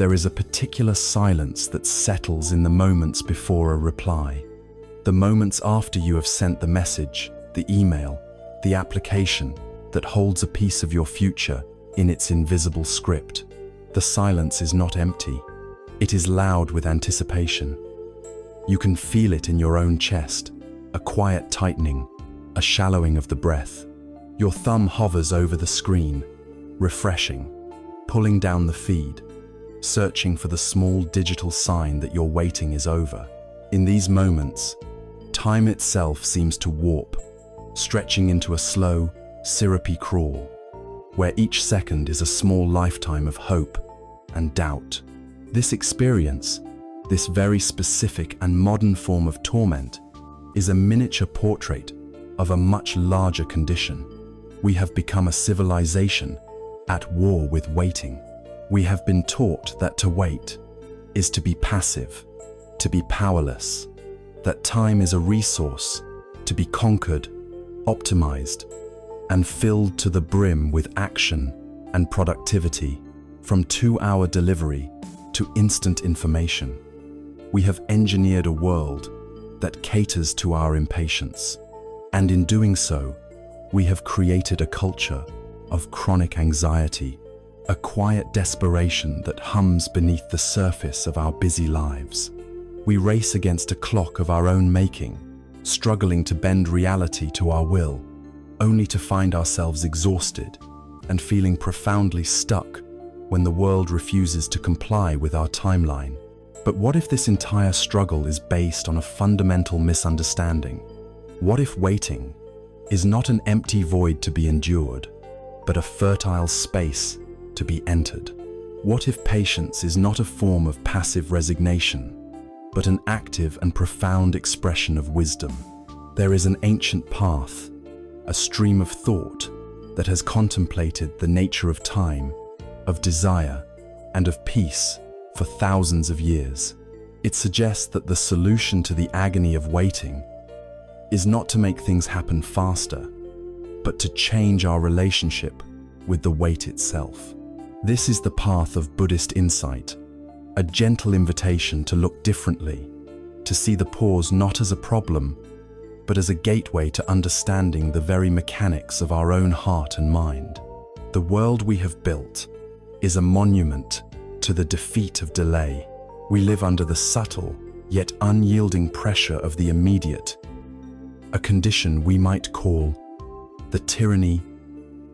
there is a particular silence that settles in the moments before a reply. The moments after you have sent the message, the email, the application that holds a piece of your future in its invisible script. The silence is not empty. It is loud with anticipation. You can feel it in your own chest, a quiet tightening, a shallowing of the breath. Your thumb hovers over the screen, refreshing, pulling down the feed, searching for the small digital sign that your waiting is over. In these moments, time itself seems to warp, stretching into a slow, syrupy crawl, where each second is a small lifetime of hope and doubt. This experience, this very specific and modern form of torment, is a miniature portrait of a much larger condition. We have become a civilization at war with waiting. We have been taught that to wait is to be passive, to be powerless, that time is a resource to be conquered, optimized, and filled to the brim with action and productivity, from 2-hour delivery to instant information. We have engineered a world that caters to our impatience, and in doing so, we have created a culture of chronic anxiety, a quiet desperation that hums beneath the surface of our busy lives. We race against a clock of our own making, struggling to bend reality to our will, only to find ourselves exhausted and feeling profoundly stuck when the world refuses to comply with our timeline. But what if this entire struggle is based on a fundamental misunderstanding? What if waiting is not an empty void to be endured, but a fertile space to be entered? What if patience is not a form of passive resignation, but an active and profound expression of wisdom? There is an ancient path, a stream of thought that has contemplated the nature of time, of desire, and of peace for thousands of years. It suggests that the solution to the agony of waiting is not to make things happen faster, but to change our relationship with the wait itself. This is the path of Buddhist insight, a gentle invitation to look differently, to see the pause not as a problem, but as a gateway to understanding the very mechanics of our own heart and mind. The world we have built is a monument to the defeat of delay. We live under the subtle, yet unyielding pressure of the immediate, a condition we might call the tyranny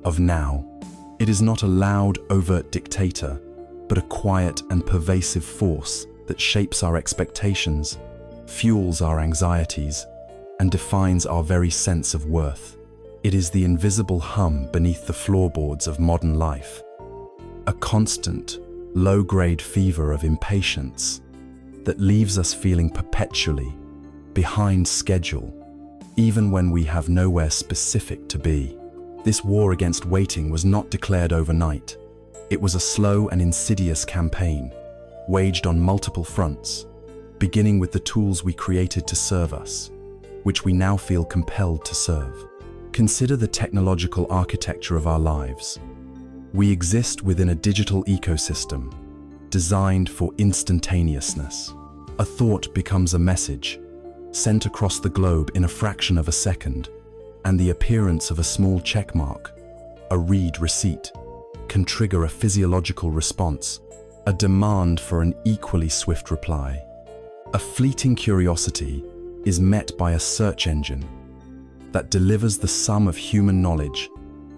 of now. It is not a loud, overt dictator, but a quiet and pervasive force that shapes our expectations, fuels our anxieties, and defines our very sense of worth. It is the invisible hum beneath the floorboards of modern life, a constant, low-grade fever of impatience that leaves us feeling perpetually behind schedule, even when we have nowhere specific to be. This war against waiting was not declared overnight. It was a slow and insidious campaign, waged on multiple fronts, beginning with the tools we created to serve us, which we now feel compelled to serve. Consider the technological architecture of our lives. We exist within a digital ecosystem designed for instantaneousness. A thought becomes a message, sent across the globe in a fraction of a second, and the appearance of a small checkmark, a read receipt, can trigger a physiological response, a demand for an equally swift reply. A fleeting curiosity is met by a search engine that delivers the sum of human knowledge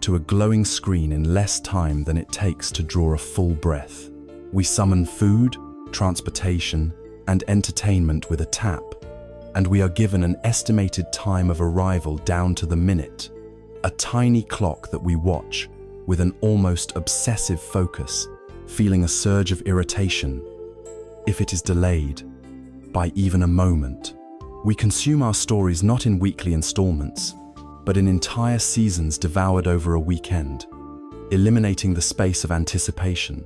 to a glowing screen in less time than it takes to draw a full breath. We summon food, transportation, and entertainment with a tap, and we are given an estimated time of arrival down to the minute, a tiny clock that we watch with an almost obsessive focus, feeling a surge of irritation if it is delayed by even a moment. We consume our stories not in weekly installments, but in entire seasons devoured over a weekend, eliminating the space of anticipation,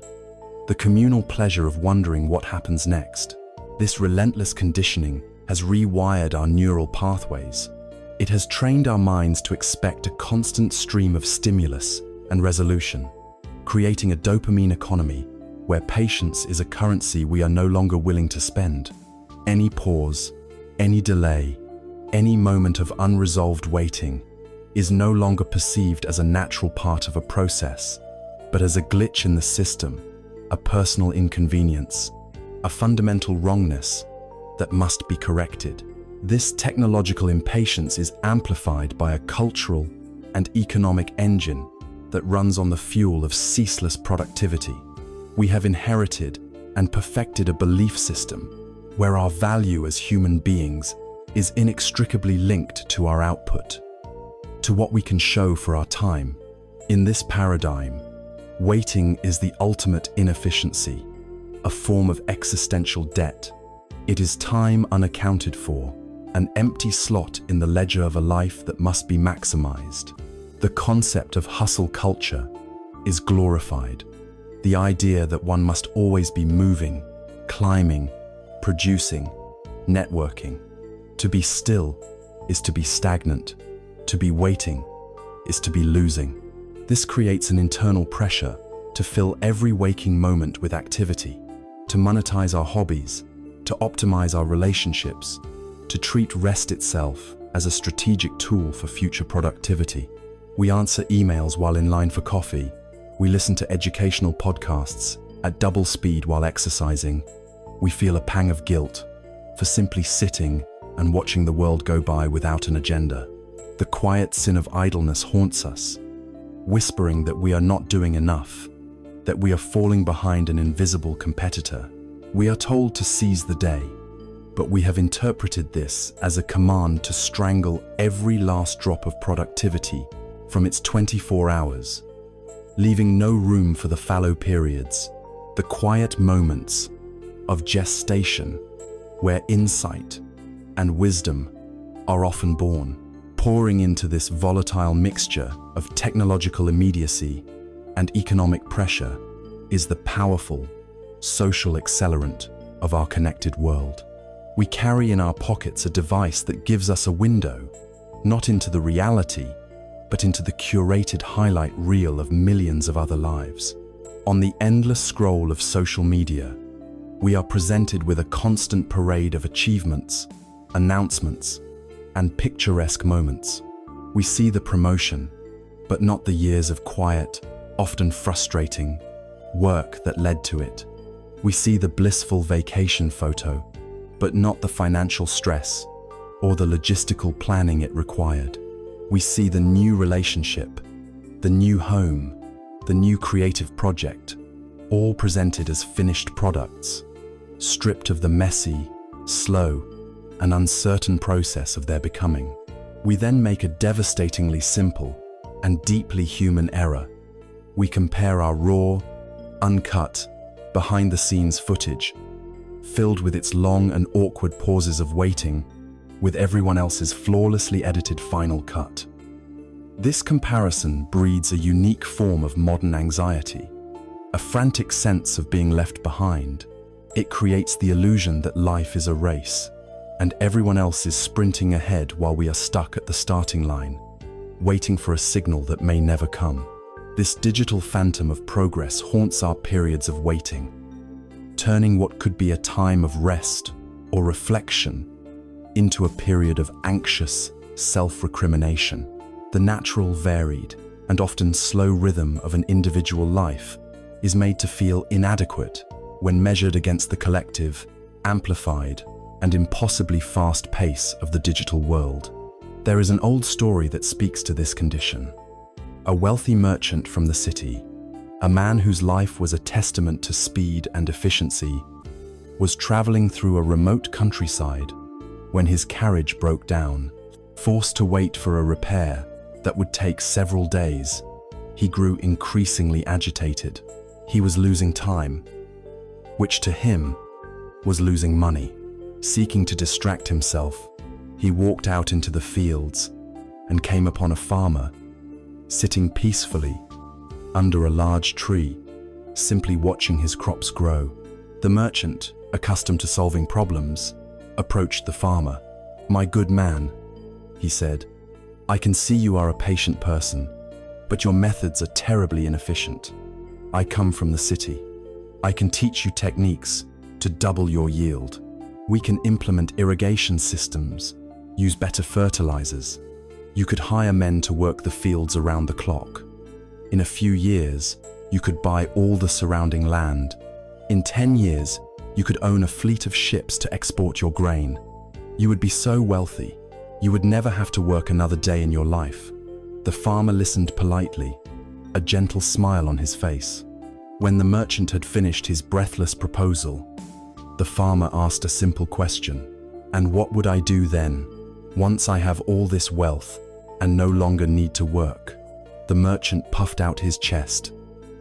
the communal pleasure of wondering what happens next. This relentless conditioning has rewired our neural pathways. It has trained our minds to expect a constant stream of stimulus and resolution, creating a dopamine economy where patience is a currency we are no longer willing to spend. Any pause, any delay, any moment of unresolved waiting is no longer perceived as a natural part of a process, but as a glitch in the system, a personal inconvenience, a fundamental wrongness that must be corrected. This technological impatience is amplified by a cultural and economic engine that runs on the fuel of ceaseless productivity. We have inherited and perfected a belief system where our value as human beings is inextricably linked to our output, to what we can show for our time. In this paradigm, waiting is the ultimate inefficiency, a form of existential debt. It is time unaccounted for, an empty slot in the ledger of a life that must be maximized. The concept of hustle culture is glorified. The idea that one must always be moving, climbing, producing, networking. To be still is to be stagnant. To be waiting is to be losing. This creates an internal pressure to fill every waking moment with activity, to monetize our hobbies, to optimize our relationships, to treat rest itself as a strategic tool for future productivity. We answer emails while in line for coffee. We listen to educational podcasts at double speed while exercising. We feel a pang of guilt for simply sitting and watching the world go by without an agenda. The quiet sin of idleness haunts us, whispering that we are not doing enough, that we are falling behind an invisible competitor. We are told to seize the day, but we have interpreted this as a command to strangle every last drop of productivity from its 24 hours, leaving no room for the fallow periods, the quiet moments of gestation, where insight and wisdom are often born. Pouring into this volatile mixture of technological immediacy and economic pressure is the powerful social accelerant of our connected world. We carry in our pockets a device that gives us a window, not into the reality, but into the curated highlight reel of millions of other lives. On the endless scroll of social media, we are presented with a constant parade of achievements, announcements, and picturesque moments. We see the promotion, but not the years of quiet, often frustrating, work that led to it. We see the blissful vacation photo, but not the financial stress or the logistical planning it required. We see the new relationship, the new home, the new creative project, all presented as finished products, stripped of the messy, slow, and uncertain process of their becoming. We then make a devastatingly simple and deeply human error. We compare our raw, uncut, behind-the-scenes footage, filled with its long and awkward pauses of waiting, with everyone else's flawlessly edited final cut. This comparison breeds a unique form of modern anxiety, a frantic sense of being left behind. It creates the illusion that life is a race, and everyone else is sprinting ahead while we are stuck at the starting line, waiting for a signal that may never come. This digital phantom of progress haunts our periods of waiting, turning what could be a time of rest or reflection into a period of anxious self-recrimination. The natural, varied, and often slow rhythm of an individual life is made to feel inadequate when measured against the collective, amplified, and impossibly fast pace of the digital world. There is an old story that speaks to this condition. A wealthy merchant from the city, a man whose life was a testament to speed and efficiency, was traveling through a remote countryside when his carriage broke down. Forced to wait for a repair that would take several days, he grew increasingly agitated. He was losing time, which to him was losing money. Seeking to distract himself, he walked out into the fields and came upon a farmer sitting peacefully under a large tree, simply watching his crops grow. The merchant, accustomed to solving problems, approached the farmer. "My good man," he said, "I can see you are a patient person, but your methods are terribly inefficient. I come from the city. I can teach you techniques to double your yield. We can implement irrigation systems, use better fertilizers. You could hire men to work the fields around the clock. In a few years, you could buy all the surrounding land. In 10 years, you could own a fleet of ships to export your grain. You would be so wealthy, you would never have to work another day in your life. The farmer listened politely, a gentle smile on his face. When the merchant had finished his breathless proposal, the farmer asked a simple question. And what would I do then, once I have all this wealth and no longer need to work? The merchant puffed out his chest.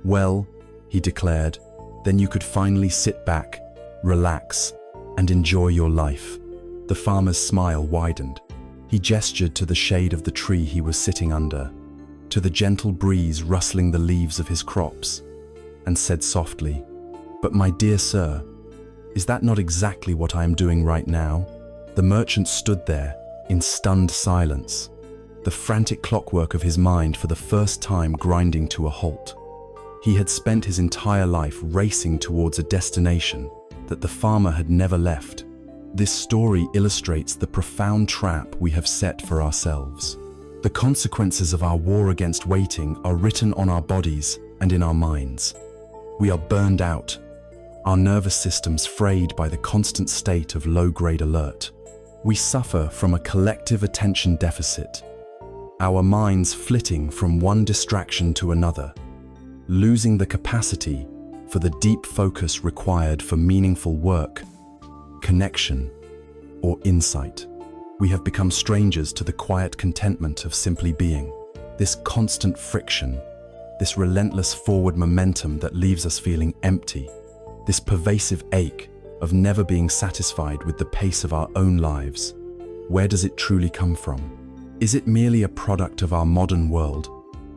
Well, he declared, then you could finally sit back, relax, and enjoy your life. The farmer's smile widened. He gestured to the shade of the tree he was sitting under, to the gentle breeze rustling the leaves of his crops, and said softly, "But my dear sir, is that not exactly what I am doing right now?" The merchant stood there in stunned silence, the frantic clockwork of his mind for the first time grinding to a halt. He had spent his entire life racing towards a destination that the farmer had never left. This story illustrates the profound trap we have set for ourselves. The consequences of our war against waiting are written on our bodies and in our minds. We are burned out, our nervous systems frayed by the constant state of low-grade alert. We suffer from a collective attention deficit, our minds flitting from one distraction to another, losing the capacity for the deep focus required for meaningful work, connection, or insight. We have become strangers to the quiet contentment of simply being. This constant friction, this relentless forward momentum that leaves us feeling empty, this pervasive ache of never being satisfied with the pace of our own lives. Where does it truly come from? Is it merely a product of our modern world,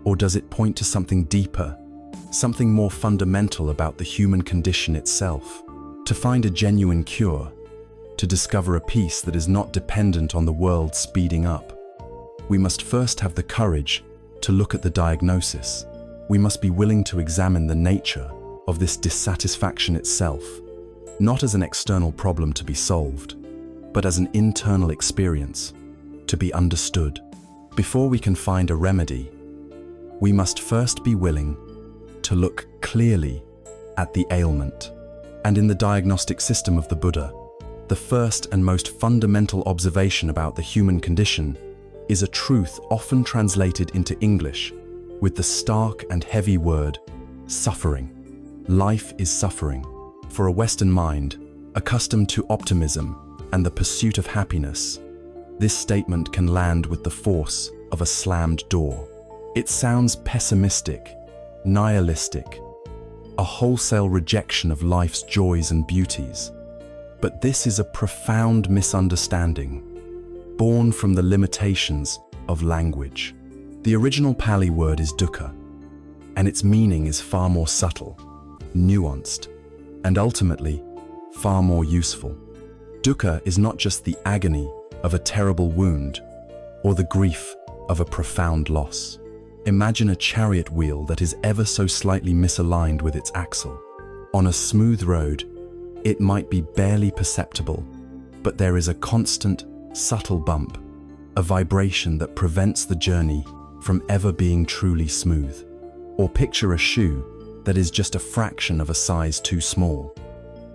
or does it point to something deeper, something more fundamental about the human condition itself? To find a genuine cure, to discover a peace that is not dependent on the world speeding up, we must first have the courage to look at the diagnosis. We must be willing to examine the nature of this dissatisfaction itself, not as an external problem to be solved, but as an internal experience to be understood. Before we can find a remedy, we must first be willing to look clearly at the ailment. And in the diagnostic system of the Buddha, the first and most fundamental observation about the human condition is a truth often translated into English with the stark and heavy word, suffering. Life is suffering. For a Western mind, accustomed to optimism and the pursuit of happiness, this statement can land with the force of a slammed door. It sounds pessimistic, nihilistic, a wholesale rejection of life's joys and beauties. But this is a profound misunderstanding, born from the limitations of language. The original Pali word is dukkha, and its meaning is far more subtle, nuanced, and ultimately far more useful. Dukkha is not just the agony of a terrible wound or the grief of a profound loss. Imagine a chariot wheel that is ever so slightly misaligned with its axle. On a smooth road, it might be barely perceptible, but there is a constant, subtle bump, a vibration that prevents the journey from ever being truly smooth. Or picture a shoe that is just a fraction of a size too small.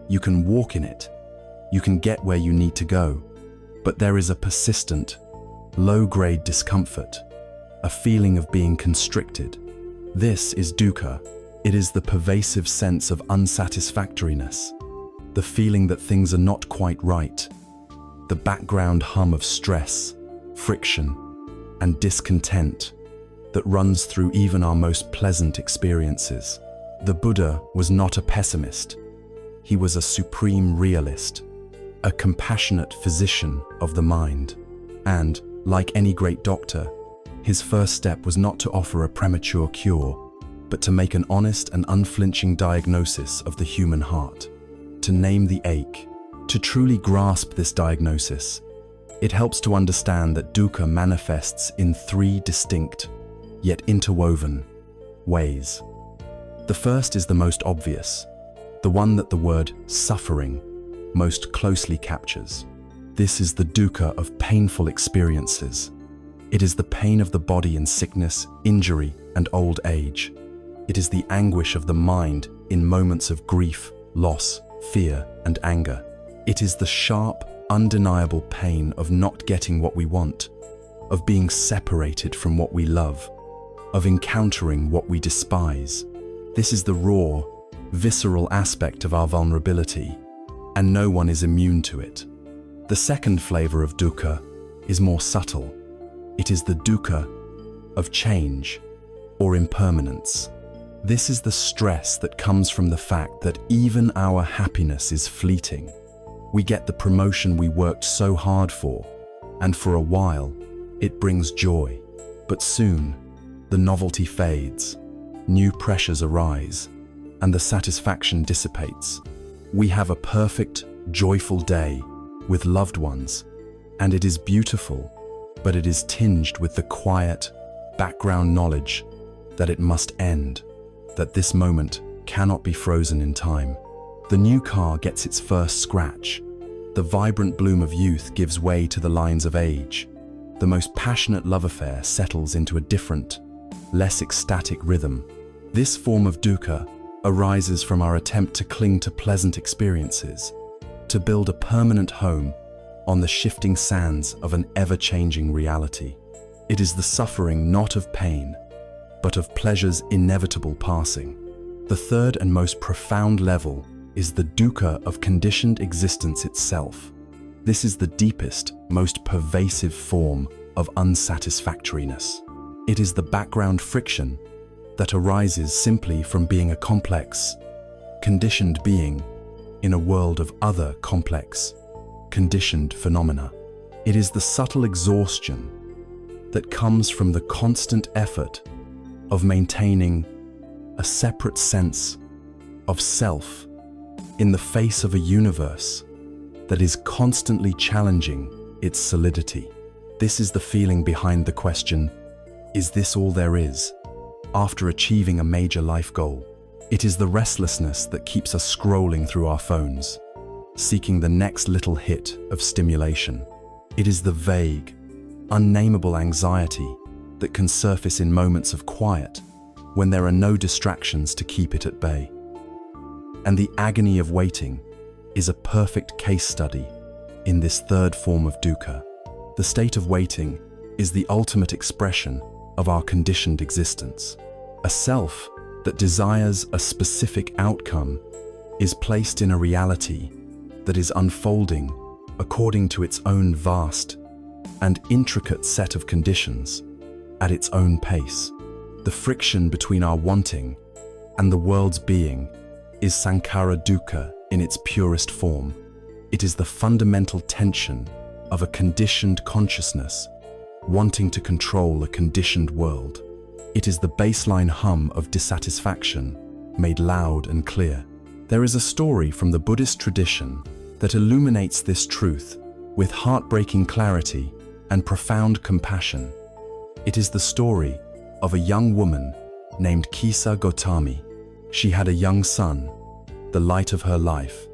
You can walk in it, you can get where you need to go, but there is a persistent, low-grade discomfort, a feeling of being constricted. This is dukkha. It is the pervasive sense of unsatisfactoriness, the feeling that things are not quite right, the background hum of stress, friction, and discontent that runs through even our most pleasant experiences. The Buddha was not a pessimist. He was a supreme realist, a compassionate physician of the mind. And, like any great doctor, his first step was not to offer a premature cure, but to make an honest and unflinching diagnosis of the human heart, to name the ache. To truly grasp this diagnosis, it helps to understand that dukkha manifests in three distinct, yet interwoven, ways. The first is the most obvious. the one that the word suffering most closely captures. This is the dukkha of painful experiences. It is the pain of the body in sickness, injury, and old age. It is the anguish of the mind in moments of grief, loss, fear, and anger. It is the sharp, undeniable pain of not getting what we want, of being separated from what we love, of encountering what we despise. This is the raw, visceral aspect of our vulnerability, and no one is immune to it. The second flavor of dukkha is more subtle. It is the dukkha of change or impermanence. This is the stress that comes from the fact that even our happiness is fleeting. We get the promotion we worked so hard for, and for a while, it brings joy. But soon, the novelty fades, new pressures arise, and the satisfaction dissipates. We have a perfect, joyful day with loved ones, and it is beautiful, but it is tinged with the quiet, background knowledge that it must end, that this moment cannot be frozen in time. The new car gets its first scratch. The vibrant bloom of youth gives way to the lines of age. The most passionate love affair settles into a different, less ecstatic rhythm. This form of dukkha arises from our attempt to cling to pleasant experiences, to build a permanent home on the shifting sands of an ever-changing reality. It is the suffering not of pain, but of pleasure's inevitable passing. The third and most profound level is the dukkha of conditioned existence itself. This is the deepest, most pervasive form of unsatisfactoriness. It is the background friction that arises simply from being a complex, conditioned being in a world of other complex, conditioned phenomena. It is the subtle exhaustion that comes from the constant effort of maintaining a separate sense of self in the face of a universe that is constantly challenging its solidity. This is the feeling behind the question, is this all there is? After achieving a major life goal, it is the restlessness that keeps us scrolling through our phones, seeking the next little hit of stimulation. It is the vague, unnameable anxiety that can surface in moments of quiet when there are no distractions to keep it at bay. And the agony of waiting is a perfect case study in this third form of dukkha. The state of waiting is the ultimate expression of our conditioned existence. A self that desires a specific outcome is placed in a reality that is unfolding according to its own vast and intricate set of conditions at its own pace. The friction between our wanting and the world's being is sankhara dukkha in its purest form. It is the fundamental tension of a conditioned consciousness wanting to control a conditioned world. It is the baseline hum of dissatisfaction made loud and clear. There is a story from the Buddhist tradition that illuminates this truth with heartbreaking clarity and profound compassion. It is the story of a young woman named Kisa Gotami. She had a young son, the light of her life,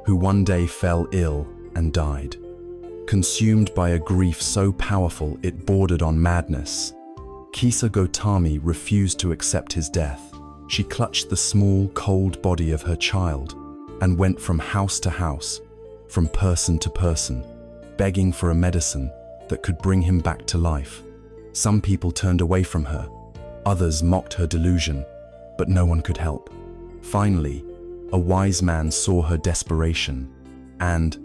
who one day fell ill and died. Consumed by a grief so powerful it bordered on madness, Kisa Gotami refused to accept his death. She clutched the small, cold body of her child and went from house to house, from person to person, begging for a medicine that could bring him back to life. Some people turned away from her, others mocked her delusion, but no one could help. Finally, a wise man saw her desperation and,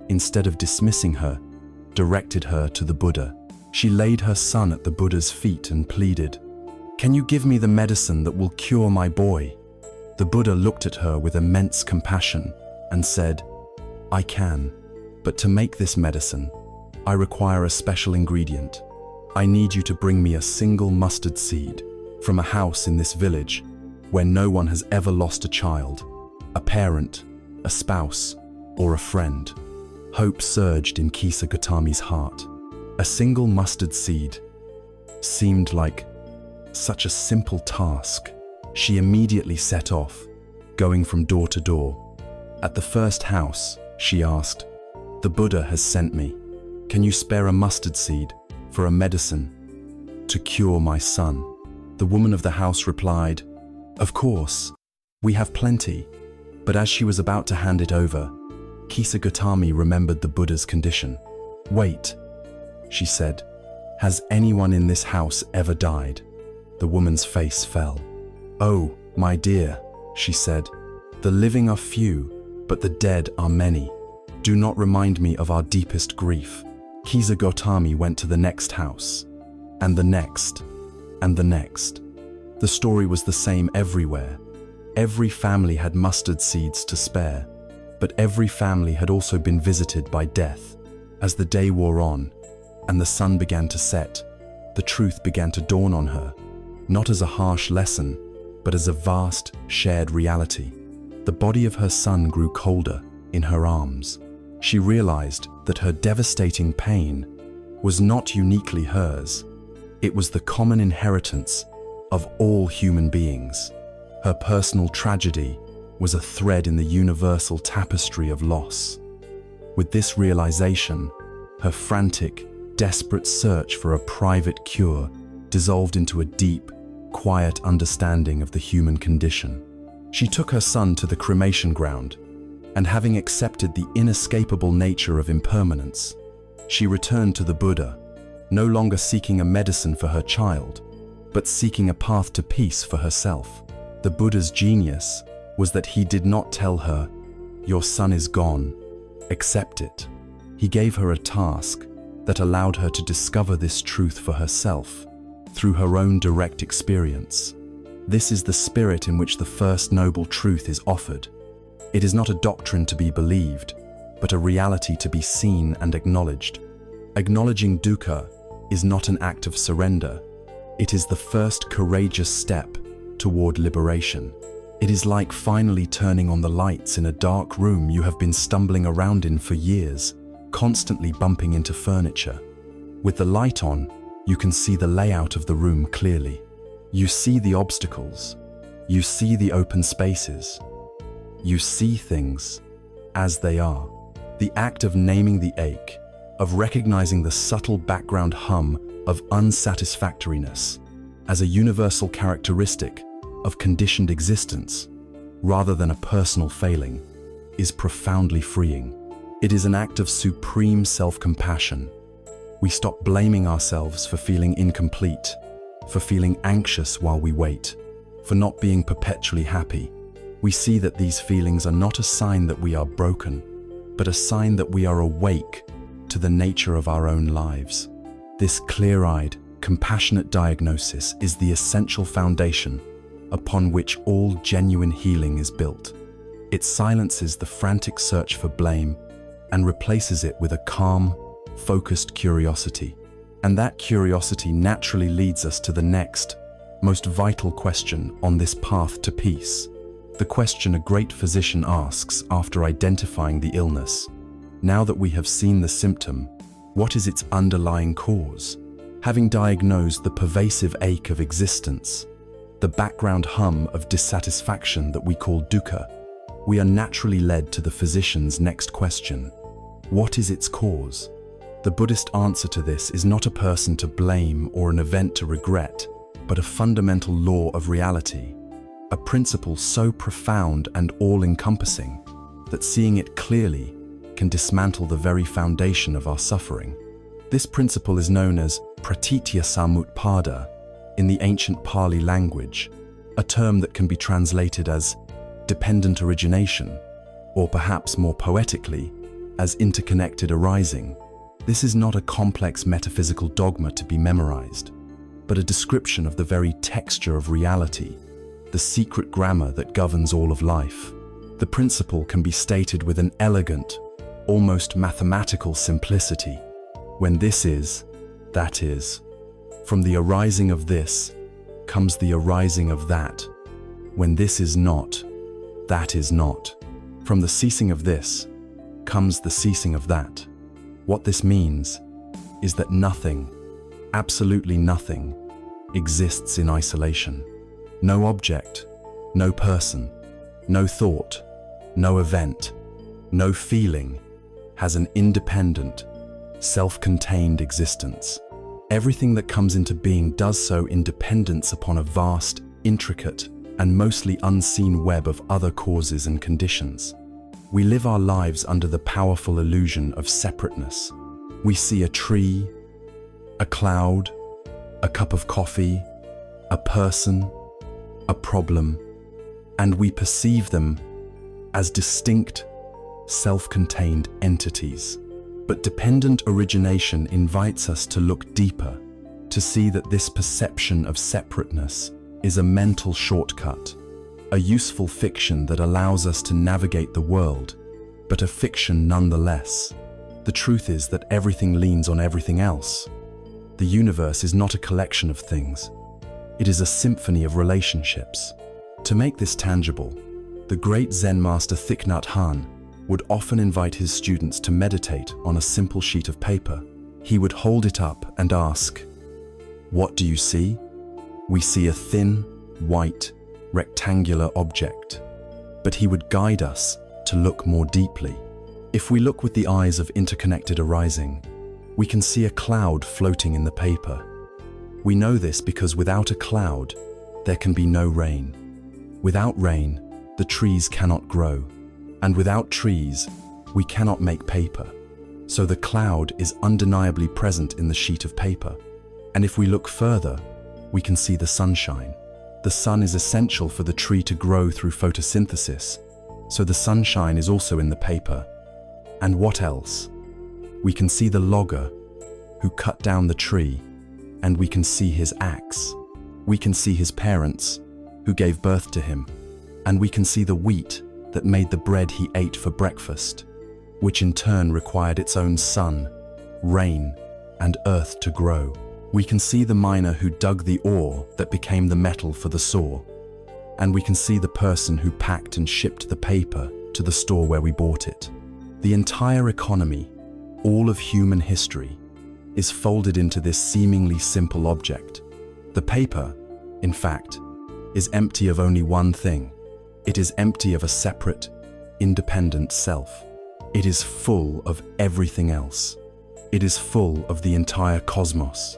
instead of dismissing her, directed her to the Buddha. She laid her son at the Buddha's feet and pleaded, "Can you give me the medicine that will cure my boy?" The Buddha looked at her with immense compassion and said, "I can, but to make this medicine, I require a special ingredient. I need you to bring me a single mustard seed from a house in this village where no one has ever lost a child, a parent, a spouse, or a friend." Hope surged in Kisa Gotami's heart. A single mustard seed seemed like such a simple task. She immediately set off, going from door to door. At the first house, she asked, "The Buddha has sent me. Can you spare a mustard seed for a medicine to cure my son?" The woman of the house replied, "Of course, we have plenty." But as she was about to hand it over, Kisa Gautami remembered the Buddha's condition. "Wait," she said, "has anyone in this house ever died?" The woman's face fell. "Oh, my dear," she said, "the living are few, but the dead are many. Do not remind me of our deepest grief." Kisa Gautami went to the next house, and the next, and the next. The story was the same everywhere. Every family had mustard seeds to spare, but every family had also been visited by death. As the day wore on, and the sun began to set, the truth began to dawn on her, not as a harsh lesson, but as a vast, shared reality. The body of her son grew colder in her arms. She realized that her devastating pain was not uniquely hers. It was the common inheritance of all human beings. Her personal tragedy was a thread in the universal tapestry of loss. With this realization, her frantic, desperate search for a private cure dissolved into a deep, quiet understanding of the human condition. She took her son to the cremation ground, and having accepted the inescapable nature of impermanence, she returned to the Buddha, no longer seeking a medicine for her child, but seeking a path to peace for herself. The Buddha's genius was that he did not tell her, "Your son is gone, accept it." He gave her a task that allowed her to discover this truth for herself through her own direct experience. This is the spirit in which the first noble truth is offered. It is not a doctrine to be believed, but a reality to be seen and acknowledged. Acknowledging dukkha is not an act of surrender. It is the first courageous step toward liberation. It is like finally turning on the lights in a dark room you have been stumbling around in for years, constantly bumping into furniture. With the light on, you can see the layout of the room clearly. You see the obstacles. You see the open spaces. You see things as they are. The act of naming the ache, of recognizing the subtle background hum of unsatisfactoriness as a universal characteristic of conditioned existence, rather than a personal failing, is profoundly freeing. It is an act of supreme self-compassion. We stop blaming ourselves for feeling incomplete, for feeling anxious while we wait, for not being perpetually happy. We see that these feelings are not a sign that we are broken, but a sign that we are awake to the nature of our own lives. This clear-eyed, compassionate diagnosis is the essential foundation upon which all genuine healing is built. It silences the frantic search for blame and replaces it with a calm, focused curiosity. And that curiosity naturally leads us to the next, most vital question on this path to peace. The question a great physician asks after identifying the illness. Now that we have seen the symptom, what is its underlying cause? Having diagnosed the pervasive ache of existence, the background hum of dissatisfaction that we call dukkha, we are naturally led to the physician's next question. What is its cause? The Buddhist answer to this is not a person to blame or an event to regret, but a fundamental law of reality, a principle so profound and all-encompassing that seeing it clearly can dismantle the very foundation of our suffering. This principle is known as Pratītyasamutpāda in the ancient Pali language, a term that can be translated as dependent origination, or perhaps more poetically, as interconnected arising. This is not a complex metaphysical dogma to be memorized, but a description of the very texture of reality, the secret grammar that governs all of life. The principle can be stated with an elegant, almost mathematical simplicity. When this is, that is. From the arising of this comes the arising of that. When this is not, that is not. From the ceasing of this comes the ceasing of that. What this means is that nothing, absolutely nothing, exists in isolation. No object, no person, no thought, no event, no feeling, has an independent, self-contained existence. Everything that comes into being does so in dependence upon a vast, intricate, and mostly unseen web of other causes and conditions. We live our lives under the powerful illusion of separateness. We see a tree, a cloud, a cup of coffee, a person, a problem, and we perceive them as distinct, self-contained entities. But dependent origination invites us to look deeper, to see that this perception of separateness is a mental shortcut, a useful fiction that allows us to navigate the world, but a fiction nonetheless. The truth is that everything leans on everything else. The universe is not a collection of things. It is a symphony of relationships. To make this tangible, the great Zen master Thich Nhat Hanh would often invite his students to meditate on a simple sheet of paper. He would hold it up and ask, "What do you see?" We see a thin, white, rectangular object. But he would guide us to look more deeply. If we look with the eyes of interconnected arising, we can see a cloud floating in the paper. We know this because without a cloud, there can be no rain. Without rain, the trees cannot grow. And without trees, we cannot make paper. So the cloud is undeniably present in the sheet of paper. And if we look further, we can see the sunshine. The sun is essential for the tree to grow through photosynthesis, so the sunshine is also in the paper. And what else? We can see the logger who cut down the tree, and we can see his axe. We can see his parents who gave birth to him, and we can see the wheat that made the bread he ate for breakfast, which in turn required its own sun, rain, and earth to grow. We can see the miner who dug the ore that became the metal for the saw, and we can see the person who packed and shipped the paper to the store where we bought it. The entire economy, all of human history, is folded into this seemingly simple object. The paper, in fact, is empty of only one thing. It is empty of a separate, independent self. It is full of everything else. It is full of the entire cosmos.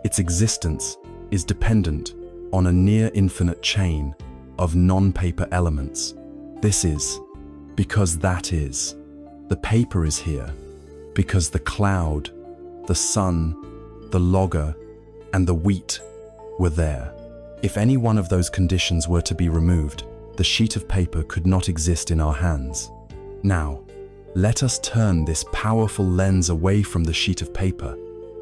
Its existence is dependent on a near-infinite chain of non-paper elements. This is because that is. The paper is here because the cloud, the sun, the logger, and the wheat were there. If any one of those conditions were to be removed, the sheet of paper could not exist in our hands. Now, let us turn this powerful lens away from the sheet of paper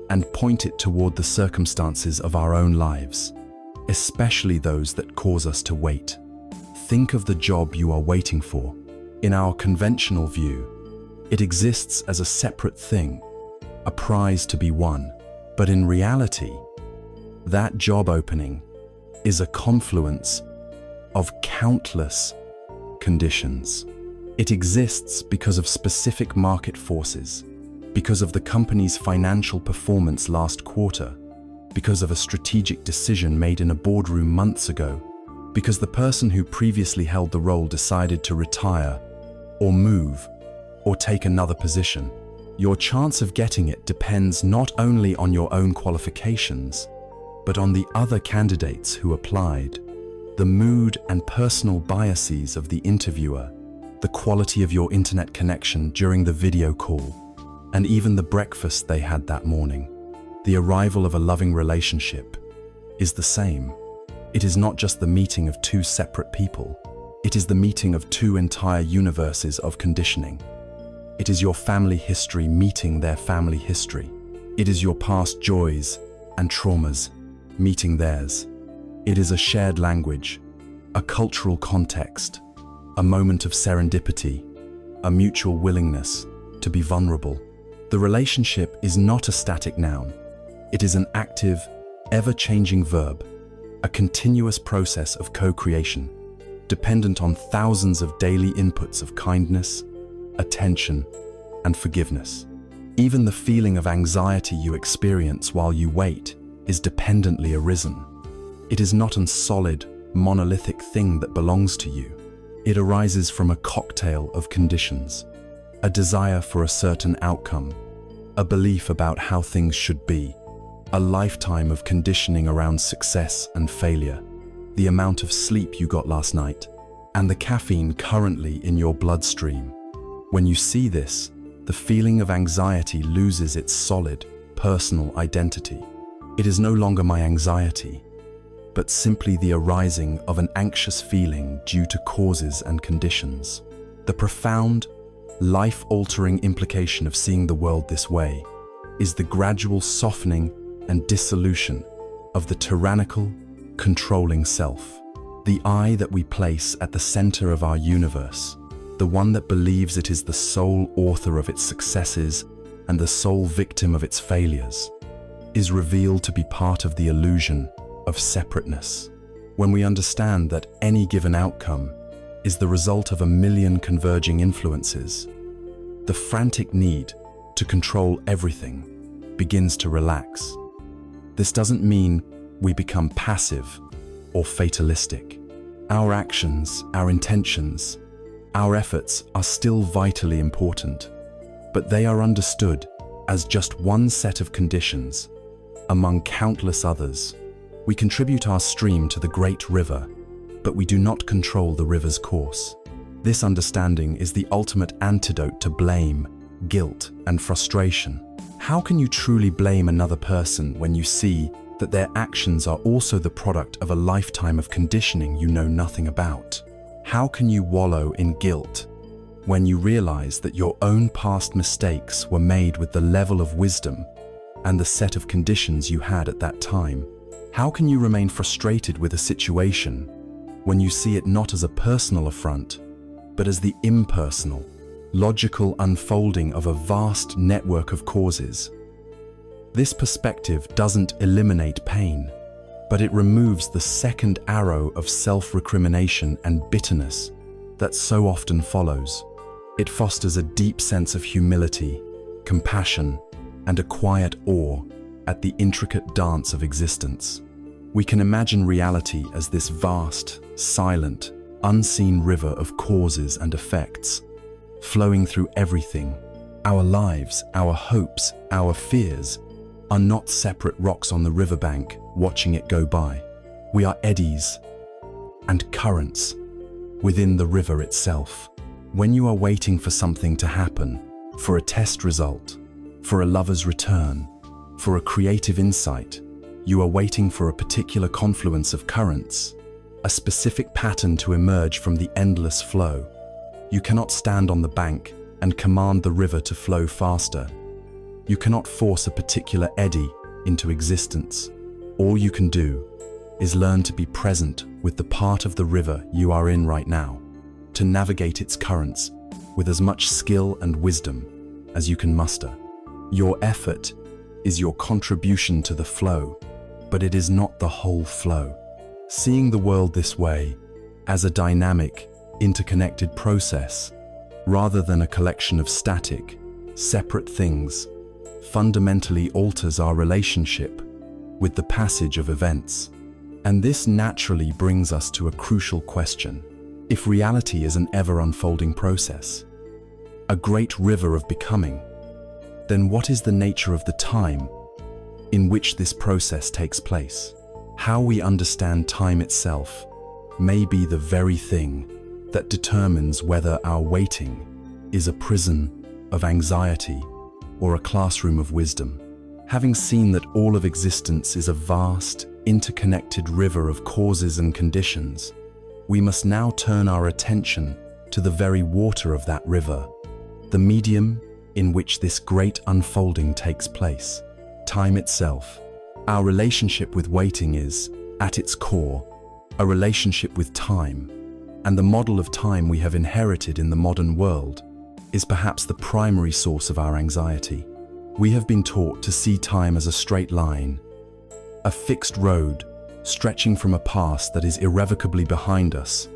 and point it toward the circumstances of our own lives, especially those that cause us to wait. Think of the job you are waiting for. In our conventional view, it exists as a separate thing, a prize to be won. But in reality, that job opening is a confluence of countless conditions. It exists because of specific market forces, because of the company's financial performance last quarter, because of a strategic decision made in a boardroom months ago, because the person who previously held the role decided to retire, or move, or take another position. Your chance of getting it depends not only on your own qualifications, but on the other candidates who applied, the mood and personal biases of the interviewer, the quality of your internet connection during the video call, and even the breakfast they had that morning. The arrival of a loving relationship is the same. It is not just the meeting of two separate people. It is the meeting of two entire universes of conditioning. It is your family history meeting their family history. It is your past joys and traumas meeting theirs. It is a shared language, a cultural context, a moment of serendipity, a mutual willingness to be vulnerable. The relationship is not a static noun. It is an active, ever-changing verb, a continuous process of co-creation, dependent on thousands of daily inputs of kindness, attention, and forgiveness. Even the feeling of anxiety you experience while you wait is dependently arisen. It is not a solid, monolithic thing that belongs to you. It arises from a cocktail of conditions: a desire for a certain outcome, a belief about how things should be, a lifetime of conditioning around success and failure, the amount of sleep you got last night, and the caffeine currently in your bloodstream. When you see this, the feeling of anxiety loses its solid, personal identity. It is no longer my anxiety, but simply the arising of an anxious feeling due to causes and conditions. The profound, life-altering implication of seeing the world this way is the gradual softening and dissolution of the tyrannical, controlling self, the I that we place at the center of our universe, the one that believes it is the sole author of its successes and the sole victim of its failures, is revealed to be part of the illusion of separateness. When we understand that any given outcome is the result of a million converging influences, the frantic need to control everything begins to relax. This doesn't mean we become passive or fatalistic. Our actions, our intentions, our efforts are still vitally important, but they are understood as just one set of conditions among countless others. We contribute our stream to the great river, but we do not control the river's course. This understanding is the ultimate antidote to blame, guilt, and frustration. How can you truly blame another person when you see that their actions are also the product of a lifetime of conditioning you know nothing about? How can you wallow in guilt when you realize that your own past mistakes were made with the level of wisdom and the set of conditions you had at that time? How can you remain frustrated with a situation when you see it not as a personal affront, but as the impersonal, logical unfolding of a vast network of causes? This perspective doesn't eliminate pain, but it removes the second arrow of self-recrimination and bitterness that so often follows. It fosters a deep sense of humility, compassion, and a quiet awe at the intricate dance of existence. We can imagine reality as this vast, silent, unseen river of causes and effects, flowing through everything. Our lives, our hopes, our fears are not separate rocks on the riverbank watching it go by. We are eddies and currents within the river itself. When you are waiting for something to happen, for a test result, for a lover's return, for a creative insight, you are waiting for a particular confluence of currents, a specific pattern to emerge from the endless flow. You cannot stand on the bank and command the river to flow faster. You cannot force a particular eddy into existence. All you can do is learn to be present with the part of the river you are in right now, to navigate its currents with as much skill and wisdom as you can muster. Your effort is your contribution to the flow, but it is not the whole flow. Seeing the world this way, as a dynamic, interconnected process, rather than a collection of static, separate things, fundamentally alters our relationship with the passage of events. And this naturally brings us to a crucial question. If reality is an ever-unfolding process, a great river of becoming, then what is the nature of the time in which this process takes place? How we understand time itself may be the very thing that determines whether our waiting is a prison of anxiety or a classroom of wisdom. Having seen that all of existence is a vast, interconnected river of causes and conditions, we must now turn our attention to the very water of that river, the medium in which this great unfolding takes place, time itself. Our relationship with waiting is, at its core, a relationship with time, and the model of time we have inherited in the modern world is perhaps the primary source of our anxiety. We have been taught to see time as a straight line, a fixed road stretching from a past that is irrevocably behind us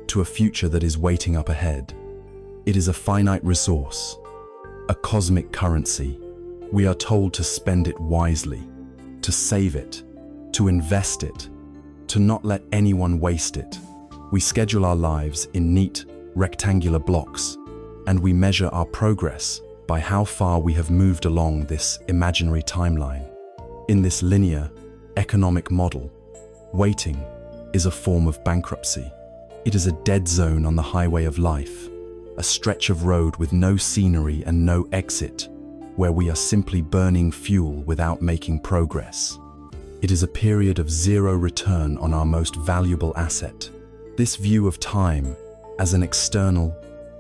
to a future that is waiting up ahead. It is a finite resource, a cosmic currency. We are told to spend it wisely, to save it, to invest it, to not let anyone waste it. We schedule our lives in neat, rectangular blocks, and we measure our progress by how far we have moved along this imaginary timeline. In this linear, economic model, waiting is a form of bankruptcy. It is a dead zone on the highway of life, a stretch of road with no scenery and no exit, where we are simply burning fuel without making progress. It is a period of zero return on our most valuable asset. This view of time as an external,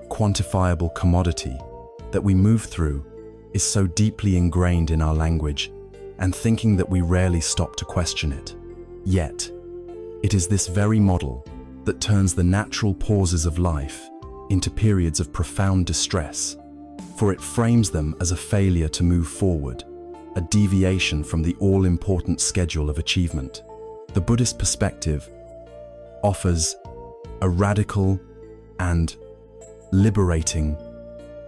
quantifiable commodity that we move through is so deeply ingrained in our language and thinking that we rarely stop to question it. Yet, it is this very model that turns the natural pauses of life into periods of profound distress, for it frames them as a failure to move forward, a deviation from the all-important schedule of achievement. The Buddhist perspective offers a radical and liberating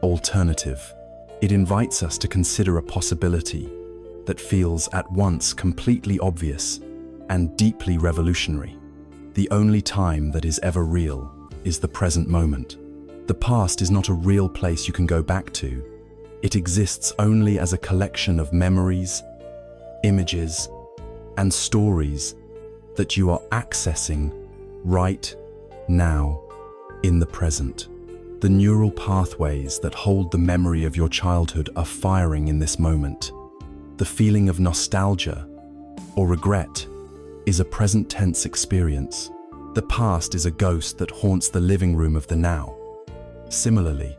alternative. It invites us to consider a possibility that feels at once completely obvious and deeply revolutionary. The only time that is ever real is the present moment. The past is not a real place you can go back to. It exists only as a collection of memories, images, and stories that you are accessing right now in the present. The neural pathways that hold the memory of your childhood are firing in this moment. The feeling of nostalgia or regret is a present tense experience. The past is a ghost that haunts the living room of the now. Similarly,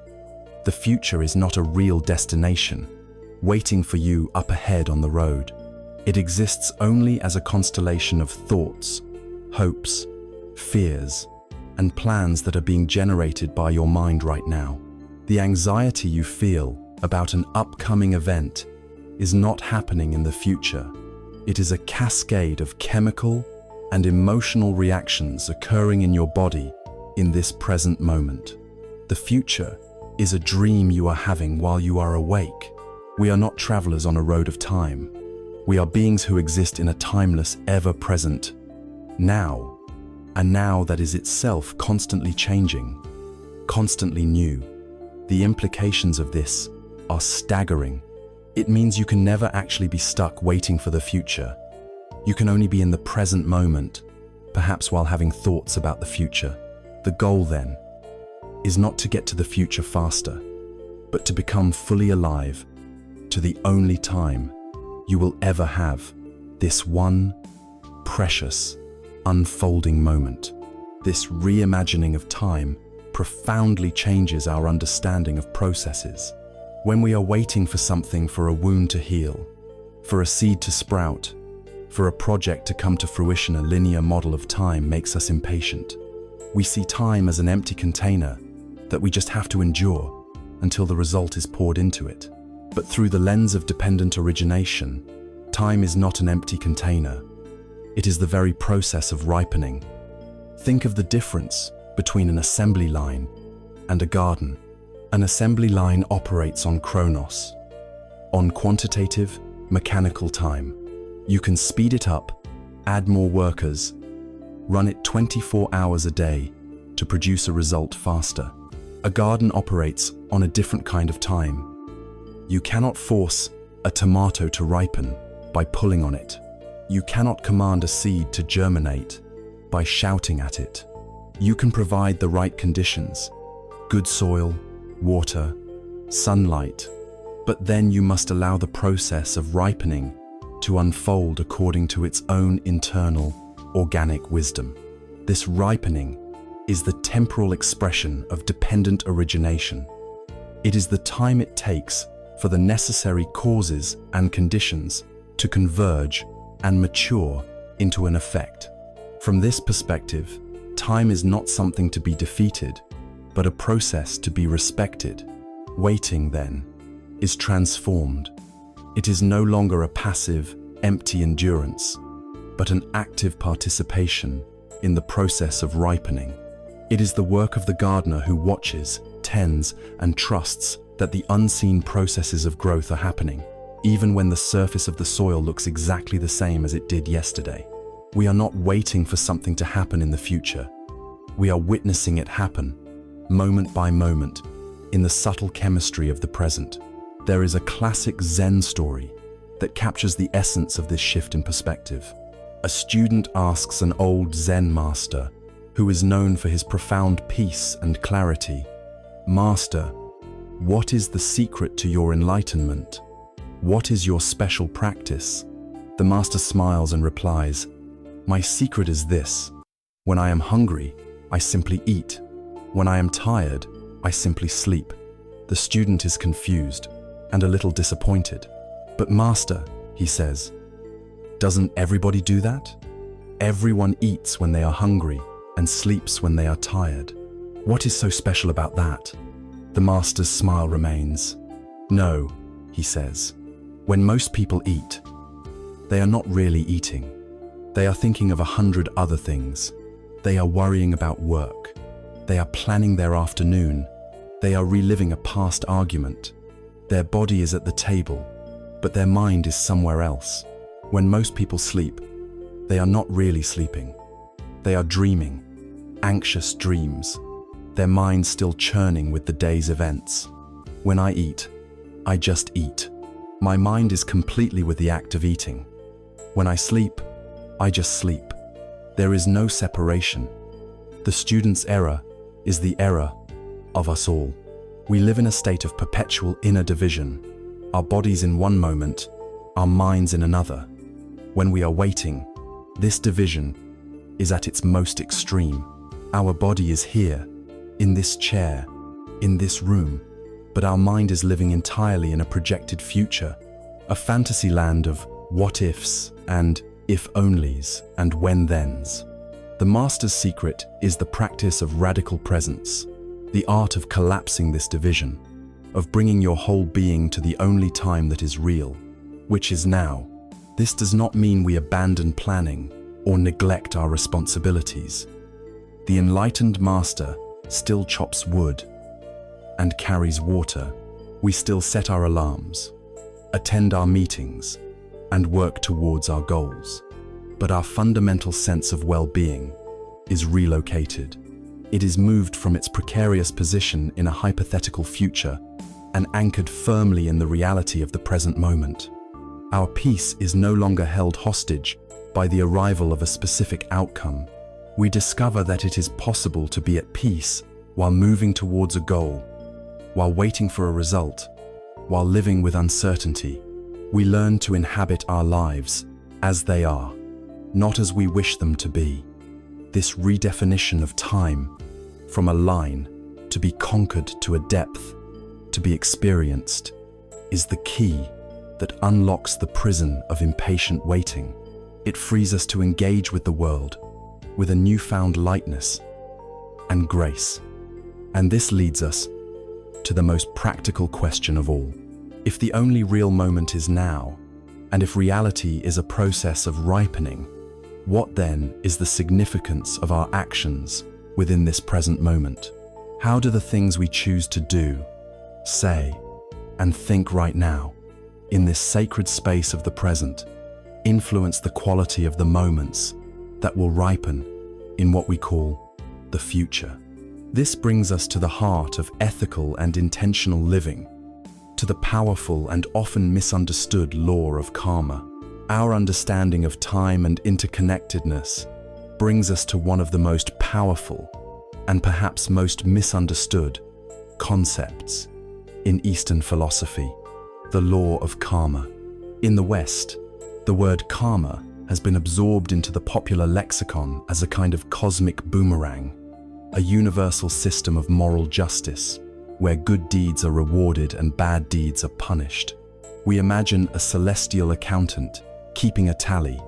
the future is not a real destination, waiting for you up ahead on the road. It exists only as a constellation of thoughts, hopes, fears, and plans that are being generated by your mind right now. The anxiety you feel about an upcoming event is not happening in the future. It is a cascade of chemical and emotional reactions occurring in your body in this present moment. The future is a dream you are having while you are awake. We are not travelers on a road of time. We are beings who exist in a timeless, ever-present now, a now that is itself constantly changing, constantly new. The implications of this are staggering. It means you can never actually be stuck waiting for the future. You can only be in the present moment, perhaps while having thoughts about the future. The goal, then, is not to get to the future faster, but to become fully alive to the only time you will ever have, this one precious, unfolding moment. This reimagining of time profoundly changes our understanding of processes. When we are waiting for something, for a wound to heal, for a seed to sprout, for a project to come to fruition, a linear model of time makes us impatient. We see time as an empty container that we just have to endure until the result is poured into it. But through the lens of dependent origination, time is not an empty container. It is the very process of ripening. Think of the difference between an assembly line and a garden. An assembly line operates on chronos, on quantitative, mechanical time. You can speed it up, add more workers, run it 24 hours a day to produce a result faster. A garden operates on a different kind of time. You cannot force a tomato to ripen by pulling on it. You cannot command a seed to germinate by shouting at it. You can provide the right conditions, good soil, water, sunlight, but then you must allow the process of ripening to unfold according to its own internal, organic wisdom. This ripening is the temporal expression of dependent origination. It is the time it takes for the necessary causes and conditions to converge and mature into an effect. From this perspective, time is not something to be defeated, but a process to be respected. Waiting, then, is transformed. It is no longer a passive, empty endurance, but an active participation in the process of ripening. It is the work of the gardener who watches, tends, and trusts that the unseen processes of growth are happening, even when the surface of the soil looks exactly the same as it did yesterday. We are not waiting for something to happen in the future. We are witnessing it happen, moment by moment, in the subtle chemistry of the present. There is a classic Zen story that captures the essence of this shift in perspective. A student asks an old Zen master, who is known for his profound peace and clarity, "Master, what is the secret to your enlightenment? What is your special practice?" The master smiles and replies, "My secret is this. When I am hungry, I simply eat. When I am tired, I simply sleep." The student is confused and a little disappointed. "But master," he says, "doesn't everybody do that? Everyone eats when they are hungry and sleeps when they are tired. What is so special about that?" The master's smile remains. "No," he says, "when most people eat, they are not really eating. They are thinking of 100 other things. They are worrying about work. They are planning their afternoon. They are reliving a past argument. Their body is at the table, but their mind is somewhere else. When most people sleep, they are not really sleeping. They are dreaming, anxious dreams, their mind still churning with the day's events. When I eat, I just eat. My mind is completely with the act of eating. When I sleep, I just sleep. There is no separation. The student's error is the error of us all. We live in a state of perpetual inner division, our bodies in one moment, our minds in another. When we are waiting, this division is at its most extreme. Our body is here, in this chair, in this room, but our mind is living entirely in a projected future, a fantasy land of what-ifs and if-onlys and when-thens. The master's secret is the practice of radical presence, the art of collapsing this division, of bringing your whole being to the only time that is real, which is now. This does not mean we abandon planning or neglect our responsibilities. The enlightened master still chops wood and carries water. We still set our alarms, attend our meetings, and work towards our goals. But our fundamental sense of well-being is relocated. It is moved from its precarious position in a hypothetical future and anchored firmly in the reality of the present moment. Our peace is no longer held hostage by the arrival of a specific outcome. We discover that it is possible to be at peace while moving towards a goal, while waiting for a result, while living with uncertainty. We learn to inhabit our lives as they are, not as we wish them to be. This redefinition of time, from a line to be conquered to a depth, to be experienced, is the key that unlocks the prison of impatient waiting. It frees us to engage with the world with a newfound lightness and grace. And this leads us to the most practical question of all. If the only real moment is now, and if reality is a process of ripening, what then is the significance of our actions within this present moment? How do the things we choose to do, say, and think right now, in this sacred space of the present, influence the quality of the moments that will ripen in what we call the future? This brings us to the heart of ethical and intentional living, to the powerful and often misunderstood law of karma. Our understanding of time and interconnectedness brings us to one of the most powerful and perhaps most misunderstood concepts in Eastern philosophy, the law of karma. In the West, the word karma has been absorbed into the popular lexicon as a kind of cosmic boomerang, a universal system of moral justice, where good deeds are rewarded and bad deeds are punished. We imagine a celestial accountant keeping a tally,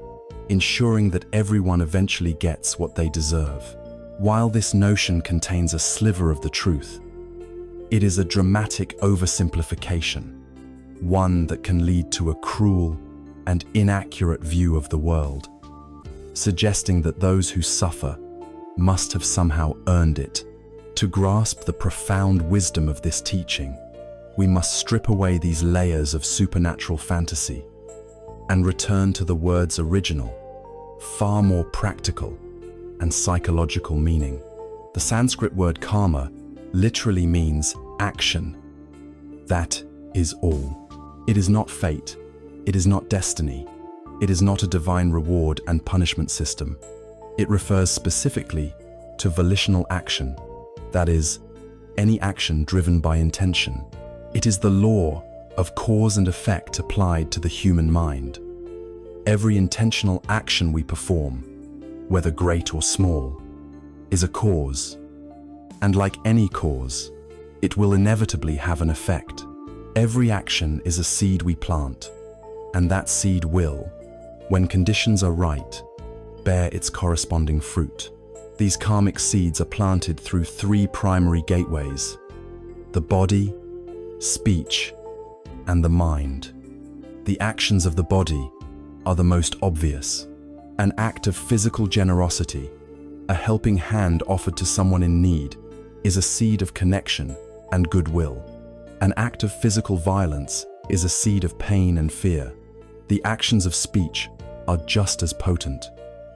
ensuring that everyone eventually gets what they deserve. While this notion contains a sliver of the truth, it is a dramatic oversimplification, one that can lead to a cruel and inaccurate view of the world, suggesting that those who suffer must have somehow earned it. To grasp the profound wisdom of this teaching, we must strip away these layers of supernatural fantasy and return to the word's original, far more practical and psychological meaning. The Sanskrit word karma literally means action. That is all. It is not fate. It is not destiny. It is not a divine reward and punishment system. It refers specifically to volitional action, that is, any action driven by intention. It is the law of cause and effect applied to the human mind. Every intentional action we perform, whether great or small, is a cause. And like any cause, it will inevitably have an effect. Every action is a seed we plant, and that seed will, when conditions are right, bear its corresponding fruit. These karmic seeds are planted through three primary gateways: the body, speech, and the mind. The actions of the body are the most obvious. An act of physical generosity, a helping hand offered to someone in need, is a seed of connection and goodwill. An act of physical violence is a seed of pain and fear. The actions of speech are just as potent.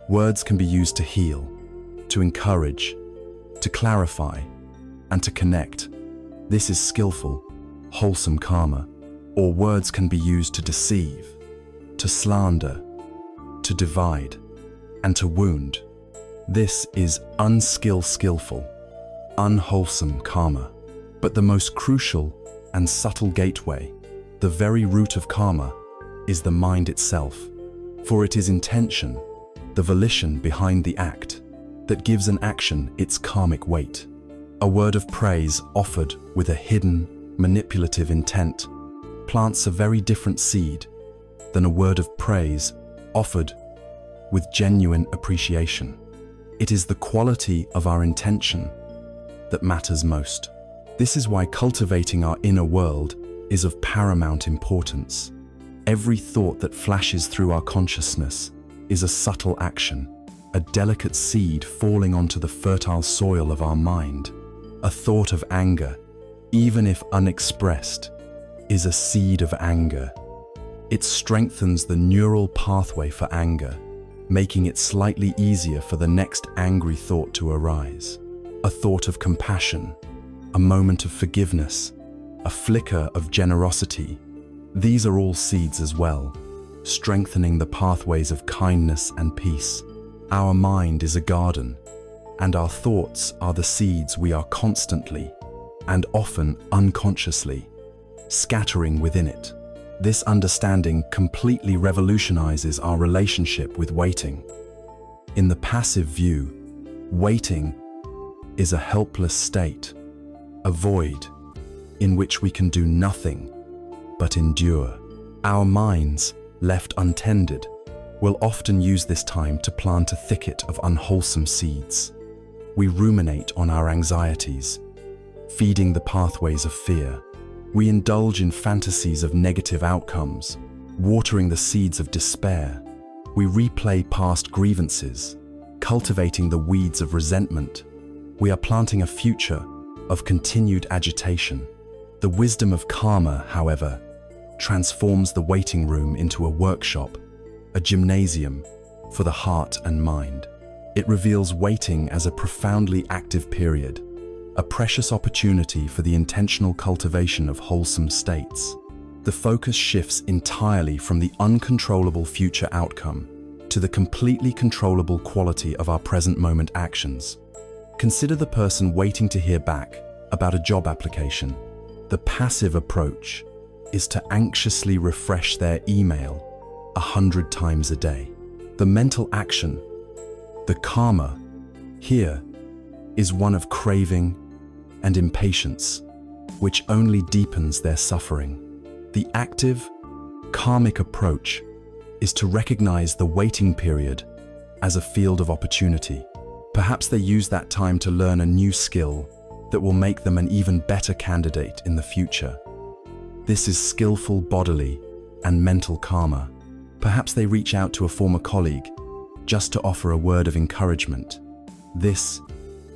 Words can be used to heal, to encourage, to clarify, and to connect. This is skillful, wholesome karma. Or words can be used to deceive, to slander, to divide, and to wound. This is skillful, unwholesome karma. But the most crucial and subtle gateway, the very root of karma, is the mind itself. For it is intention, the volition behind the act, that gives an action its karmic weight. A word of praise offered with a hidden, manipulative intent plants a very different seed than a word of praise offered with genuine appreciation. It is the quality of our intention that matters most. This is why cultivating our inner world is of paramount importance. Every thought that flashes through our consciousness is a subtle action, a delicate seed falling onto the fertile soil of our mind. A thought of anger, even if unexpressed, is a seed of anger. It strengthens the neural pathway for anger, making it slightly easier for the next angry thought to arise. A thought of compassion, a moment of forgiveness, a flicker of generosity. These are all seeds as well, strengthening the pathways of kindness and peace. Our mind is a garden, and our thoughts are the seeds we are constantly, and often unconsciously, scattering within it. This understanding completely revolutionizes our relationship with waiting. In the passive view, waiting is a helpless state, a void in which we can do nothing but endure. Our minds, left untended, will often use this time to plant a thicket of unwholesome seeds. We ruminate on our anxieties, feeding the pathways of fear. We indulge in fantasies of negative outcomes, watering the seeds of despair. We replay past grievances, cultivating the weeds of resentment. We are planting a future of continued agitation. The wisdom of karma, however, transforms the waiting room into a workshop, a gymnasium for the heart and mind. It reveals waiting as a profoundly active period, a precious opportunity for the intentional cultivation of wholesome states. The focus shifts entirely from the uncontrollable future outcome to the completely controllable quality of our present moment actions. Consider the person waiting to hear back about a job application. The passive approach is to anxiously refresh their email 100 times a day. The mental action, the karma, here is one of craving and impatience, which only deepens their suffering. The active, karmic approach is to recognize the waiting period as a field of opportunity. Perhaps they use that time to learn a new skill that will make them an even better candidate in the future. This is skillful bodily and mental karma. Perhaps they reach out to a former colleague just to offer a word of encouragement. This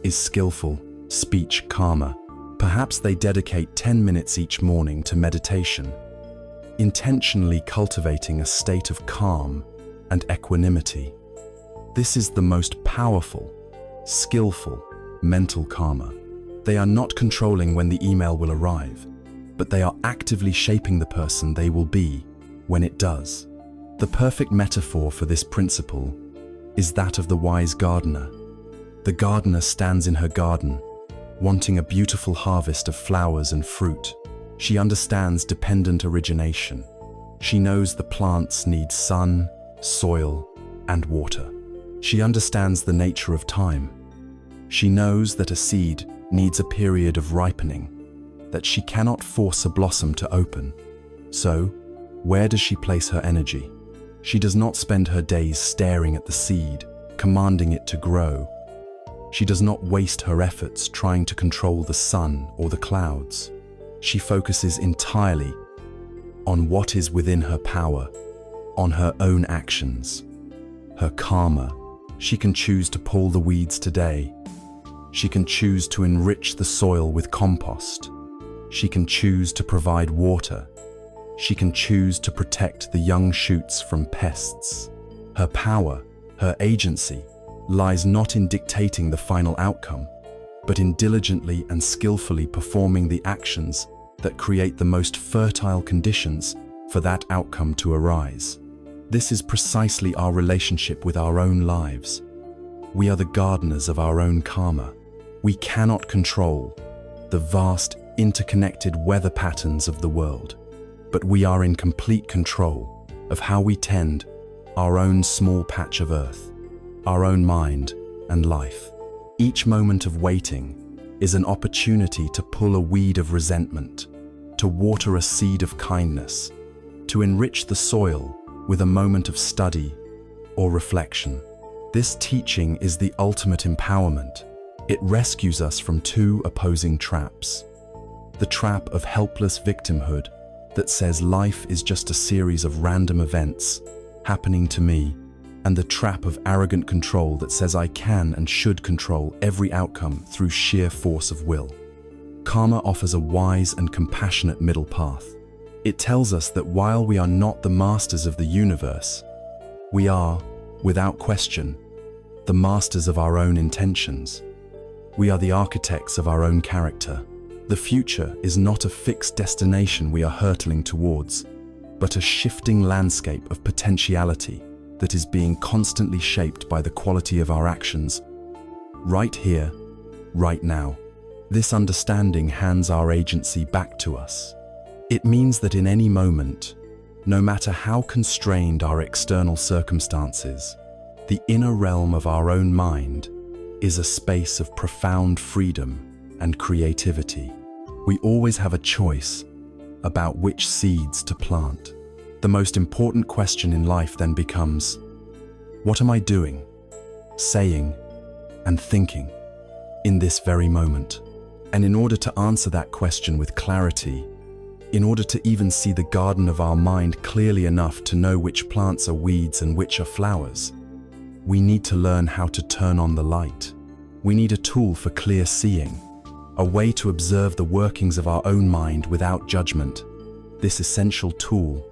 is skillful speech karma. Perhaps they dedicate 10 minutes each morning to meditation, intentionally cultivating a state of calm and equanimity. This is the most powerful, skillful, mental karma. They are not controlling when the email will arrive, but they are actively shaping the person they will be when it does. The perfect metaphor for this principle is that of the wise gardener. The gardener stands in her garden, wanting a beautiful harvest of flowers and fruit. She understands dependent origination. She knows the plants need sun, soil, and water. She understands the nature of time. She knows that a seed needs a period of ripening, that she cannot force a blossom to open. So, where does she place her energy? She does not spend her days staring at the seed, commanding it to grow. She does not waste her efforts trying to control the sun or the clouds. She focuses entirely on what is within her power, on her own actions, her karma. She can choose to pull the weeds today. She can choose to enrich the soil with compost. She can choose to provide water. She can choose to protect the young shoots from pests. Her power, her agency, lies not in dictating the final outcome, but in diligently and skillfully performing the actions that create the most fertile conditions for that outcome to arise. This is precisely our relationship with our own lives. We are the gardeners of our own karma. We cannot control the vast, interconnected weather patterns of the world, but we are in complete control of how we tend our own small patch of earth, our own mind and life. Each moment of waiting is an opportunity to pull a weed of resentment, to water a seed of kindness, to enrich the soil with a moment of study or reflection. This teaching is the ultimate empowerment. It rescues us from two opposing traps. The trap of helpless victimhood that says life is just a series of random events happening to me, and the trap of arrogant control that says I can and should control every outcome through sheer force of will. Karma offers a wise and compassionate middle path. It tells us that while we are not the masters of the universe, we are, without question, the masters of our own intentions. We are the architects of our own character. The future is not a fixed destination we are hurtling towards, but a shifting landscape of potentiality that is being constantly shaped by the quality of our actions, right here, right now. This understanding hands our agency back to us. It means that in any moment, no matter how constrained our external circumstances, the inner realm of our own mind is a space of profound freedom and creativity. We always have a choice about which seeds to plant. The most important question in life then becomes, what am I doing, saying, and thinking in this very moment? And in order to answer that question with clarity, in order to even see the garden of our mind clearly enough to know which plants are weeds and which are flowers, we need to learn how to turn on the light. We need a tool for clear seeing, a way to observe the workings of our own mind without judgment. This essential tool,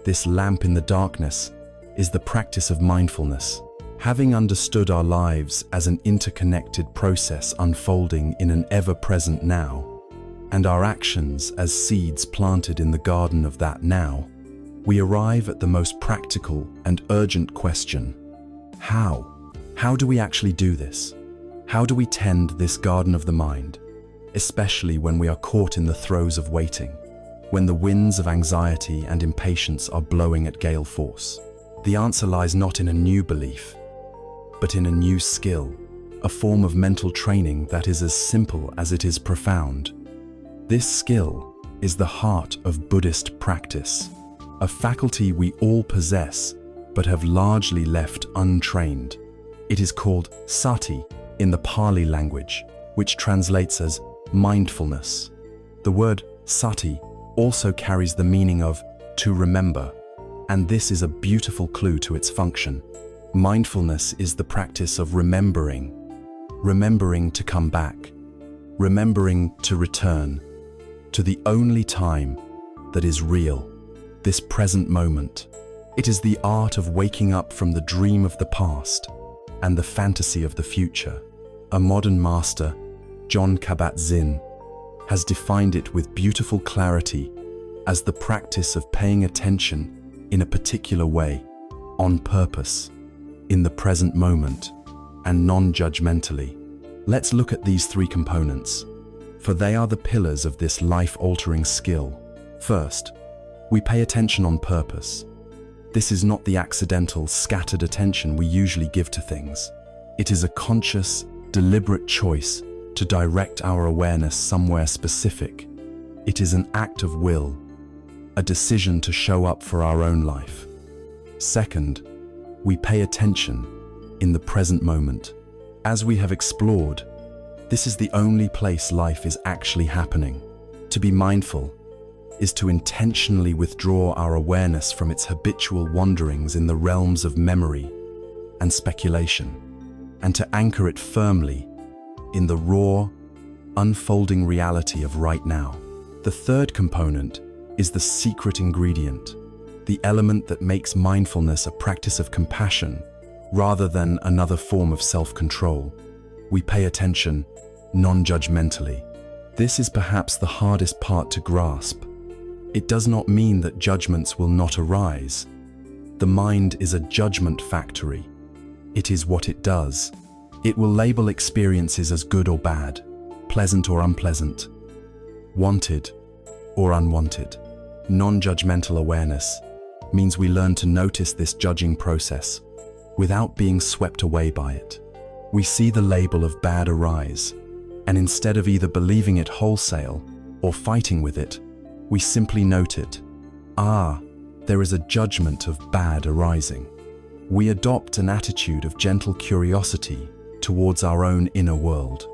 this lamp in the darkness, is the practice of mindfulness. Having understood our lives as an interconnected process unfolding in an ever-present now, and our actions as seeds planted in the garden of that now, we arrive at the most practical and urgent question: how? How do we actually do this? How do we tend this garden of the mind, especially when we are caught in the throes of waiting, when the winds of anxiety and impatience are blowing at gale force? The answer lies not in a new belief, but in a new skill, a form of mental training that is as simple as it is profound. This skill is the heart of Buddhist practice, a faculty we all possess but have largely left untrained. It is called sati in the Pali language, which translates as mindfulness. The word sati also carries the meaning of to remember, and this is a beautiful clue to its function. Mindfulness is the practice of remembering to come back, remembering to return to the only time that is real, this present moment. It is the art of waking up from the dream of the past and the fantasy of the future. A modern master, Jon Kabat-Zinn, has defined it with beautiful clarity as the practice of paying attention in a particular way, on purpose, in the present moment, and non-judgmentally. Let's look at these three components, for they are the pillars of this life-altering skill. First, we pay attention on purpose. This is not the accidental, scattered attention we usually give to things. It is a conscious, deliberate choice to direct our awareness somewhere specific. It is an act of will, a decision to show up for our own life. Second, we pay attention in the present moment. As we have explored, this is the only place life is actually happening. To be mindful is to intentionally withdraw our awareness from its habitual wanderings in the realms of memory and speculation, and to anchor it firmly in the raw, unfolding reality of right now. The third component is the secret ingredient, the element that makes mindfulness a practice of compassion rather than another form of self-control. We pay attention non-judgmentally. This is perhaps the hardest part to grasp. It does not mean that judgments will not arise. The mind is a judgment factory. It is what it does. It will label experiences as good or bad, pleasant or unpleasant, wanted or unwanted. Non-judgmental awareness means we learn to notice this judging process without being swept away by it. We see the label of bad arise, and instead of either believing it wholesale or fighting with it, we simply note it. Ah, there is a judgment of bad arising. We adopt an attitude of gentle curiosity towards our own inner world,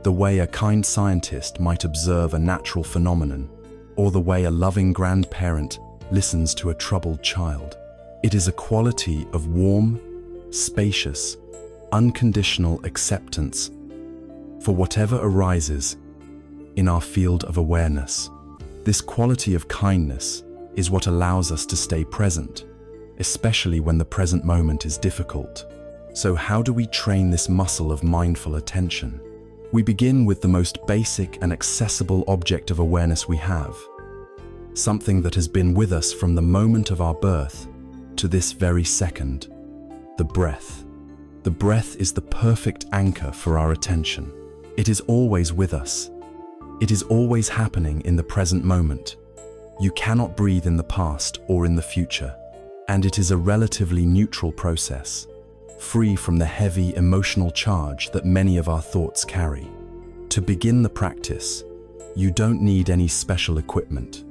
the way a kind scientist might observe a natural phenomenon, or the way a loving grandparent listens to a troubled child. It is a quality of warm, spacious, unconditional acceptance for whatever arises in our field of awareness. This quality of kindness is what allows us to stay present, especially when the present moment is difficult. So how do we train this muscle of mindful attention? We begin with the most basic and accessible object of awareness we have, something that has been with us from the moment of our birth to this very second, the breath. The breath is the perfect anchor for our attention. It is always with us. It is always happening in the present moment. You cannot breathe in the past or in the future, and it is a relatively neutral process, free from the heavy emotional charge that many of our thoughts carry. To begin the practice, you don't need any special equipment.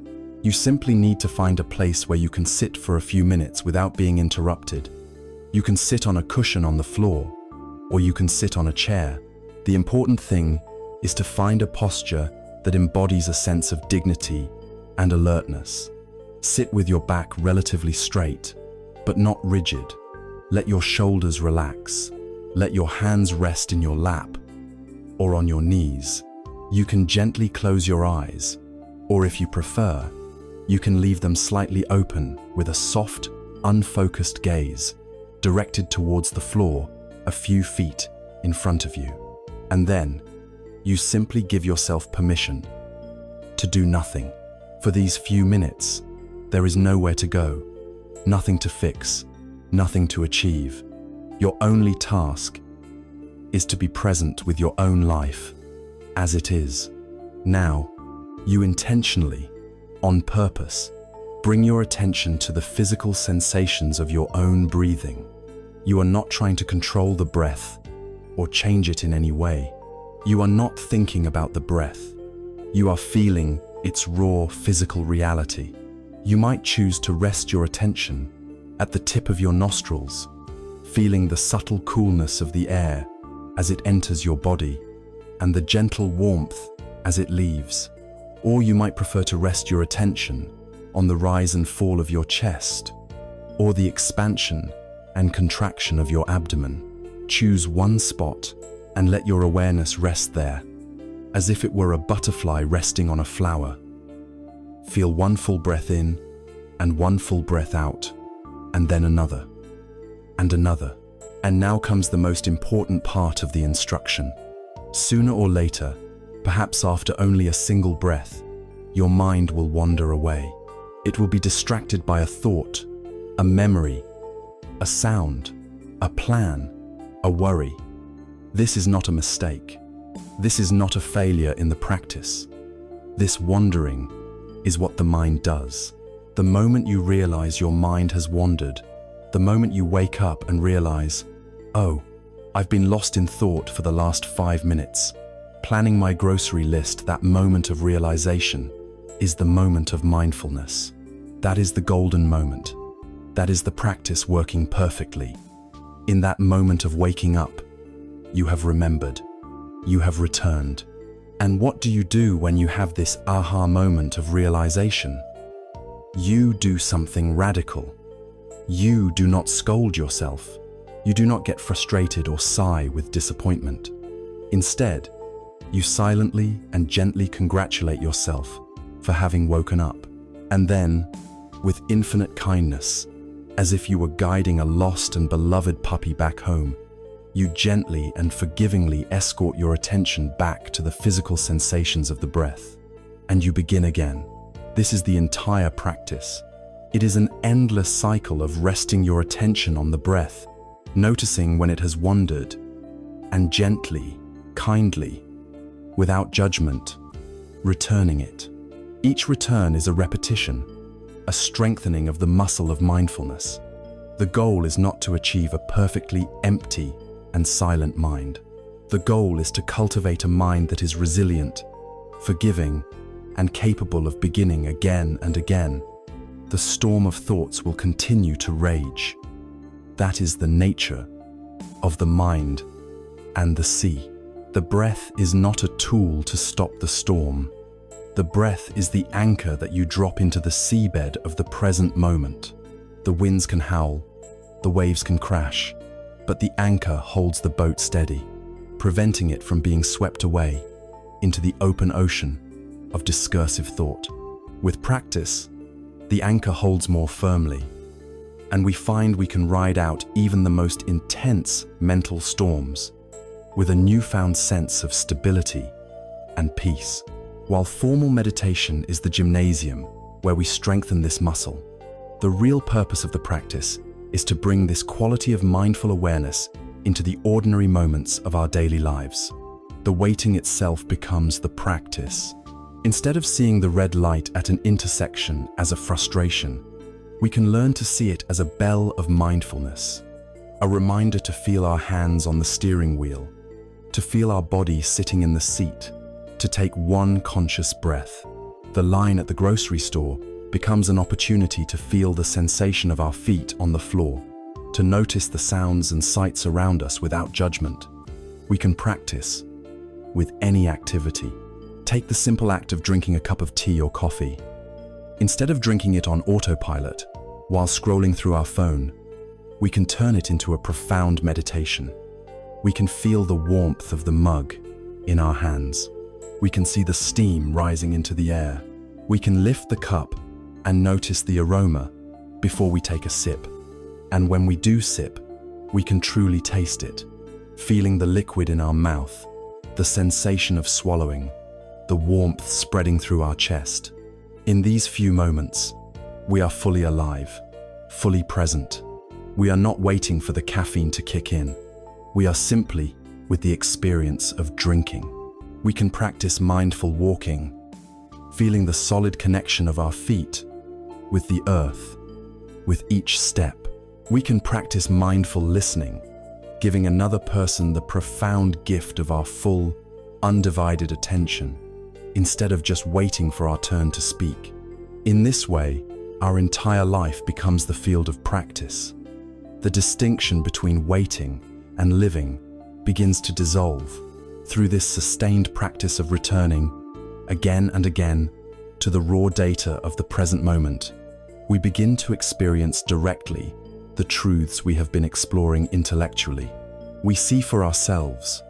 You simply need to find a place where you can sit for a few minutes without being interrupted. You can sit on a cushion on the floor, or you can sit on a chair. The important thing is to find a posture that embodies a sense of dignity and alertness. Sit with your back relatively straight, but not rigid. Let your shoulders relax. Let your hands rest in your lap or on your knees. You can gently close your eyes, or if you prefer, you can leave them slightly open with a soft, unfocused gaze directed towards the floor a few feet in front of you. And then, you simply give yourself permission to do nothing. For these few minutes, there is nowhere to go, nothing to fix, nothing to achieve. Your only task is to be present with your own life as it is. Now, you intentionally, on purpose, bring your attention to the physical sensations of your own breathing. You are not trying to control the breath or change it in any way. You are not thinking about the breath. You are feeling its raw physical reality. You might choose to rest your attention at the tip of your nostrils, feeling the subtle coolness of the air as it enters your body and the gentle warmth as it leaves. Or you might prefer to rest your attention on the rise and fall of your chest, or the expansion and contraction of your abdomen. Choose one spot and let your awareness rest there, as if it were a butterfly resting on a flower. Feel one full breath in and one full breath out, and then another, and another. And now comes the most important part of the instruction. Sooner or later, perhaps after only a single breath, your mind will wander away. It will be distracted by a thought, a memory, a sound, a plan, a worry. This is not a mistake. This is not a failure in the practice. This wandering is what the mind does. The moment you realize your mind has wandered, the moment you wake up and realize, oh, I've been lost in thought for the last 5 minutes. Planning my grocery list, that moment of realization, is the moment of mindfulness. That is the golden moment. That is the practice working perfectly. In that moment of waking up, you have remembered. You have returned. And what do you do when you have this aha moment of realization? You do something radical. You do not scold yourself. You do not get frustrated or sigh with disappointment. Instead, you silently and gently congratulate yourself for having woken up. And then, with infinite kindness, as if you were guiding a lost and beloved puppy back home, you gently and forgivingly escort your attention back to the physical sensations of the breath. And you begin again. This is the entire practice. It is an endless cycle of resting your attention on the breath, noticing when it has wandered, and gently, kindly, without judgment, returning it. Each return is a repetition, a strengthening of the muscle of mindfulness. The goal is not to achieve a perfectly empty and silent mind. The goal is to cultivate a mind that is resilient, forgiving, and capable of beginning again and again. The storm of thoughts will continue to rage. That is the nature of the mind and the sea. The breath is not a tool to stop the storm. The breath is the anchor that you drop into the seabed of the present moment. The winds can howl, the waves can crash, but the anchor holds the boat steady, preventing it from being swept away into the open ocean of discursive thought. With practice, the anchor holds more firmly, and we find we can ride out even the most intense mental storms with a newfound sense of stability and peace. While formal meditation is the gymnasium where we strengthen this muscle, the real purpose of the practice is to bring this quality of mindful awareness into the ordinary moments of our daily lives. The waiting itself becomes the practice. Instead of seeing the red light at an intersection as a frustration, we can learn to see it as a bell of mindfulness, a reminder to feel our hands on the steering wheel, to feel our body sitting in the seat, to take one conscious breath. The line at the grocery store becomes an opportunity to feel the sensation of our feet on the floor, to notice the sounds and sights around us without judgment. We can practice with any activity. Take the simple act of drinking a cup of tea or coffee. Instead of drinking it on autopilot while scrolling through our phone, we can turn it into a profound meditation. We can feel the warmth of the mug in our hands. We can see the steam rising into the air. We can lift the cup and notice the aroma before we take a sip. And when we do sip, we can truly taste it, feeling the liquid in our mouth, the sensation of swallowing, the warmth spreading through our chest. In these few moments, we are fully alive, fully present. We are not waiting for the caffeine to kick in. We are simply with the experience of drinking. We can practice mindful walking, feeling the solid connection of our feet with the earth, with each step. We can practice mindful listening, giving another person the profound gift of our full, undivided attention, instead of just waiting for our turn to speak. In this way, our entire life becomes the field of practice. The distinction between waiting and living begins to dissolve through this sustained practice of returning, again and again, to the raw data of the present moment. We begin to experience directly the truths we have been exploring intellectually. We see for ourselves,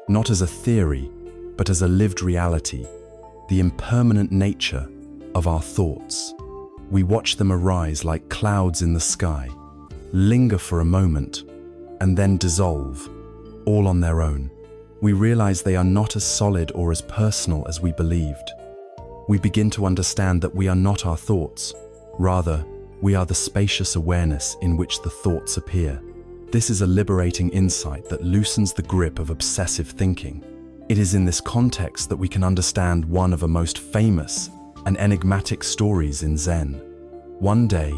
not as a theory, but as a lived reality, the impermanent nature of our thoughts. We watch them arise like clouds in the sky, linger for a moment, and then dissolve, all on their own. We realize they are not as solid or as personal as we believed. We begin to understand that we are not our thoughts. Rather, we are the spacious awareness in which the thoughts appear. This is a liberating insight that loosens the grip of obsessive thinking. It is in this context that we can understand one of the most famous and enigmatic stories in Zen. One day,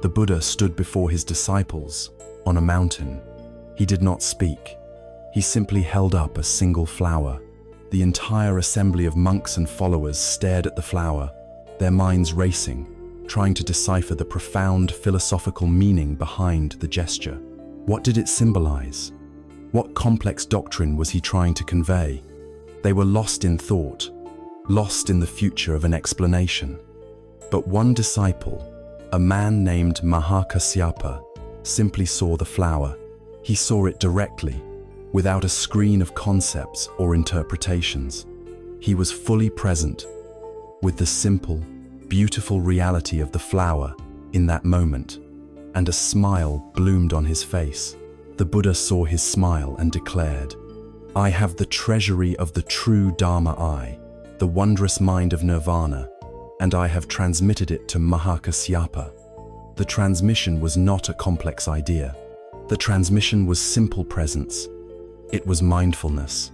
the Buddha stood before his disciples on a mountain. He did not speak. He simply held up a single flower. The entire assembly of monks and followers stared at the flower, their minds racing, trying to decipher the profound philosophical meaning behind the gesture. What did it symbolize? What complex doctrine was he trying to convey? They were lost in thought, lost in the future of an explanation. But one disciple, a man named Mahakasyapa, simply saw the flower. He saw it directly, without a screen of concepts or interpretations. He was fully present with the simple, beautiful reality of the flower in that moment, and a smile bloomed on his face. The Buddha saw his smile and declared, "I have the treasury of the true Dharma I, the wondrous mind of nirvana, and I have transmitted it to Mahakasyapa." The transmission was not a complex idea. The transmission was simple presence. It was mindfulness.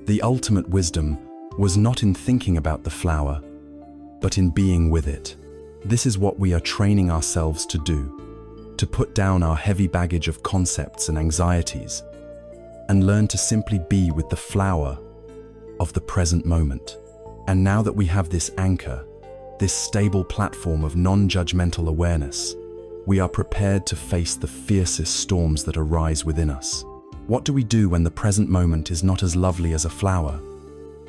The ultimate wisdom was not in thinking about the flower, but in being with it. This is what we are training ourselves to do, to put down our heavy baggage of concepts and anxieties, and learn to simply be with the flower of the present moment. And now that we have this anchor, this stable platform of non-judgmental awareness, we are prepared to face the fiercest storms that arise within us. What do we do when the present moment is not as lovely as a flower,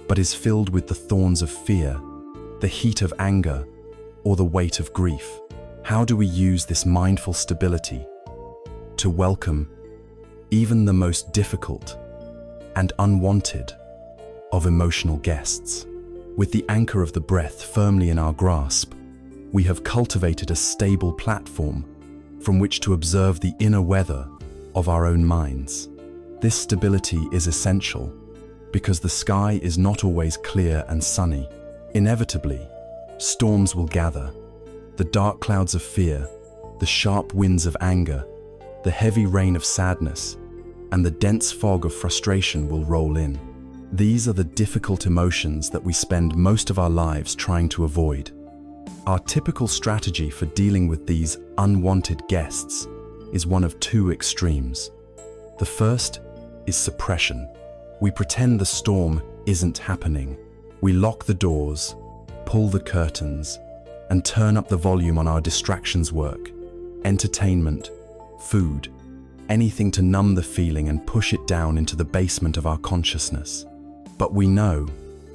but is filled with the thorns of fear, the heat of anger, or the weight of grief? How do we use this mindful stability to welcome even the most difficult and unwanted of emotional guests? With the anchor of the breath firmly in our grasp, we have cultivated a stable platform from which to observe the inner weather of our own minds. This stability is essential because the sky is not always clear and sunny. Inevitably, storms will gather. The dark clouds of fear, the sharp winds of anger, the heavy rain of sadness, and the dense fog of frustration will roll in. These are the difficult emotions that we spend most of our lives trying to avoid. Our typical strategy for dealing with these unwanted guests is one of two extremes. The first is suppression. We pretend the storm isn't happening. We lock the doors, pull the curtains, and turn up the volume on our distractions: work, entertainment, food, anything to numb the feeling and push it down into the basement of our consciousness. But we know,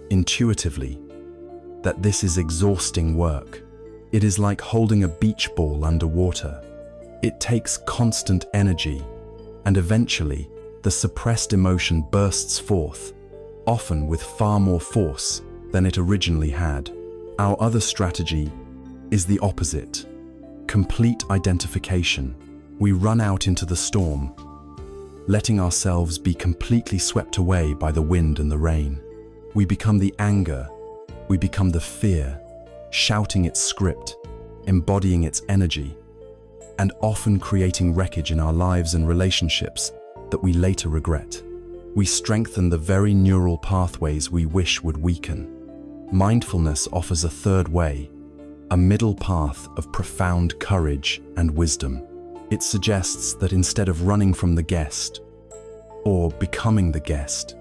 intuitively, that this is exhausting work. It is like holding a beach ball underwater. It takes constant energy, and eventually, the suppressed emotion bursts forth, often with far more force than it originally had. Our other strategy is the opposite: complete identification. We run out into the storm, letting ourselves be completely swept away by the wind and the rain. We become the anger, we become the fear, shouting its script, embodying its energy, and often creating wreckage in our lives and relationships that we later regret. We strengthen the very neural pathways we wish would weaken. Mindfulness offers a third way, a middle path of profound courage and wisdom. It suggests that instead of running from the guest, or becoming the guest,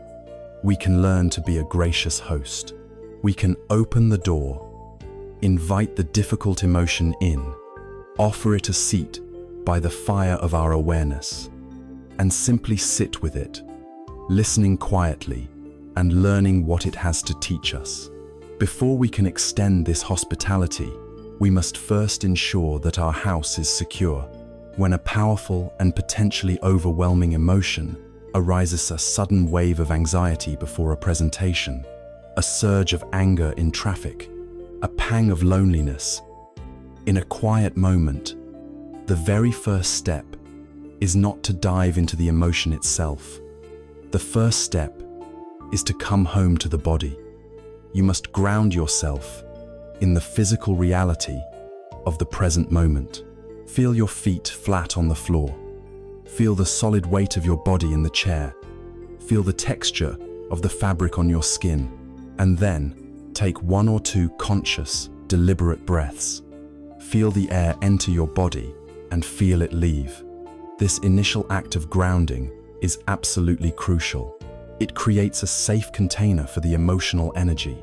we can learn to be a gracious host. We can open the door, invite the difficult emotion in, offer it a seat by the fire of our awareness, and simply sit with it, listening quietly and learning what it has to teach us. Before we can extend this hospitality, we must first ensure that our house is secure. When a powerful and potentially overwhelming emotion arises, a sudden wave of anxiety before a presentation, a surge of anger in traffic, a pang of loneliness, in a quiet moment, the very first step is not to dive into the emotion itself. The first step is to come home to the body. You must ground yourself in the physical reality of the present moment. Feel your feet flat on the floor. Feel the solid weight of your body in the chair. Feel the texture of the fabric on your skin. And then take 1 or 2 conscious, deliberate breaths. Feel the air enter your body and feel it leave. This initial act of grounding is absolutely crucial. It creates a safe container for the emotional energy.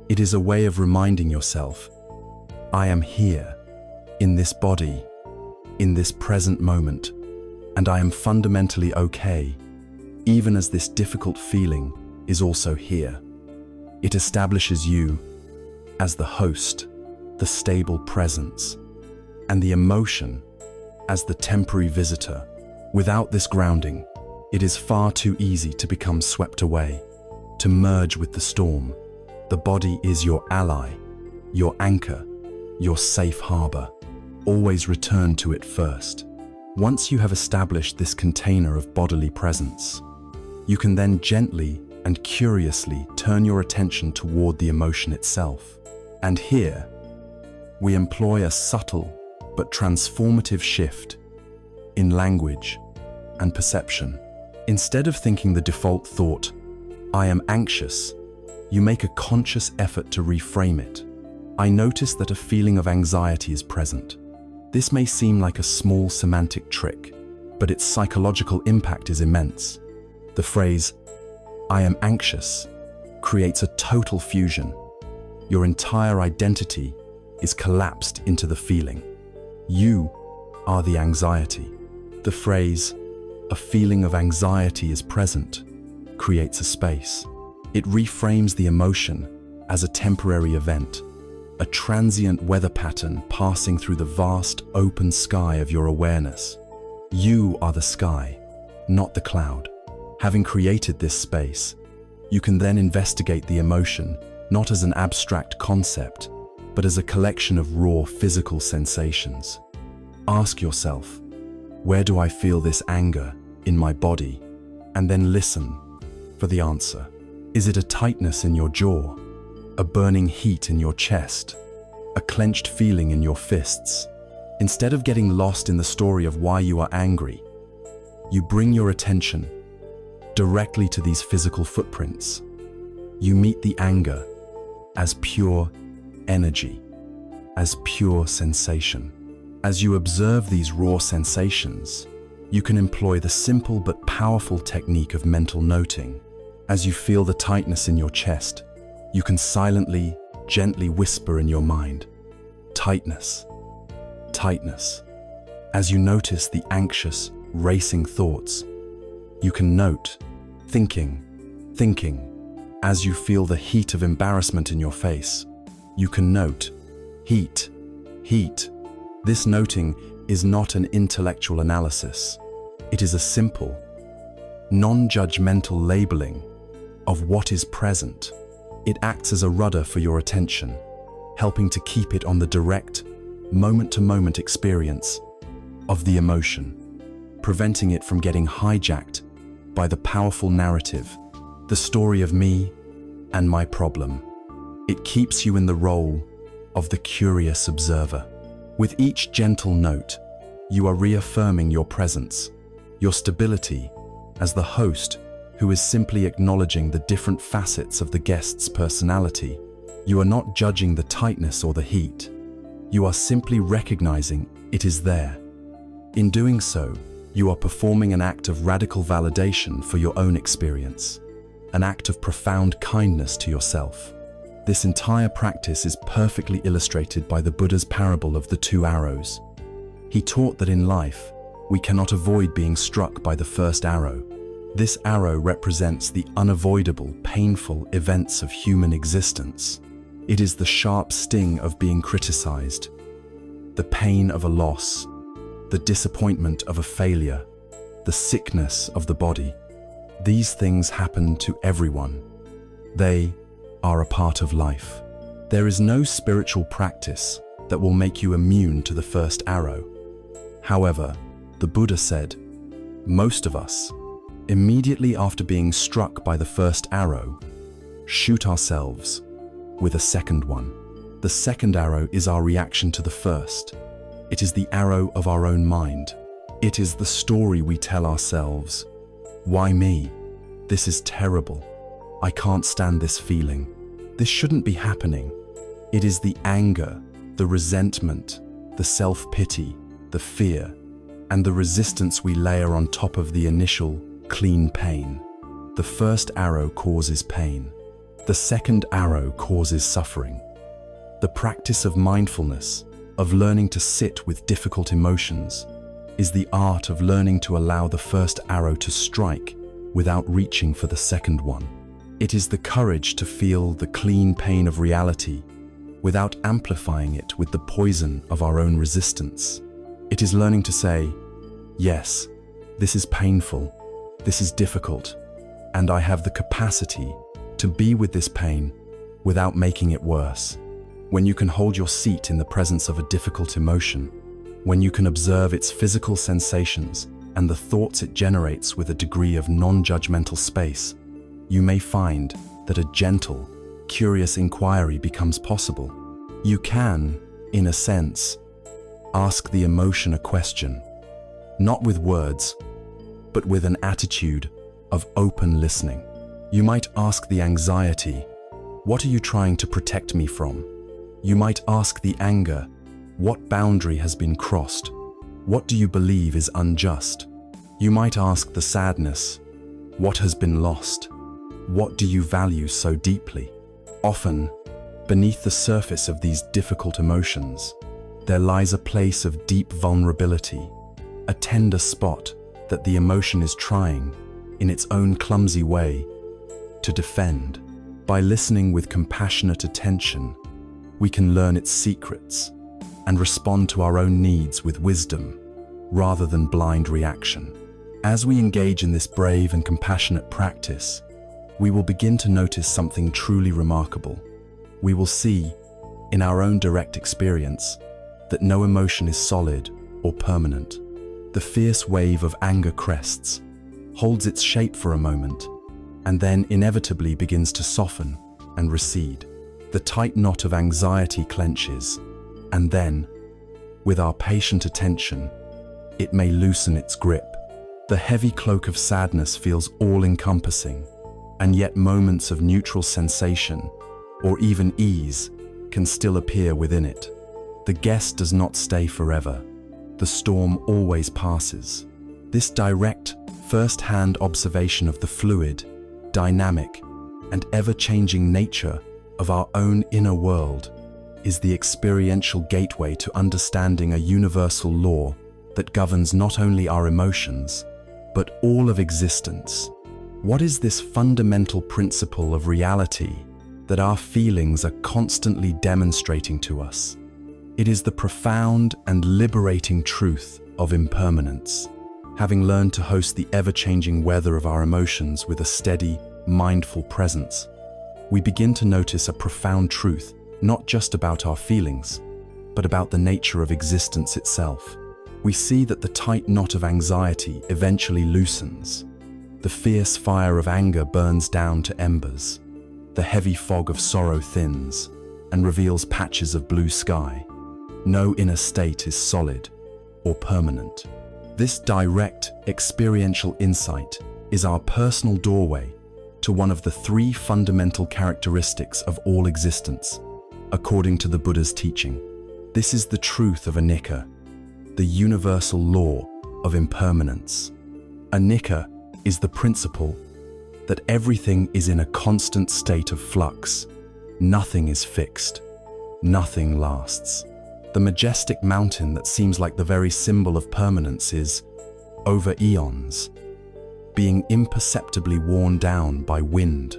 It is a way of reminding yourself, I am here, in this body, in this present moment, and I am fundamentally okay, even as this difficult feeling is also here. It establishes you as the host, the stable presence, and the emotion as the temporary visitor. Without this grounding, it is far too easy to become swept away, to merge with the storm. The body is your ally, your anchor, your safe harbor. Always return to it first. Once you have established this container of bodily presence, you can then gently and curiously turn your attention toward the emotion itself. And here, we employ a subtle but transformative shift in language and perception. Instead of thinking the default thought, I am anxious, you make a conscious effort to reframe it. I notice that a feeling of anxiety is present. This may seem like a small semantic trick, but its psychological impact is immense. The phrase, I am anxious, creates a total fusion. Your entire identity is collapsed into the feeling. You are the anxiety. The phrase, a feeling of anxiety is present, creates a space. It reframes the emotion as a temporary event, a transient weather pattern passing through the vast, open sky of your awareness. You are the sky, not the cloud. Having created this space, you can then investigate the emotion not as an abstract concept, but as a collection of raw physical sensations. Ask yourself, where do I feel this anger in my body? And then listen for the answer. Is it a tightness in your jaw? A burning heat in your chest? A clenched feeling in your fists? Instead of getting lost in the story of why you are angry, you bring your attention directly to these physical footprints. You meet the anger as pure energy, as pure sensation. As you observe these raw sensations, you can employ the simple but powerful technique of mental noting. As you feel the tightness in your chest, you can silently, gently whisper in your mind, tightness, tightness. As you notice the anxious, racing thoughts, you can note, thinking. As you feel the heat of embarrassment in your face, you can note, heat. This noting is not an intellectual analysis. It is a simple, non-judgmental labeling of what is present. It acts as a rudder for your attention, helping to keep it on the direct, moment-to-moment experience of the emotion, preventing it from getting hijacked by the powerful narrative, the story of me and my problem. It keeps you in the role of the curious observer. With each gentle note, you are reaffirming your presence, your stability as the host who is simply acknowledging the different facets of the guest's personality. You are not judging the tightness or the heat. You are simply recognizing it is there. In doing so, you are performing an act of radical validation for your own experience, an act of profound kindness to yourself. This entire practice is perfectly illustrated by the Buddha's parable of the 2 arrows. He taught that in life, we cannot avoid being struck by the first arrow. This arrow represents the unavoidable, painful events of human existence. It is the sharp sting of being criticized, the pain of a loss, the disappointment of a failure, the sickness of the body. These things happen to everyone. They are a part of life. There is no spiritual practice that will make you immune to the first arrow. However, the Buddha said, most of us Immediately after being struck by the first arrow, shoot ourselves with a second one. The second arrow is our reaction to the first. It is the arrow of our own mind. It is the story we tell ourselves. Why me? This is terrible. I can't stand this feeling. This shouldn't be happening. It is the anger, the resentment, the self-pity, the fear, and the resistance we layer on top of the initial, clean pain. The first arrow causes pain. The second arrow causes suffering. The practice of mindfulness, of learning to sit with difficult emotions, is the art of learning to allow the first arrow to strike without reaching for the second one. It is the courage to feel the clean pain of reality without amplifying it with the poison of our own resistance. It is learning to say, yes, this is painful, this is difficult, and I have the capacity to be with this pain without making it worse. When you can hold your seat in the presence of a difficult emotion, when you can observe its physical sensations and the thoughts it generates with a degree of non-judgmental space, you may find that a gentle, curious inquiry becomes possible. You can, in a sense, ask the emotion a question, not with words, but with an attitude of open listening. You might ask the anxiety, what are you trying to protect me from? You might ask the anger, what boundary has been crossed? What do you believe is unjust? You might ask the sadness, what has been lost? What do you value so deeply? Often, beneath the surface of these difficult emotions, there lies a place of deep vulnerability, a tender spot that the emotion is trying, in its own clumsy way, to defend. By listening with compassionate attention, we can learn its secrets and respond to our own needs with wisdom, rather than blind reaction. As we engage in this brave and compassionate practice, we will begin to notice something truly remarkable. We will see, in our own direct experience, that no emotion is solid or permanent. The fierce wave of anger crests, holds its shape for a moment, and then inevitably begins to soften and recede. The tight knot of anxiety clenches, and then, with our patient attention, it may loosen its grip. The heavy cloak of sadness feels all-encompassing, and yet moments of neutral sensation, or even ease, can still appear within it. The guest does not stay forever. The storm always passes. This direct, first-hand observation of the fluid, dynamic, and ever-changing nature of our own inner world is the experiential gateway to understanding a universal law that governs not only our emotions, but all of existence. What is this fundamental principle of reality that our feelings are constantly demonstrating to us? It is the profound and liberating truth of impermanence. Having learned to host the ever-changing weather of our emotions with a steady, mindful presence, we begin to notice a profound truth, not just about our feelings, but about the nature of existence itself. We see that the tight knot of anxiety eventually loosens. The fierce fire of anger burns down to embers. The heavy fog of sorrow thins and reveals patches of blue sky. No inner state is solid or permanent. This direct, experiential insight is our personal doorway to one of the three fundamental characteristics of all existence, according to the Buddha's teaching. This is the truth of Anicca, the universal law of impermanence. Anicca is the principle that everything is in a constant state of flux. Nothing is fixed. Nothing lasts. The majestic mountain that seems like the very symbol of permanence is, over eons, being imperceptibly worn down by wind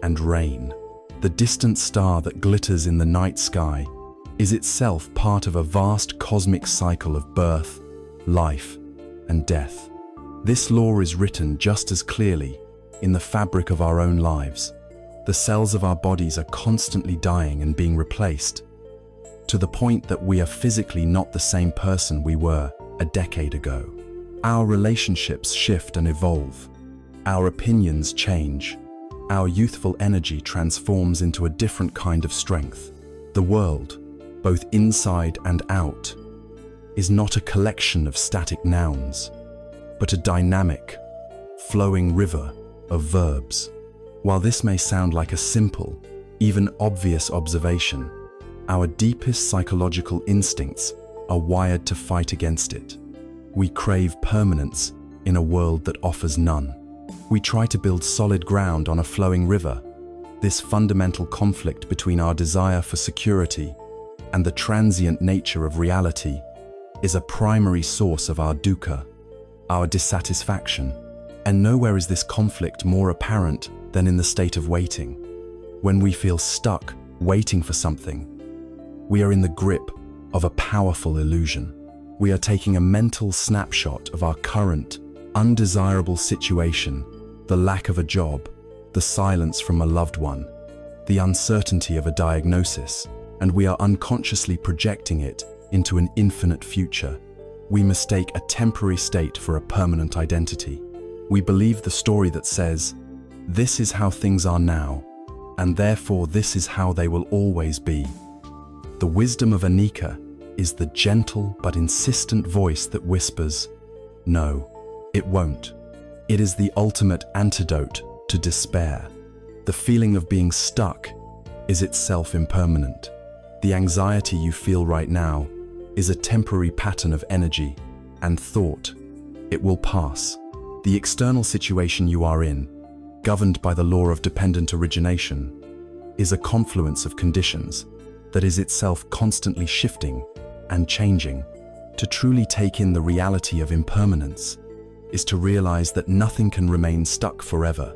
and rain. The distant star that glitters in the night sky is itself part of a vast cosmic cycle of birth, life, and death. This law is written just as clearly in the fabric of our own lives. The cells of our bodies are constantly dying and being replaced, to the point that we are physically not the same person we were a decade ago. Our relationships shift and evolve. Our opinions change. Our youthful energy transforms into a different kind of strength. The world, both inside and out, is not a collection of static nouns, but a dynamic, flowing river of verbs. While this may sound like a simple, even obvious observation, our deepest psychological instincts are wired to fight against it. We crave permanence in a world that offers none. We try to build solid ground on a flowing river. This fundamental conflict between our desire for security and the transient nature of reality is a primary source of our dukkha, our dissatisfaction. And nowhere is this conflict more apparent than in the state of waiting. When we feel stuck, waiting for something, we are in the grip of a powerful illusion. We are taking a mental snapshot of our current, undesirable situation, the lack of a job, the silence from a loved one, the uncertainty of a diagnosis, and we are unconsciously projecting it into an infinite future. We mistake a temporary state for a permanent identity. We believe the story that says, "This is how things are now, and therefore this is how they will always be." The wisdom of Anicca is the gentle but insistent voice that whispers, "No, it won't." It is the ultimate antidote to despair. The feeling of being stuck is itself impermanent. The anxiety you feel right now is a temporary pattern of energy and thought. It will pass. The external situation you are in, governed by the law of dependent origination, is a confluence of conditions that is itself constantly shifting and changing. To truly take in the reality of impermanence is to realize that nothing can remain stuck forever,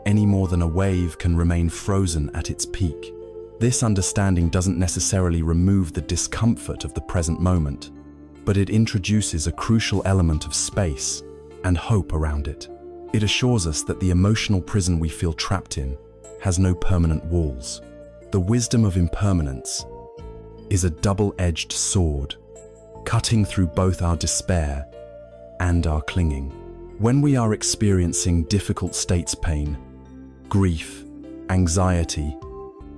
any more than a wave can remain frozen at its peak. This understanding doesn't necessarily remove the discomfort of the present moment, but it introduces a crucial element of space and hope around it. It assures us that the emotional prison we feel trapped in has no permanent walls. The wisdom of impermanence is a double-edged sword, cutting through both our despair and our clinging. When we are experiencing difficult states, pain, grief, anxiety,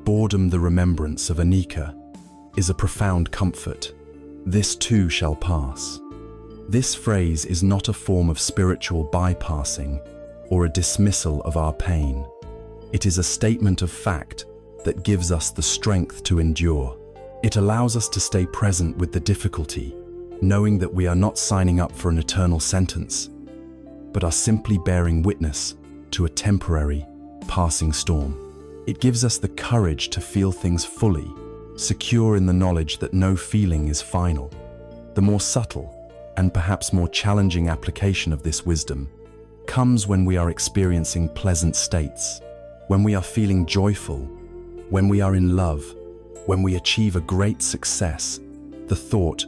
boredom, the remembrance of Anicca is a profound comfort. This too shall pass. This phrase is not a form of spiritual bypassing or a dismissal of our pain. It is a statement of fact that gives us the strength to endure. It allows us to stay present with the difficulty, knowing that we are not signing up for an eternal sentence, but are simply bearing witness to a temporary, passing storm. It gives us the courage to feel things fully, secure in the knowledge that no feeling is final. The more subtle and perhaps more challenging application of this wisdom comes when we are experiencing pleasant states, when we are feeling joyful, when we are in love, when we achieve a great success. The thought,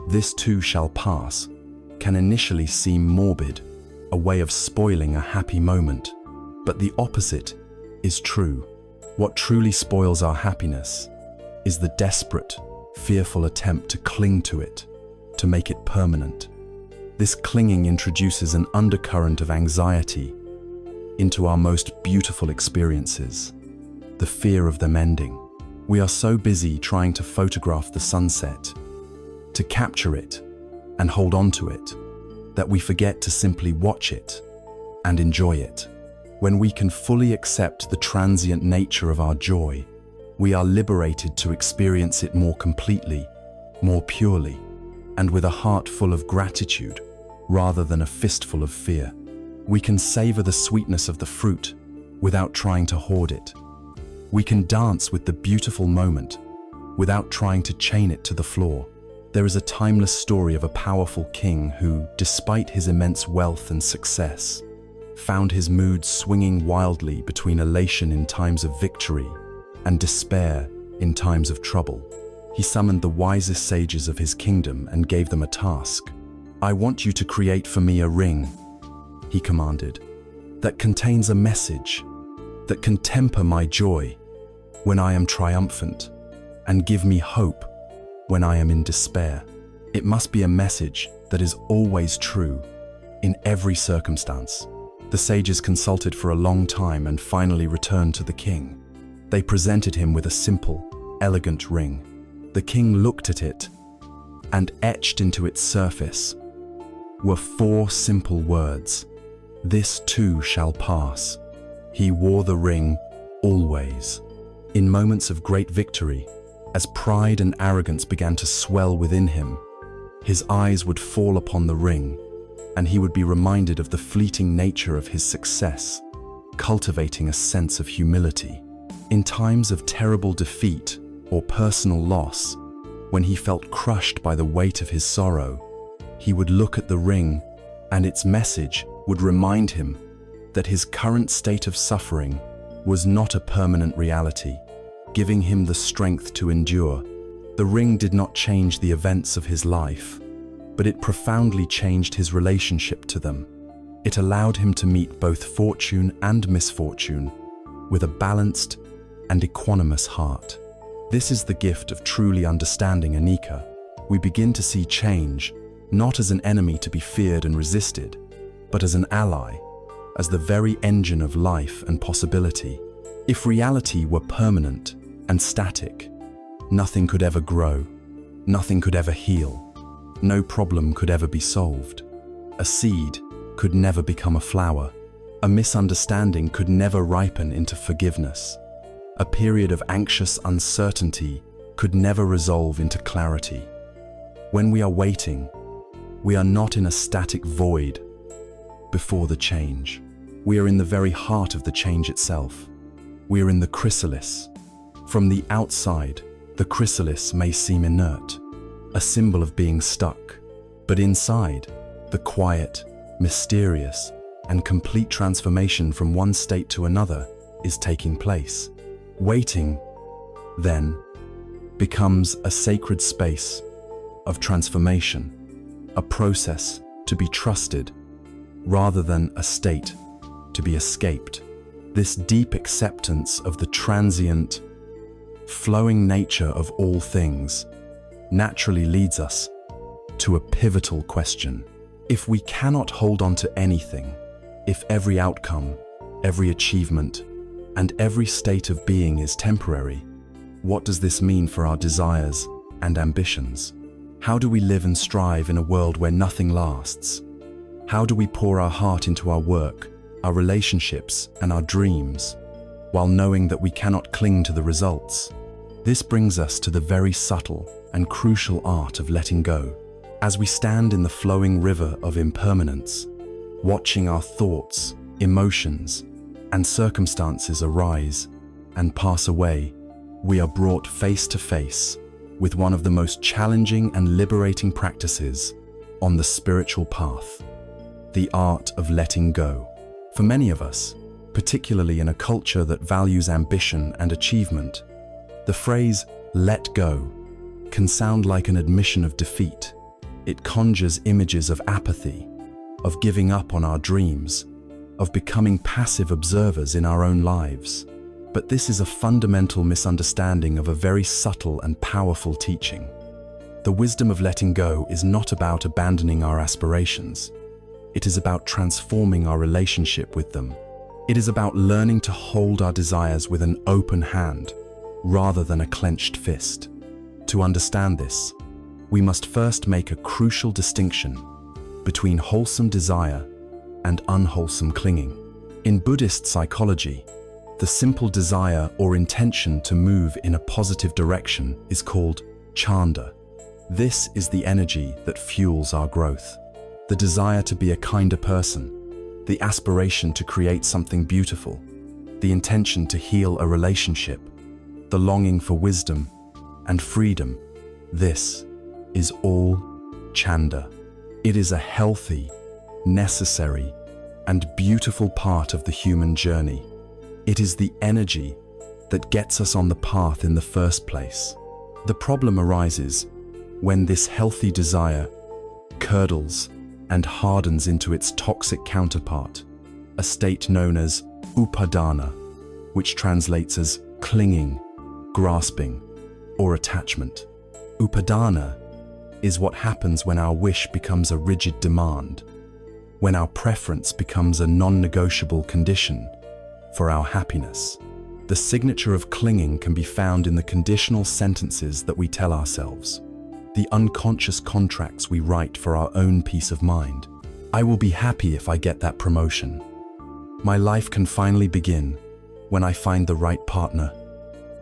"This too shall pass," can initially seem morbid, a way of spoiling a happy moment. But the opposite is true. What truly spoils our happiness is the desperate, fearful attempt to cling to it, to make it permanent. This clinging introduces an undercurrent of anxiety into our most beautiful experiences, the fear of them ending. We are so busy trying to photograph the sunset, to capture it and hold on to it, that we forget to simply watch it and enjoy it. When we can fully accept the transient nature of our joy, we are liberated to experience it more completely, more purely, and with a heart full of gratitude rather than a fistful of fear. We can savor the sweetness of the fruit without trying to hoard it. We can dance with the beautiful moment without trying to chain it to the floor. There is a timeless story of a powerful king who, despite his immense wealth and success, found his mood swinging wildly between elation in times of victory and despair in times of trouble. He summoned the wisest sages of his kingdom and gave them a task. "I want you to create for me a ring," he commanded, "that contains a message that can temper my joy when I am triumphant and give me hope when I am in despair. It must be a message that is always true in every circumstance." The sages consulted for a long time and finally returned to the king. They presented him with a simple, elegant ring. The king looked at it, and etched into its surface were 4 simple words: "This too shall pass." He wore the ring always. In moments of great victory, as pride and arrogance began to swell within him, his eyes would fall upon the ring, and he would be reminded of the fleeting nature of his success, cultivating a sense of humility. In times of terrible defeat or personal loss, when he felt crushed by the weight of his sorrow, he would look at the ring, and its message would remind him that his current state of suffering was not a permanent reality, giving him the strength to endure. The ring did not change the events of his life, but it profoundly changed his relationship to them. It allowed him to meet both fortune and misfortune with a balanced and equanimous heart. This is the gift of truly understanding Anicca. We begin to see change not as an enemy to be feared and resisted, but as an ally, as the very engine of life and possibility. If reality were permanent and static, nothing could ever grow, nothing could ever heal, no problem could ever be solved. A seed could never become a flower. A misunderstanding could never ripen into forgiveness. A period of anxious uncertainty could never resolve into clarity. When we are waiting, we are not in a static void before the change. We are in the very heart of the change itself. We are in the chrysalis. From the outside, the chrysalis may seem inert, a symbol of being stuck. But inside, the quiet, mysterious, and complete transformation from one state to another is taking place. Waiting, then, becomes a sacred space of transformation, a process to be trusted rather than a state to be escaped. This deep acceptance of the transient, flowing nature of all things naturally leads us to a pivotal question. If we cannot hold on to anything, if every outcome, every achievement, and every state of being is temporary, what does this mean for our desires and ambitions? How do we live and strive in a world where nothing lasts? How do we pour our heart into our work, our relationships, and our dreams, while knowing that we cannot cling to the results? This brings us to the very subtle and crucial art of letting go. As we stand in the flowing river of impermanence, watching our thoughts, emotions, and circumstances arise and pass away, we are brought face to face with one of the most challenging and liberating practices on the spiritual path, the art of letting go. For many of us, particularly in a culture that values ambition and achievement, the phrase "let go" can sound like an admission of defeat. It conjures images of apathy, of giving up on our dreams, of becoming passive observers in our own lives. But this is a fundamental misunderstanding of a very subtle and powerful teaching. The wisdom of letting go is not about abandoning our aspirations. It is about transforming our relationship with them. It is about learning to hold our desires with an open hand, rather than a clenched fist. To understand this, we must first make a crucial distinction between wholesome desire and unwholesome clinging. In Buddhist psychology, the simple desire or intention to move in a positive direction is called chanda. This is the energy that fuels our growth. The desire to be a kinder person, the aspiration to create something beautiful, the intention to heal a relationship, the longing for wisdom and freedom. This is all chanda. It is a healthy, necessary, and beautiful part of the human journey. It is the energy that gets us on the path in the first place. The problem arises when this healthy desire curdles and hardens into its toxic counterpart, a state known as upadana, which translates as clinging, grasping, or attachment. Upadana is what happens when our wish becomes a rigid demand, when our preference becomes a non-negotiable condition for our happiness. The signature of clinging can be found in the conditional sentences that we tell ourselves, the unconscious contracts we write for our own peace of mind. I will be happy if I get that promotion. My life can finally begin when I find the right partner.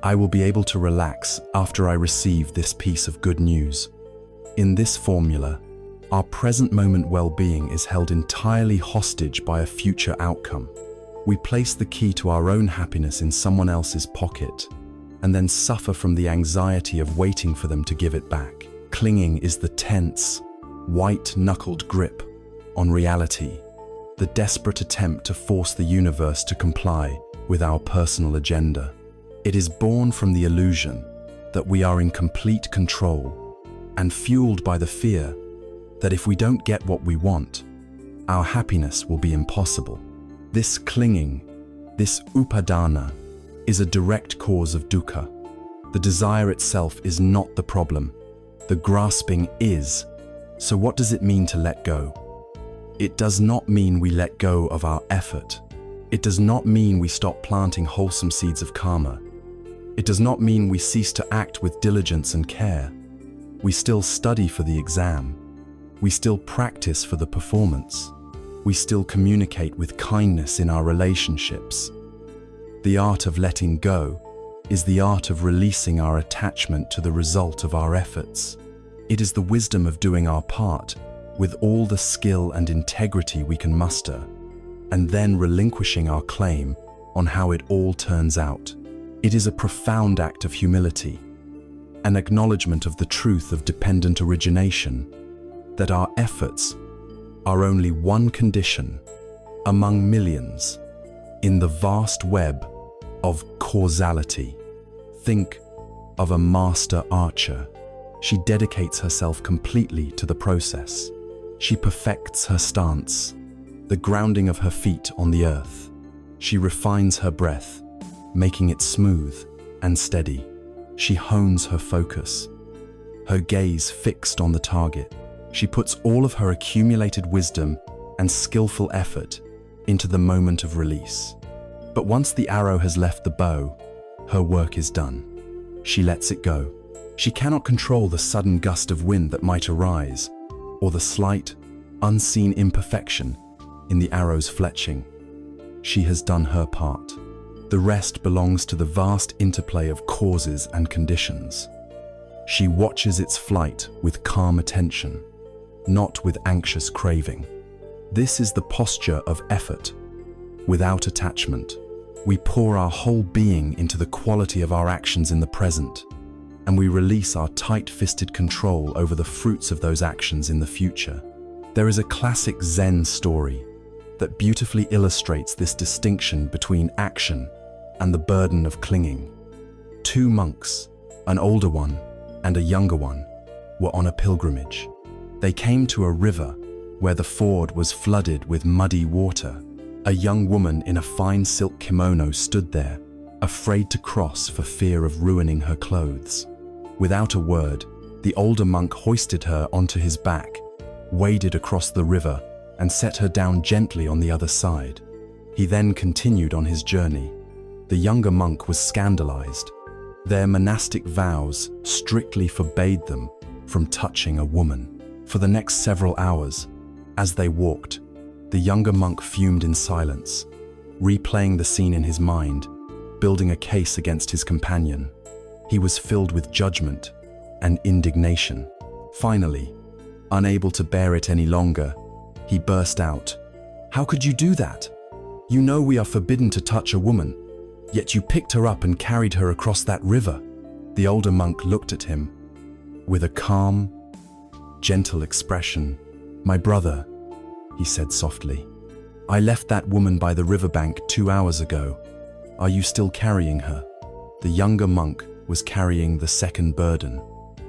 I will be able to relax after I receive this piece of good news. In this formula, our present moment well-being is held entirely hostage by a future outcome. We place the key to our own happiness in someone else's pocket and then suffer from the anxiety of waiting for them to give it back. Clinging is the tense, white-knuckled grip on reality, the desperate attempt to force the universe to comply with our personal agenda. It is born from the illusion that we are in complete control and fueled by the fear that if we don't get what we want, our happiness will be impossible. This clinging, this upadana, is a direct cause of dukkha. The desire itself is not the problem. The grasping is. So what does it mean to let go? It does not mean we let go of our effort. It does not mean we stop planting wholesome seeds of karma. It does not mean we cease to act with diligence and care. We still study for the exam. We still practice for the performance. We still communicate with kindness in our relationships. The art of letting go is the art of releasing our attachment to the result of our efforts. It is the wisdom of doing our part with all the skill and integrity we can muster, and then relinquishing our claim on how it all turns out. It is a profound act of humility, an acknowledgement of the truth of dependent origination, that our efforts are only one condition among millions in the vast web of causality. Think of a master archer. She dedicates herself completely to the process. She perfects her stance, the grounding of her feet on the earth. She refines her breath, making it smooth and steady. She hones her focus, her gaze fixed on the target. She puts all of her accumulated wisdom and skillful effort into the moment of release. But once the arrow has left the bow, her work is done. She lets it go. She cannot control the sudden gust of wind that might arise, or the slight, unseen imperfection in the arrow's fletching. She has done her part. The rest belongs to the vast interplay of causes and conditions. She watches its flight with calm attention, not with anxious craving. This is the posture of effort, without attachment. We pour our whole being into the quality of our actions in the present, and we release our tight-fisted control over the fruits of those actions in the future. There is a classic Zen story that beautifully illustrates this distinction between action and the burden of clinging. Two monks, an older one and a younger one, were on a pilgrimage. They came to a river where the ford was flooded with muddy water. A young woman in a fine silk kimono stood there, afraid to cross for fear of ruining her clothes. Without a word, the older monk hoisted her onto his back, waded across the river, and set her down gently on the other side. He then continued on his journey. The younger monk was scandalized. Their monastic vows strictly forbade them from touching a woman. For the next several hours, as they walked, the younger monk fumed in silence, replaying the scene in his mind, building a case against his companion. He was filled with judgment and indignation. Finally, unable to bear it any longer, he burst out, "How could you do that? You know we are forbidden to touch a woman, yet you picked her up and carried her across that river." The older monk looked at him with a calm, gentle expression. "My brother," he said softly, "I left that woman by the riverbank 2 hours ago. Are you still carrying her?" The younger monk was carrying the second burden.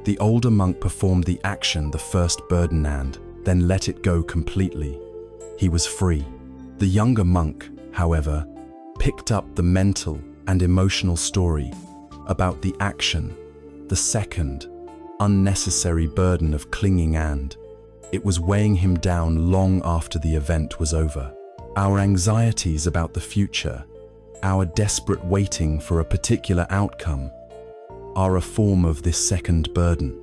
The older monk performed the action the first burden and then let it go completely. He was free. The younger monk, however, picked up the mental and emotional story about the action, the second, unnecessary burden of clinging and It was weighing him down long after the event was over. Our anxieties about the future, our desperate waiting for a particular outcome, are a form of this second burden.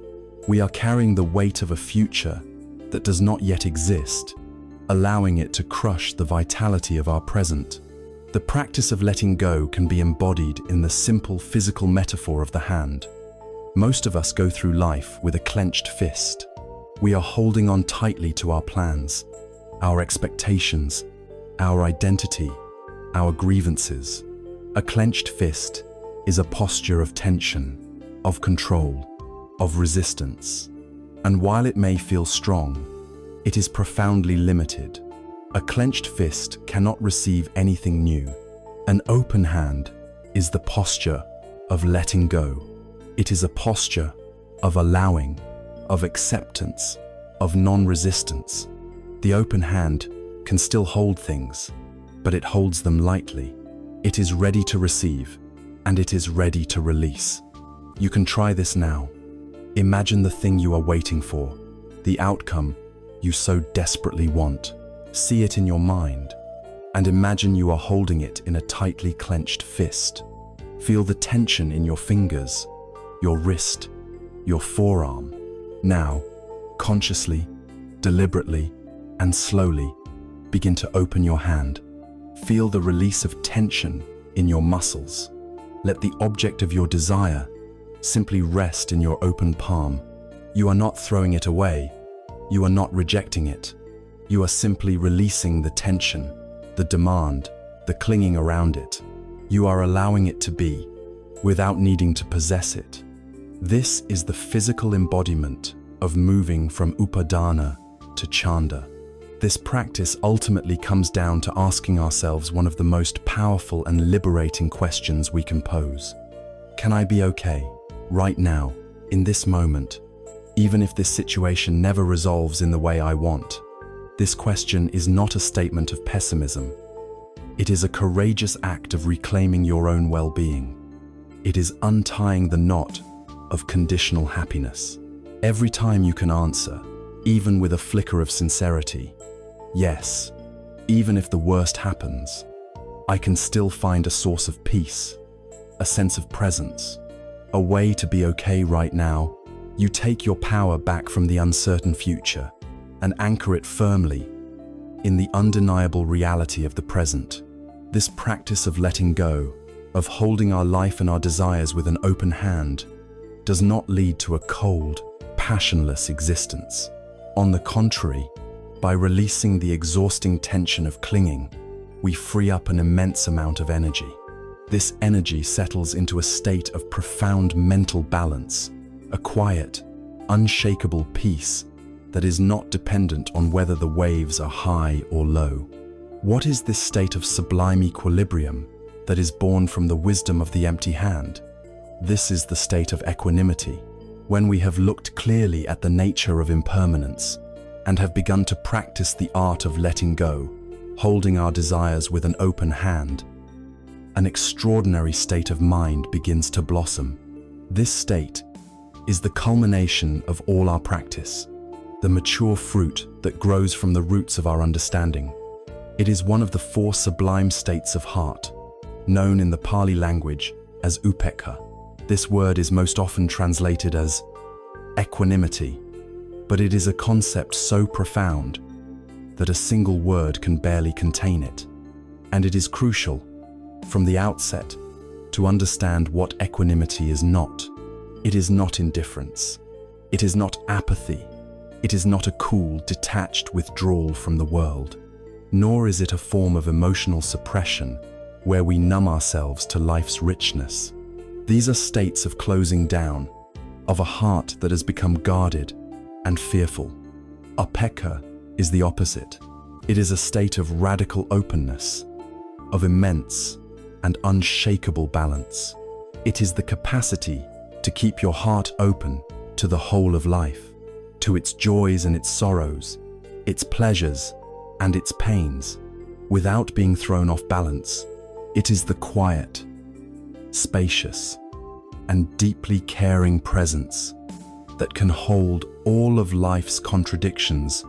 We are carrying the weight of a future that does not yet exist, allowing it to crush the vitality of our present. The practice of letting go can be embodied in the simple physical metaphor of the hand. Most of us go through life with a clenched fist. We are holding on tightly to our plans, our expectations, our identity, our grievances. A clenched fist is a posture of tension, of control, of resistance. And while it may feel strong, it is profoundly limited. A clenched fist cannot receive anything new. An open hand is the posture of letting go. It is a posture of allowing, of acceptance, of non-resistance. The open hand can still hold things, but it holds them lightly. It is ready to receive, and it is ready to release. You can try this now. Imagine the thing you are waiting for, the outcome you so desperately want. See it in your mind, and imagine you are holding it in a tightly clenched fist. Feel the tension in your fingers, your wrist, your forearm. Now, consciously, deliberately, and slowly, begin to open your hand. Feel the release of tension in your muscles. Let the object of your desire simply rest in your open palm. You are not throwing it away. You are not rejecting it. You are simply releasing the tension, the demand, the clinging around it. You are allowing it to be, without needing to possess it. This is the physical embodiment of moving from upadana to chanda. This practice ultimately comes down to asking ourselves one of the most powerful and liberating questions we can pose. Can I be okay, right now, in this moment, even if this situation never resolves in the way I want? This question is not a statement of pessimism. It is a courageous act of reclaiming your own well-being. It is untying the knot of conditional happiness. Every time you can answer, even with a flicker of sincerity, yes, even if the worst happens, I can still find a source of peace, a sense of presence, a way to be okay right now. You take your power back from the uncertain future and anchor it firmly in the undeniable reality of the present. This practice of letting go, of holding our life and our desires with an open hand, does not lead to a cold, passionless existence. On the contrary, by releasing the exhausting tension of clinging, we free up an immense amount of energy. This energy settles into a state of profound mental balance, a quiet, unshakable peace that is not dependent on whether the waves are high or low. What is this state of sublime equilibrium that is born from the wisdom of the empty hand? This is the state of equanimity, when we have looked clearly at the nature of impermanence and have begun to practice the art of letting go, holding our desires with an open hand. An extraordinary state of mind begins to blossom. This state is the culmination of all our practice, the mature fruit that grows from the roots of our understanding. It is one of the 4 sublime states of heart, known in the Pali language as upekkha. This word is most often translated as equanimity, but it is a concept so profound that a single word can barely contain it. And it is crucial, from the outset, to understand what equanimity is not. It is not indifference. It is not apathy. It is not a cool, detached withdrawal from the world. Nor is it a form of emotional suppression where we numb ourselves to life's richness. These are states of closing down, of a heart that has become guarded and fearful. Upekkha is the opposite. It is a state of radical openness, of immense and unshakable balance. It is the capacity to keep your heart open to the whole of life, to its joys and its sorrows, its pleasures and its pains, without being thrown off balance. It is the quiet, spacious, and deeply caring presence that can hold all of life's contradictions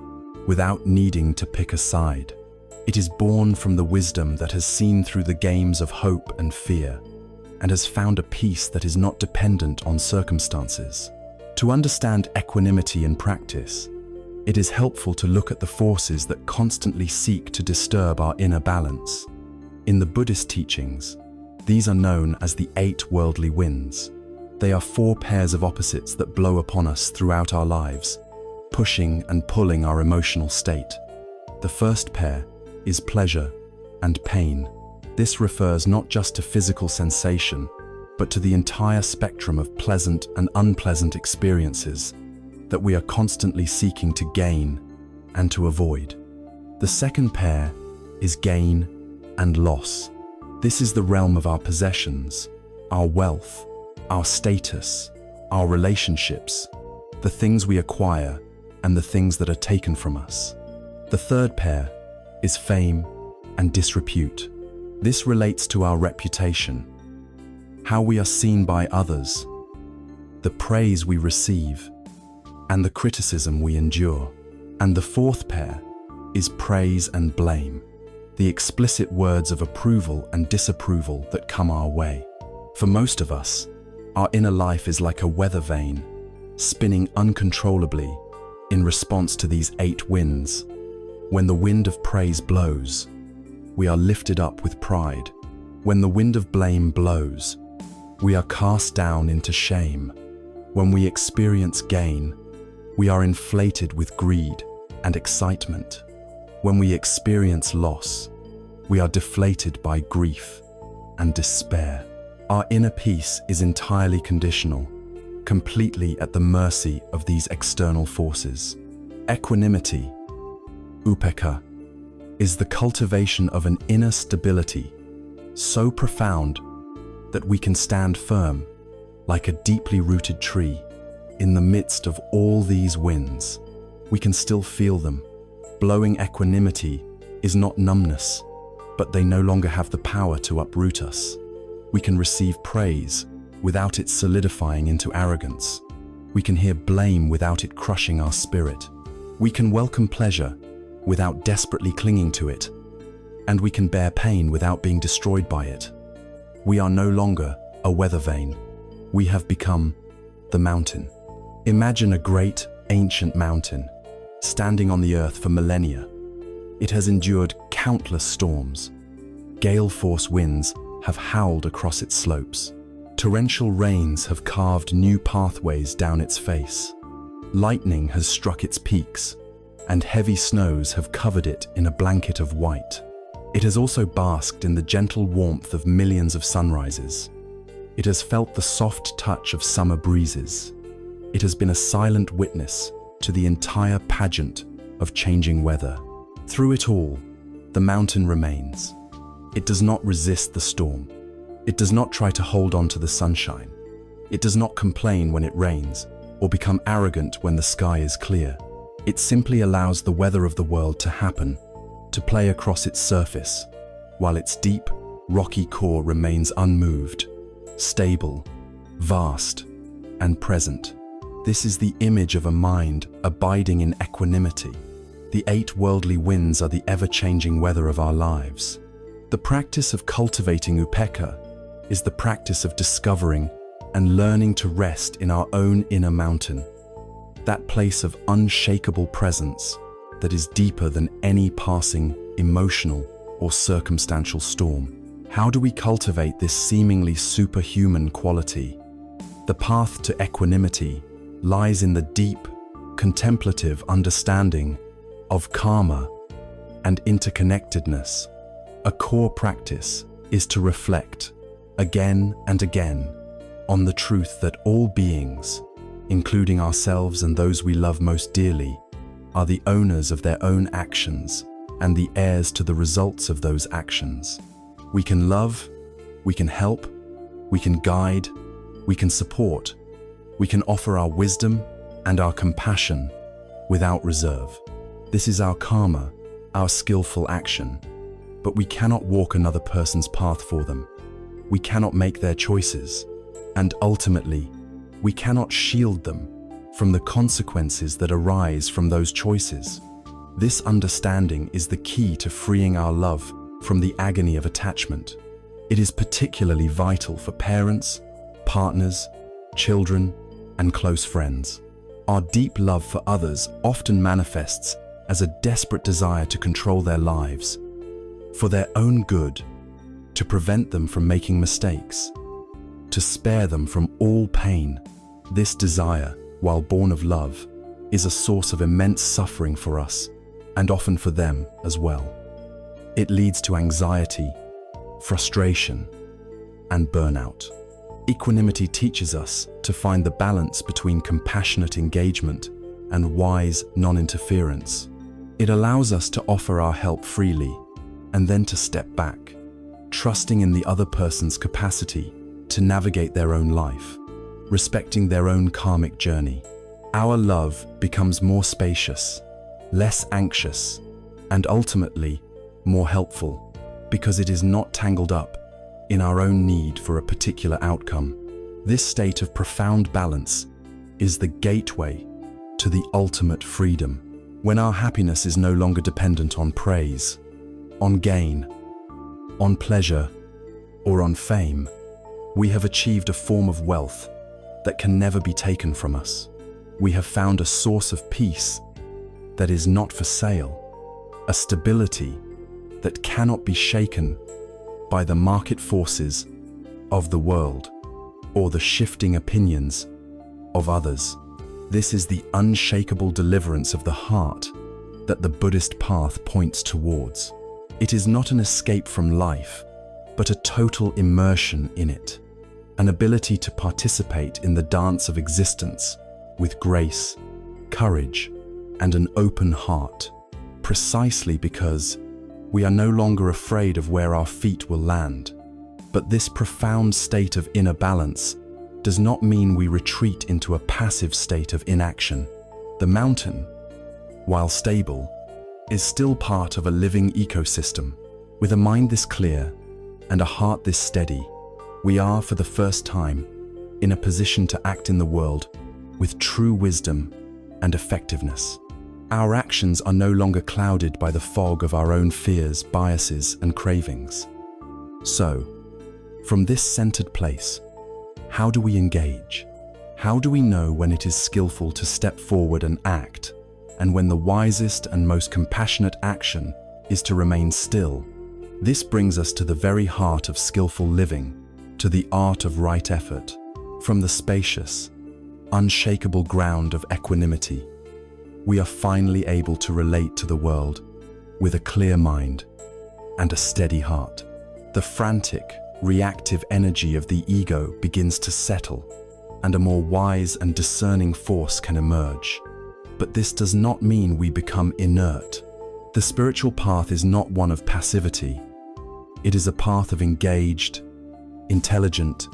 without needing to pick a side. It is born from the wisdom that has seen through the games of hope and fear and has found a peace that is not dependent on circumstances. To understand equanimity in practice, it is helpful to look at the forces that constantly seek to disturb our inner balance. In the Buddhist teachings, these are known as the 8 worldly winds. They are 4 pairs of opposites that blow upon us throughout our lives, pushing and pulling our emotional state. The first pair is pleasure and pain. This refers not just to physical sensation, but to the entire spectrum of pleasant and unpleasant experiences that we are constantly seeking to gain and to avoid. The second pair is gain and loss. This is the realm of our possessions, our wealth, our status, our relationships, the things we acquire and the things that are taken from us. The third pair is fame and disrepute. This relates to our reputation, how we are seen by others, the praise we receive, and the criticism we endure. And the fourth pair is praise and blame, the explicit words of approval and disapproval that come our way. For most of us, our inner life is like a weather vane, spinning uncontrollably in response to these 8 winds. When the wind of praise blows, we are lifted up with pride. When the wind of blame blows, we are cast down into shame. When we experience gain, we are inflated with greed and excitement. When we experience loss, we are deflated by grief and despair. Our inner peace is entirely conditional, completely at the mercy of these external forces. Equanimity, upekkha, is the cultivation of an inner stability so profound that we can stand firm like a deeply rooted tree in the midst of all these winds. We can still feel them. Blowing equanimity is not numbness, but they no longer have the power to uproot us. We can receive praise without it solidifying into arrogance. We can hear blame without it crushing our spirit. We can welcome pleasure without desperately clinging to it, and we can bear pain without being destroyed by it. We are no longer a weather vane. We have become the mountain. Imagine a great, ancient mountain, standing on the earth for millennia. It has endured countless storms. Gale-force winds have howled across its slopes. Torrential rains have carved new pathways down its face. Lightning has struck its peaks, and heavy snows have covered it in a blanket of white. It has also basked in the gentle warmth of millions of sunrises. It has felt the soft touch of summer breezes. It has been a silent witness to the entire pageant of changing weather. Through it all, the mountain remains. It does not resist the storm. It does not try to hold on to the sunshine. It does not complain when it rains or become arrogant when the sky is clear. It simply allows the weather of the world to happen, to play across its surface, while its deep, rocky core remains unmoved, stable, vast, and present. This is the image of a mind abiding in equanimity. The 8 worldly winds are the ever-changing weather of our lives. The practice of cultivating upekkha is the practice of discovering and learning to rest in our own inner mountain, that place of unshakable presence that is deeper than any passing emotional or circumstantial storm. How do we cultivate this seemingly superhuman quality? The path to equanimity lies in the deep, contemplative understanding of karma and interconnectedness. A core practice is to reflect again and again on the truth that all beings, including ourselves and those we love most dearly, are the owners of their own actions and the heirs to the results of those actions. We can love, we can help, we can guide, we can support, we can offer our wisdom and our compassion without reserve. This is our karma, our skillful action. But we cannot walk another person's path for them. We cannot make their choices. And ultimately, we cannot shield them from the consequences that arise from those choices. This understanding is the key to freeing our love from the agony of attachment. It is particularly vital for parents, partners, children, and close friends. Our deep love for others often manifests as a desperate desire to control their lives, for their own good, to prevent them from making mistakes, to spare them from all pain. This desire, while born of love, is a source of immense suffering for us, and often for them as well. It leads to anxiety, frustration, and burnout. Equanimity teaches us to find the balance between compassionate engagement and wise non-interference. It allows us to offer our help freely and then to step back, trusting in the other person's capacity to navigate their own life, respecting their own karmic journey. Our love becomes more spacious, less anxious, and ultimately more helpful because it is not tangled up in our own need for a particular outcome. This state of profound balance is the gateway to the ultimate freedom. When our happiness is no longer dependent on praise, on gain, on pleasure, or on fame, we have achieved a form of wealth that can never be taken from us. We have found a source of peace that is not for sale, a stability that cannot be shaken by the market forces of the world or the shifting opinions of others. This is the unshakable deliverance of the heart that the Buddhist path points towards. It is not an escape from life, but a total immersion in it, an ability to participate in the dance of existence with grace, courage, and an open heart, precisely because we are no longer afraid of where our feet will land. But this profound state of inner balance does not mean we retreat into a passive state of inaction. The mountain, while stable, is still part of a living ecosystem. With a mind this clear and a heart this steady, we are, for the first time, in a position to act in the world with true wisdom and effectiveness. Our actions are no longer clouded by the fog of our own fears, biases, and cravings. So, from this centered place, how do we engage? How do we know when it is skillful to step forward and act, and when the wisest and most compassionate action is to remain still? This brings us to the very heart of skillful living, to the art of right effort. From the spacious, unshakable ground of equanimity, we are finally able to relate to the world with a clear mind and a steady heart. The frantic, reactive energy of the ego begins to settle, and a more wise and discerning force can emerge. But this does not mean we become inert. The spiritual path is not one of passivity. It is a path of engaged, intelligent,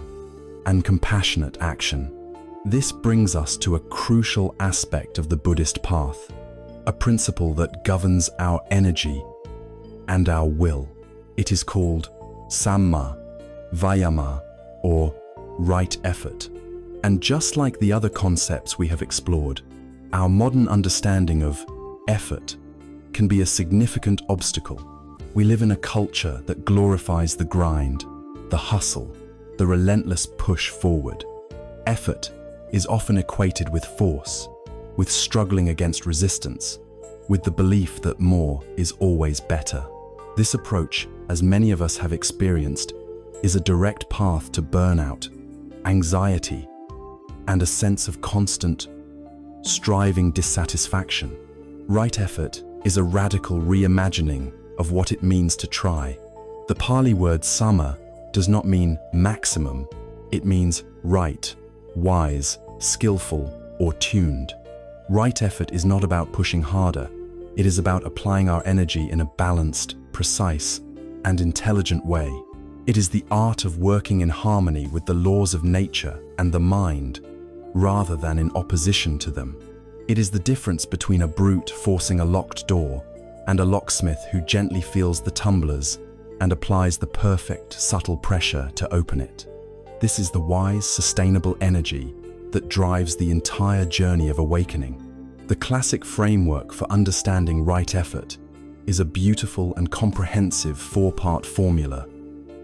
and compassionate action. This brings us to a crucial aspect of the Buddhist path, a principle that governs our energy and our will. It is called Samma Vayama, or right effort. And just like the other concepts we have explored, our modern understanding of effort can be a significant obstacle. We live in a culture that glorifies the grind, the hustle, the relentless push forward. Effort is often equated with force, with struggling against resistance, with the belief that more is always better. This approach, as many of us have experienced, is a direct path to burnout, anxiety, and a sense of constant, striving dissatisfaction. Right effort is a radical reimagining of what it means to try. The Pali word sama does not mean maximum, it means right, wise, skillful, or tuned. Right effort is not about pushing harder, it is about applying our energy in a balanced, precise, and intelligent way. It is the art of working in harmony with the laws of nature and the mind, rather than in opposition to them. It is the difference between a brute forcing a locked door and a locksmith who gently feels the tumblers and applies the perfect, subtle pressure to open it. This is the wise, sustainable energy that drives the entire journey of awakening. The classic framework for understanding right effort is a beautiful and comprehensive 4-part formula,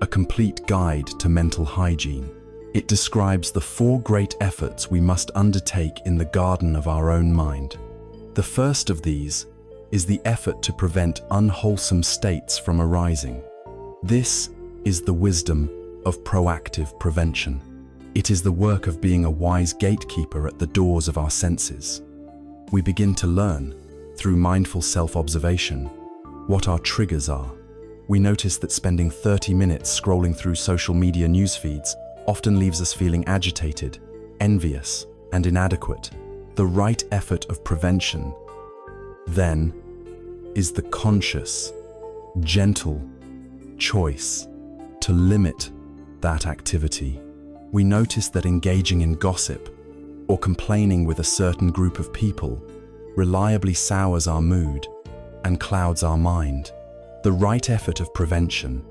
a complete guide to mental hygiene. It describes the 4 great efforts we must undertake in the garden of our own mind. The first of these is the effort to prevent unwholesome states from arising. This is the wisdom of proactive prevention. It is the work of being a wise gatekeeper at the doors of our senses. We begin to learn, through mindful self-observation, what our triggers are. We notice that spending 30 minutes scrolling through social media news feeds often leaves us feeling agitated, envious, and inadequate. The right effort of prevention, then, is the conscious, gentle choice to limit that activity. We notice that engaging in gossip or complaining with a certain group of people reliably sours our mood and clouds our mind. The right effort of prevention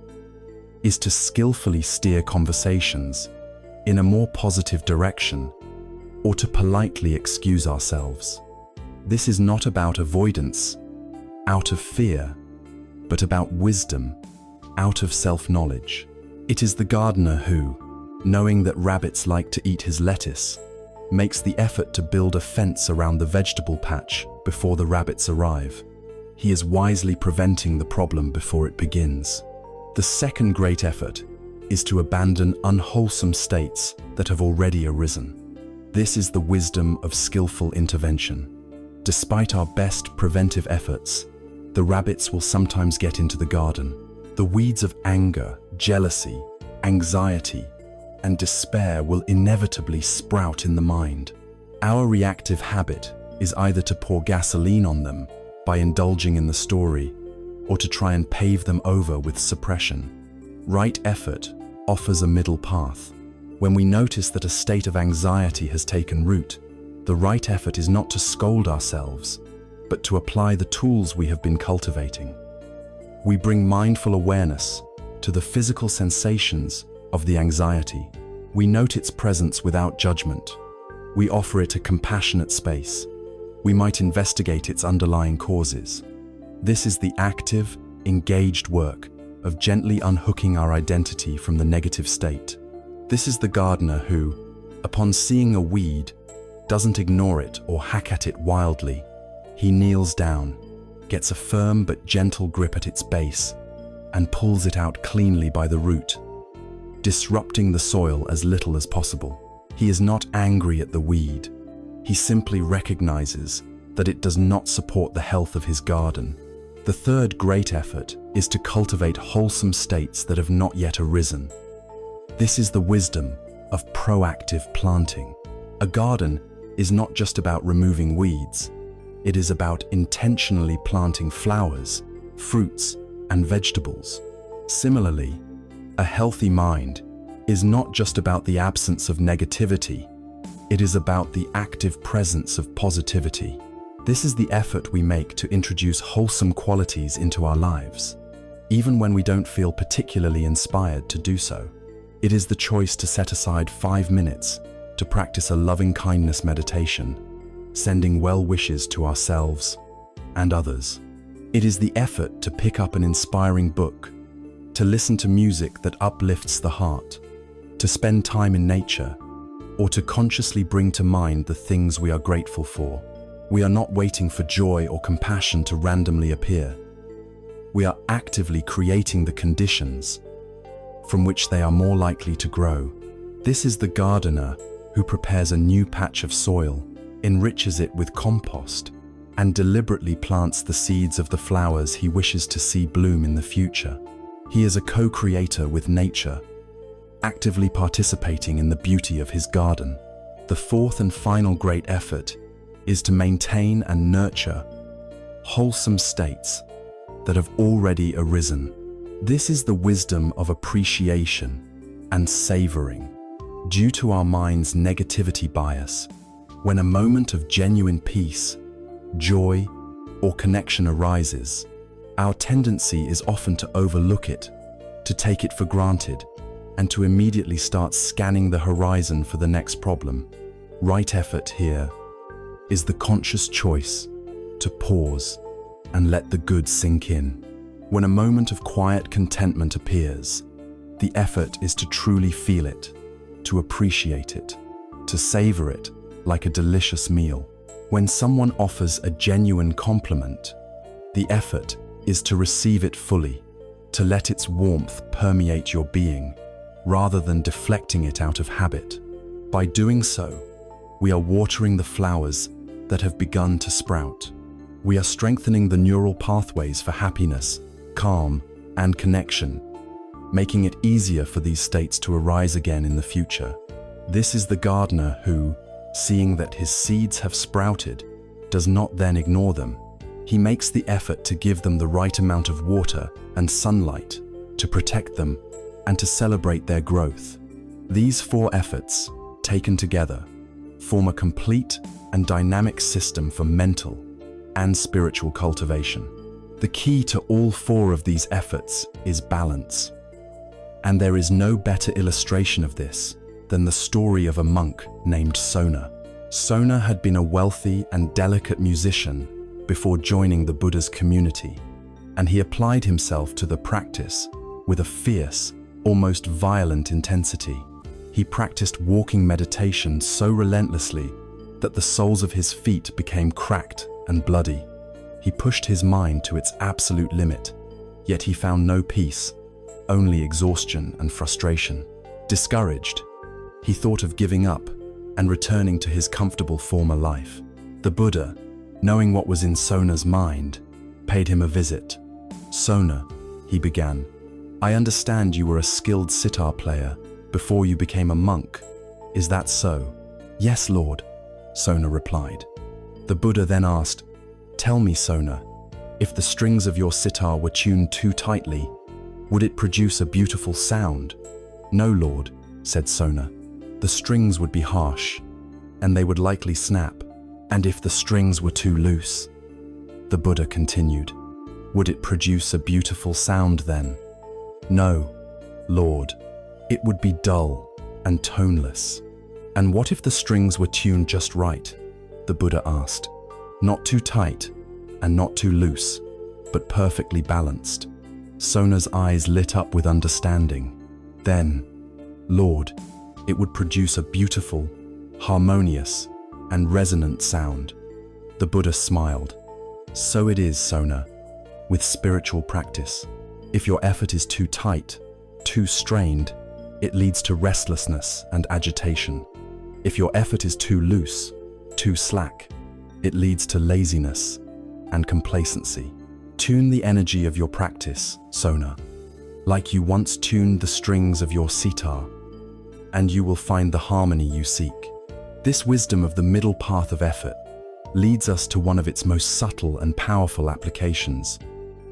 is to skillfully steer conversations in a more positive direction or to politely excuse ourselves. This is not about avoidance, out of fear, but about wisdom, out of self-knowledge. It is the gardener who, knowing that rabbits like to eat his lettuce, makes the effort to build a fence around the vegetable patch before the rabbits arrive. He is wisely preventing the problem before it begins. The second great effort is to abandon unwholesome states that have already arisen. This is the wisdom of skillful intervention. Despite our best preventive efforts, the rabbits will sometimes get into the garden. The weeds of anger, jealousy, anxiety, and despair will inevitably sprout in the mind. Our reactive habit is either to pour gasoline on them by indulging in the story, or to try and pave them over with suppression. Right effort offers a middle path. When we notice that a state of anxiety has taken root, the right effort is not to scold ourselves, but to apply the tools we have been cultivating. We bring mindful awareness to the physical sensations of the anxiety. We note its presence without judgment. We offer it a compassionate space. We might investigate its underlying causes. This is the active, engaged work of gently unhooking our identity from the negative state. This is the gardener who, upon seeing a weed, doesn't ignore it or hack at it wildly. He kneels down, gets a firm but gentle grip at its base, and pulls it out cleanly by the root, disrupting the soil as little as possible. He is not angry at the weed. He simply recognizes that it does not support the health of his garden. The third great effort is to cultivate wholesome states that have not yet arisen. This is the wisdom of proactive planting. A garden is not just about removing weeds. It is about intentionally planting flowers, fruits, and vegetables. Similarly, a healthy mind is not just about the absence of negativity. It is about the active presence of positivity. This is the effort we make to introduce wholesome qualities into our lives, even when we don't feel particularly inspired to do so. It is the choice to set aside 5 minutes to practice a loving-kindness meditation, sending well wishes to ourselves and others. It is the effort to pick up an inspiring book, to listen to music that uplifts the heart, to spend time in nature, or to consciously bring to mind the things we are grateful for. We are not waiting for joy or compassion to randomly appear. We are actively creating the conditions from which they are more likely to grow. This is the gardener who prepares a new patch of soil, enriches it with compost, and deliberately plants the seeds of the flowers he wishes to see bloom in the future. He is a co-creator with nature, actively participating in the beauty of his garden. The fourth and final great effort is to maintain and nurture wholesome states that have already arisen. This is the wisdom of appreciation and savoring. Due to our mind's negativity bias, when a moment of genuine peace, joy, or connection arises, our tendency is often to overlook it, to take it for granted, and to immediately start scanning the horizon for the next problem. Right effort here is the conscious choice to pause and let the good sink in. When a moment of quiet contentment appears, the effort is to truly feel it, to appreciate it, to savor it like a delicious meal. When someone offers a genuine compliment, the effort is to receive it fully, to let its warmth permeate your being, rather than deflecting it out of habit. By doing so, we are watering the flowers that have begun to sprout. We are strengthening the neural pathways for happiness, calm, and connection, making it easier for these states to arise again in the future. This is the gardener who, seeing that his seeds have sprouted, does not then ignore them. He makes the effort to give them the right amount of water and sunlight, to protect them, and to celebrate their growth. These four efforts, taken together, form a complete and dynamic system for mental and spiritual cultivation. The key to all four of these efforts is balance. And there is no better illustration of this than the story of a monk named Sona. Sona had been a wealthy and delicate musician before joining the Buddha's community, and he applied himself to the practice with a fierce, almost violent intensity. He practiced walking meditation so relentlessly that the soles of his feet became cracked and bloody. He pushed his mind to its absolute limit, yet he found no peace, only exhaustion and frustration. Discouraged, he thought of giving up and returning to his comfortable former life. The Buddha, knowing what was in Sona's mind, paid him a visit. "Sona," he began, "I understand you were a skilled sitar player before you became a monk. Is that so?" "Yes, Lord," Sona replied. The Buddha then asked, "Tell me, Sona, if the strings of your sitar were tuned too tightly, would it produce a beautiful sound?" "No, Lord," said Sona. "The strings would be harsh, and they would likely snap. And if the strings were too loose," the Buddha continued, "would it produce a beautiful sound then?" "No, Lord, it would be dull and toneless." "And what if the strings were tuned just right?" the Buddha asked. "Not too tight and not too loose, but perfectly balanced." Sona's eyes lit up with understanding. "Then, Lord, it would produce a beautiful, harmonious, and resonant sound." The Buddha smiled. "So it is, Sona, with spiritual practice. If your effort is too tight, too strained, it leads to restlessness and agitation. If your effort is too loose, too slack, it leads to laziness and complacency. Tune the energy of your practice, Sona, like you once tuned the strings of your sitar, and you will find the harmony you seek. This wisdom of the middle path of effort leads us to one of its most subtle and powerful applications,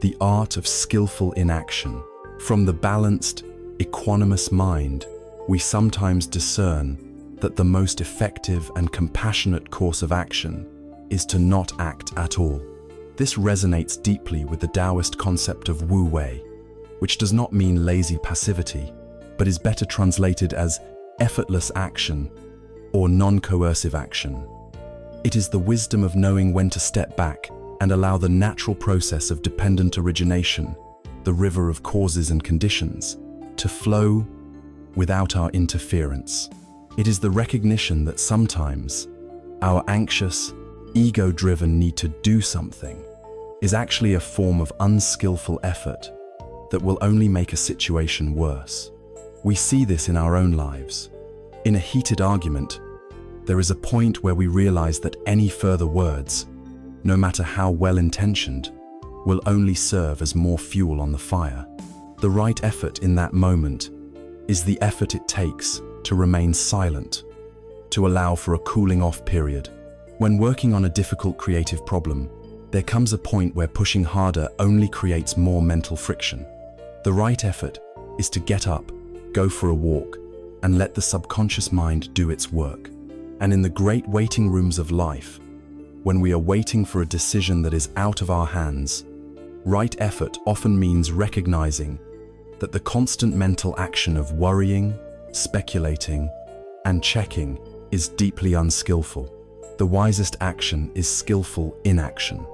the art of skillful inaction. From the balanced, equanimous mind, we sometimes discern that the most effective and compassionate course of action is to not act at all. This resonates deeply with the Taoist concept of Wu Wei, which does not mean lazy passivity, but is better translated as effortless action or non-coercive action. It is the wisdom of knowing when to step back and allow the natural process of dependent origination, the river of causes and conditions, to flow without our interference. It is the recognition that sometimes our anxious, ego-driven need to do something is actually a form of unskillful effort that will only make a situation worse. We see this in our own lives. In a heated argument, there is a point where we realize that any further words, no matter how well-intentioned, will only serve as more fuel on the fire. The right effort in that moment is the effort it takes to remain silent, to allow for a cooling-off period. When working on a difficult creative problem, there comes a point where pushing harder only creates more mental friction. The right effort is to get up, go for a walk, and let the subconscious mind do its work. And in the great waiting rooms of life, when we are waiting for a decision that is out of our hands, right effort often means recognizing that the constant mental action of worrying, speculating, and checking is deeply unskillful. The wisest action is skillful inaction.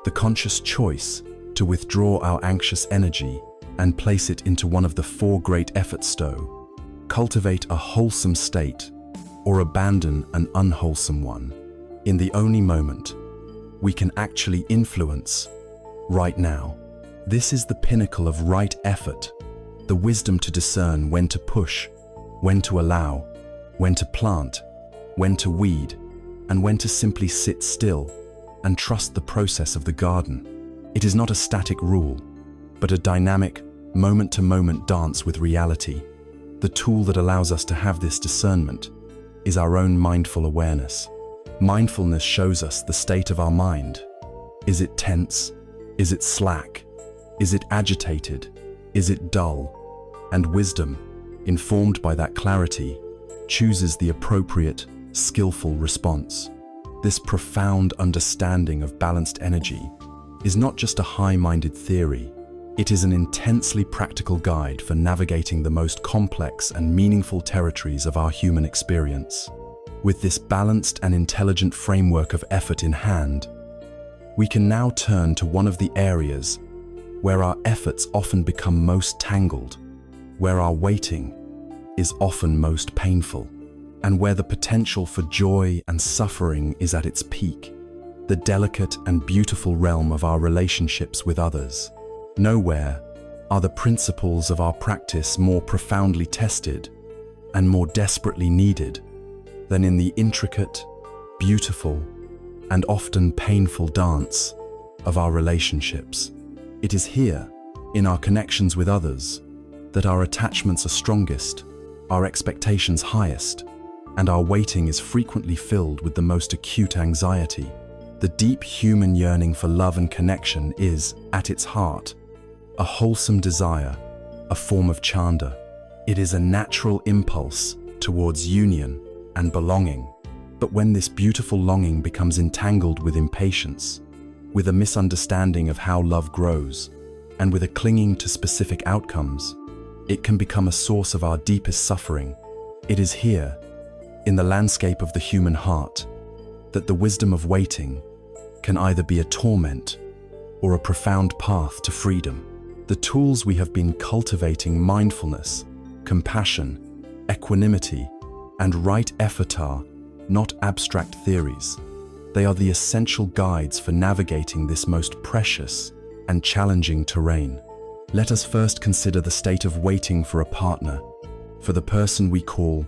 The conscious choice to withdraw our anxious energy and place it into one of the four great efforts to cultivate a wholesome state or abandon an unwholesome one. In the only moment we can actually influence, right now. This is the pinnacle of right effort, the wisdom to discern when to push, when to allow, when to plant, when to weed, and when to simply sit still and trust the process of the garden. It is not a static rule, but a dynamic, moment-to-moment dance with reality. The tool that allows us to have this discernment is our own mindful awareness. Mindfulness shows us the state of our mind. Is it tense? Is it slack? Is it agitated? Is it dull? And wisdom, informed by that clarity, chooses the appropriate, skillful response. This profound understanding of balanced energy is not just a high-minded theory. It is an intensely practical guide for navigating the most complex and meaningful territories of our human experience. With this balanced and intelligent framework of effort in hand, we can now turn to one of the areas where our efforts often become most tangled, where our waiting is often most painful, and where the potential for joy and suffering is at its peak, the delicate and beautiful realm of our relationships with others. Nowhere are the principles of our practice more profoundly tested and more desperately needed than in the intricate, beautiful, and often painful dance of our relationships. It is here, in our connections with others, that our attachments are strongest, our expectations highest, and our waiting is frequently filled with the most acute anxiety. The deep human yearning for love and connection is, at its heart, a wholesome desire, a form of chanda. It is a natural impulse towards union and belonging. But when this beautiful longing becomes entangled with impatience, with a misunderstanding of how love grows, and with a clinging to specific outcomes, it can become a source of our deepest suffering. It is here, in the landscape of the human heart, that the wisdom of waiting can either be a torment or a profound path to freedom. The tools we have been cultivating, mindfulness, compassion, equanimity, and right effort, are not abstract theories. They are the essential guides for navigating this most precious and challenging terrain. Let us first consider the state of waiting for a partner, for the person we call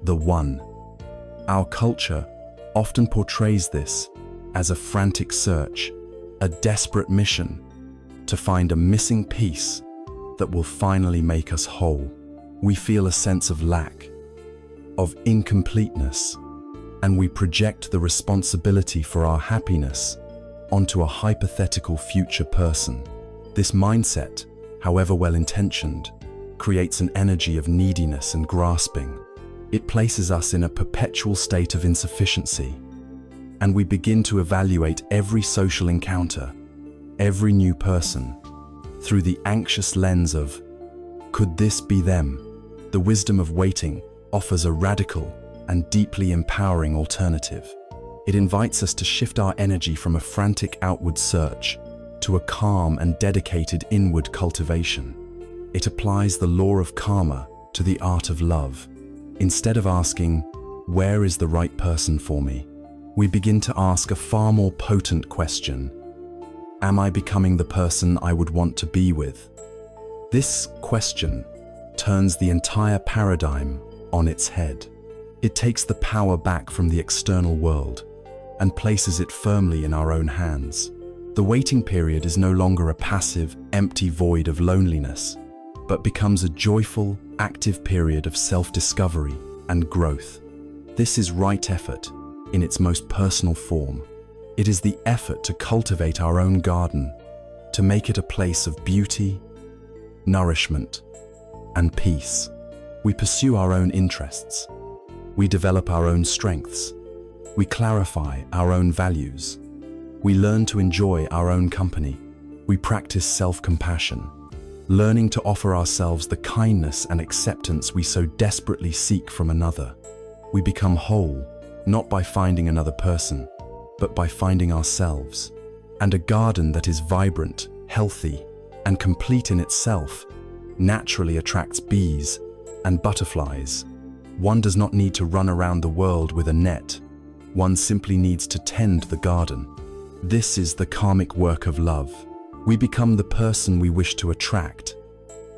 the One. Our culture often portrays this as a frantic search, a desperate mission to find a missing piece that will finally make us whole. We feel a sense of lack, of incompleteness, and we project the responsibility for our happiness onto a hypothetical future person. This mindset, however well-intentioned, creates an energy of neediness and grasping. It places us in a perpetual state of insufficiency, and we begin to evaluate every social encounter, every new person, through the anxious lens of, could this be them? The wisdom of waiting offers a radical and deeply empowering alternative. It invites us to shift our energy from a frantic outward search to a calm and dedicated inward cultivation. It applies the law of karma to the art of love. Instead of asking, where is the right person for me? We begin to ask a far more potent question. Am I becoming the person I would want to be with? This question turns the entire paradigm on its head. It takes the power back from the external world and places it firmly in our own hands. The waiting period is no longer a passive, empty void of loneliness, but becomes a joyful, active period of self-discovery and growth. This is right effort in its most personal form. It is the effort to cultivate our own garden, to make it a place of beauty, nourishment, and peace. We pursue our own interests. We develop our own strengths. We clarify our own values. We learn to enjoy our own company. We practice self-compassion, learning to offer ourselves the kindness and acceptance we so desperately seek from another. we become whole, not by finding another person, but by finding ourselves. And a garden that is vibrant, healthy, and complete in itself naturally attracts bees and butterflies. One does not need to run around the world with a net. One simply needs to tend the garden. This is the karmic work of love. We become the person we wish to attract,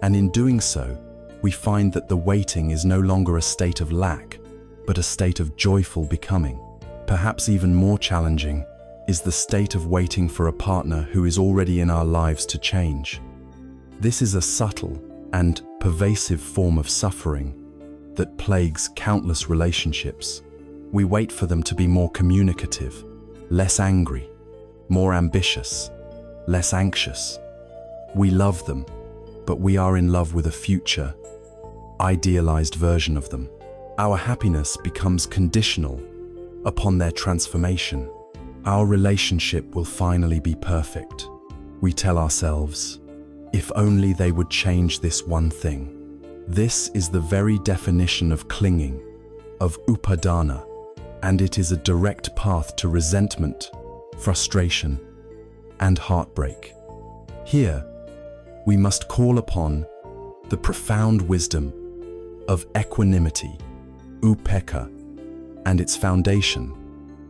and in doing so, we find that the waiting is no longer a state of lack, but a state of joyful becoming. Perhaps even more challenging is the state of waiting for a partner who is already in our lives to change. This is a subtle and pervasive form of suffering that plagues countless relationships. We wait for them to be more communicative, less angry, more ambitious, less anxious. We love them, but we are in love with a future, idealized version of them. Our happiness becomes conditional upon their transformation. Our relationship will finally be perfect. We tell ourselves, if only they would change this one thing. This is the very definition of clinging, of upadana, and it is a direct path to resentment, frustration, and heartbreak. Here, we must call upon the profound wisdom of equanimity, upekkha, and its foundation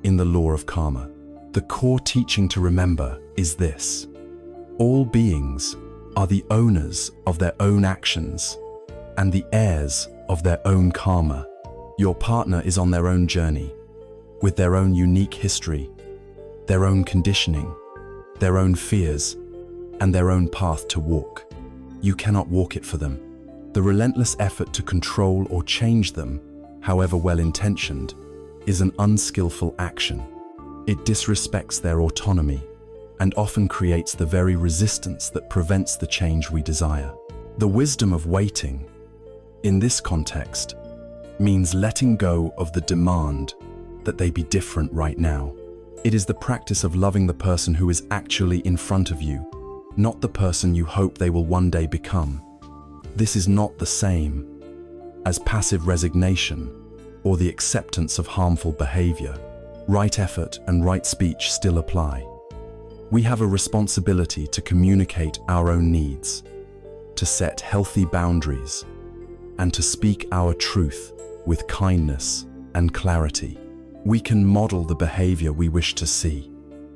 in the law of karma. The core teaching to remember is this: all beings are the owners of their own actions and the heirs of their own karma. Your partner is on their own journey, with their own unique history, their own conditioning, their own fears, and their own path to walk. You cannot walk it for them. The relentless effort to control or change them, however well-intentioned, is an unskillful action. It disrespects their autonomy and often creates the very resistance that prevents the change we desire. The wisdom of waiting, in this context, means letting go of the demand that they be different right now. It is the practice of loving the person who is actually in front of you, not the person you hope they will one day become. This is not the same as passive resignation or the acceptance of harmful behavior. Right effort and right speech still apply. We have a responsibility to communicate our own needs, to set healthy boundaries, and to speak our truth with kindness and clarity. We can model the behavior we wish to see.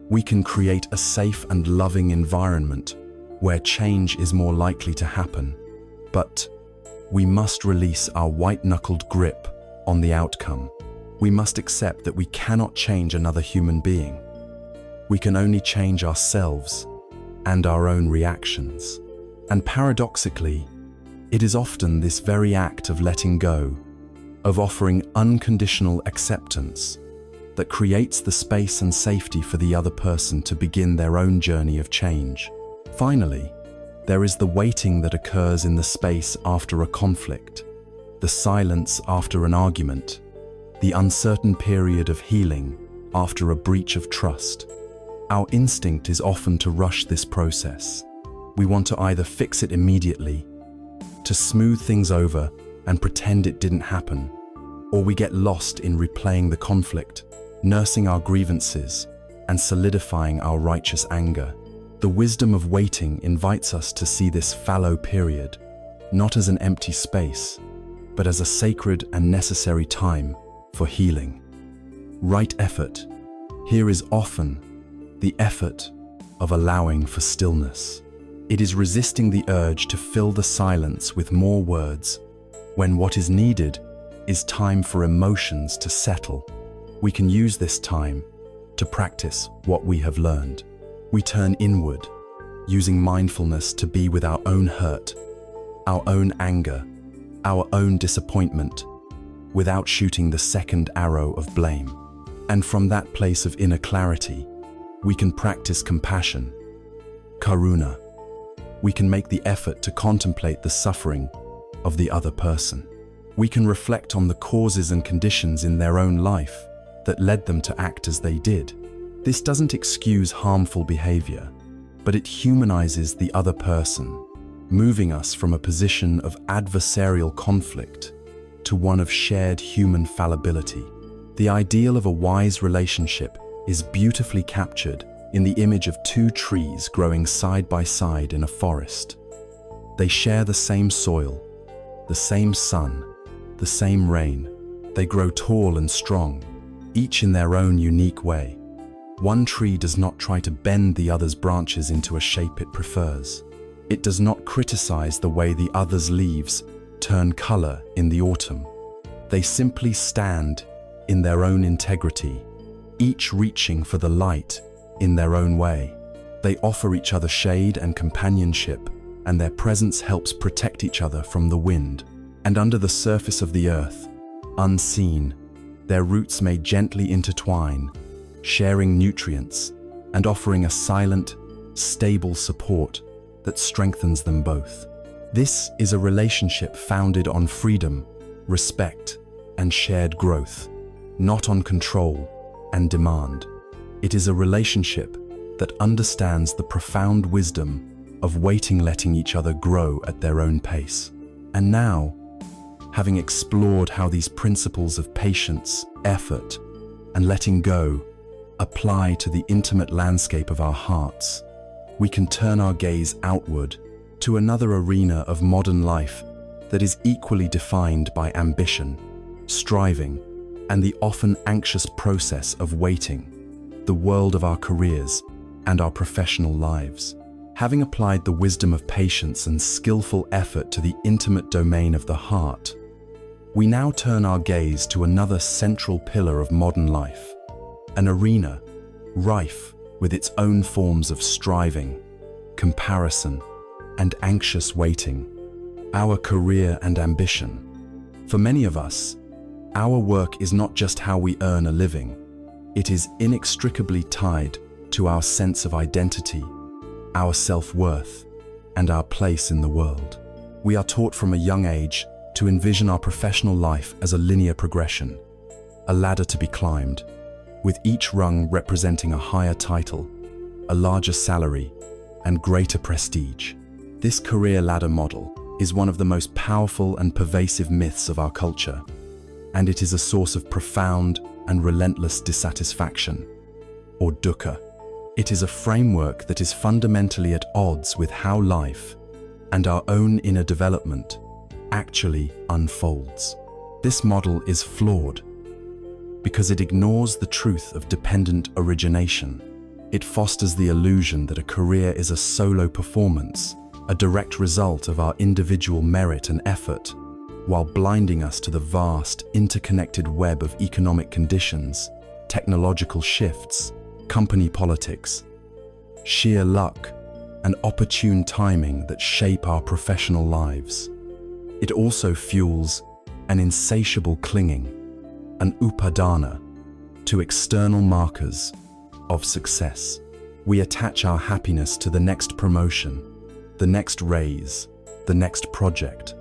We can create a safe and loving environment where change is more likely to happen. But we must release our white-knuckled grip on the outcome. We must accept that we cannot change another human being. We can only change ourselves and our own reactions. And paradoxically, it is often this very act of letting go, of offering unconditional acceptance, that creates the space and safety for the other person to begin their own journey of change. Finally, there is the waiting that occurs in the space after a conflict, the silence after an argument, the uncertain period of healing after a breach of trust. Our instinct is often to rush this process. We want to either fix it immediately, to smooth things over and pretend it didn't happen, or we get lost in replaying the conflict, nursing our grievances, and solidifying our righteous anger. The wisdom of waiting invites us to see this fallow period, not as an empty space, but as a sacred and necessary time for healing. Right effort here is often the effort of allowing for stillness. It is resisting the urge to fill the silence with more words, when what is needed is time for emotions to settle. We can use this time to practice what we have learned. We turn inward, using mindfulness to be with our own hurt, our own anger, our own disappointment, without shooting the second arrow of blame. And from that place of inner clarity, we can practice compassion, karuna. We can make the effort to contemplate the suffering of the other person. We can reflect on the causes and conditions in their own life that led them to act as they did. This doesn't excuse harmful behavior, but it humanizes the other person, moving us from a position of adversarial conflict to one of shared human fallibility. The ideal of a wise relationship is beautifully captured in the image of two trees growing side by side in a forest. They share the same soil, the same sun, the same rain. They grow tall and strong, each in their own unique way. One tree does not try to bend the other's branches into a shape it prefers. It does not criticize the way the other's leaves turn color in the autumn. They simply stand in their own integrity, each reaching for the light in their own way. They offer each other shade and companionship, and their presence helps protect each other from the wind. And under the surface of the earth, unseen, their roots may gently intertwine, sharing nutrients and offering a silent, stable support that strengthens them both. This is a relationship founded on freedom, respect, and shared growth, not on control and demand. It is a relationship that understands the profound wisdom of waiting, letting each other grow at their own pace. And now, having explored how these principles of patience, effort, and letting go apply to the intimate landscape of our hearts, we can turn our gaze outward to another arena of modern life that is equally defined by ambition, striving, and the often anxious process of waiting, the world of our careers and our professional lives. Having applied the wisdom of patience and skillful effort to the intimate domain of the heart, we now turn our gaze to another central pillar of modern life, an arena rife with its own forms of striving, comparison, and anxious waiting, our career and ambition. For many of us, our work is not just how we earn a living. It is inextricably tied to our sense of identity, our self-worth, and our place in the world. We are taught from a young age to envision our professional life as a linear progression, a ladder to be climbed, with each rung representing a higher title, a larger salary, and greater prestige. This career ladder model is one of the most powerful and pervasive myths of our culture, and it is a source of profound and relentless dissatisfaction, or dukkha. It is a framework that is fundamentally at odds with how life and our own inner development actually unfolds. This model is flawed because it ignores the truth of dependent origination. It fosters the illusion that a career is a solo performance, a direct result of our individual merit and effort, while blinding us to the vast, interconnected web of economic conditions, technological shifts, company politics, sheer luck, and opportune timing that shape our professional lives. It also fuels an insatiable clinging, an upadana, to external markers of success. We attach our happiness to the next promotion, the next raise, the next project,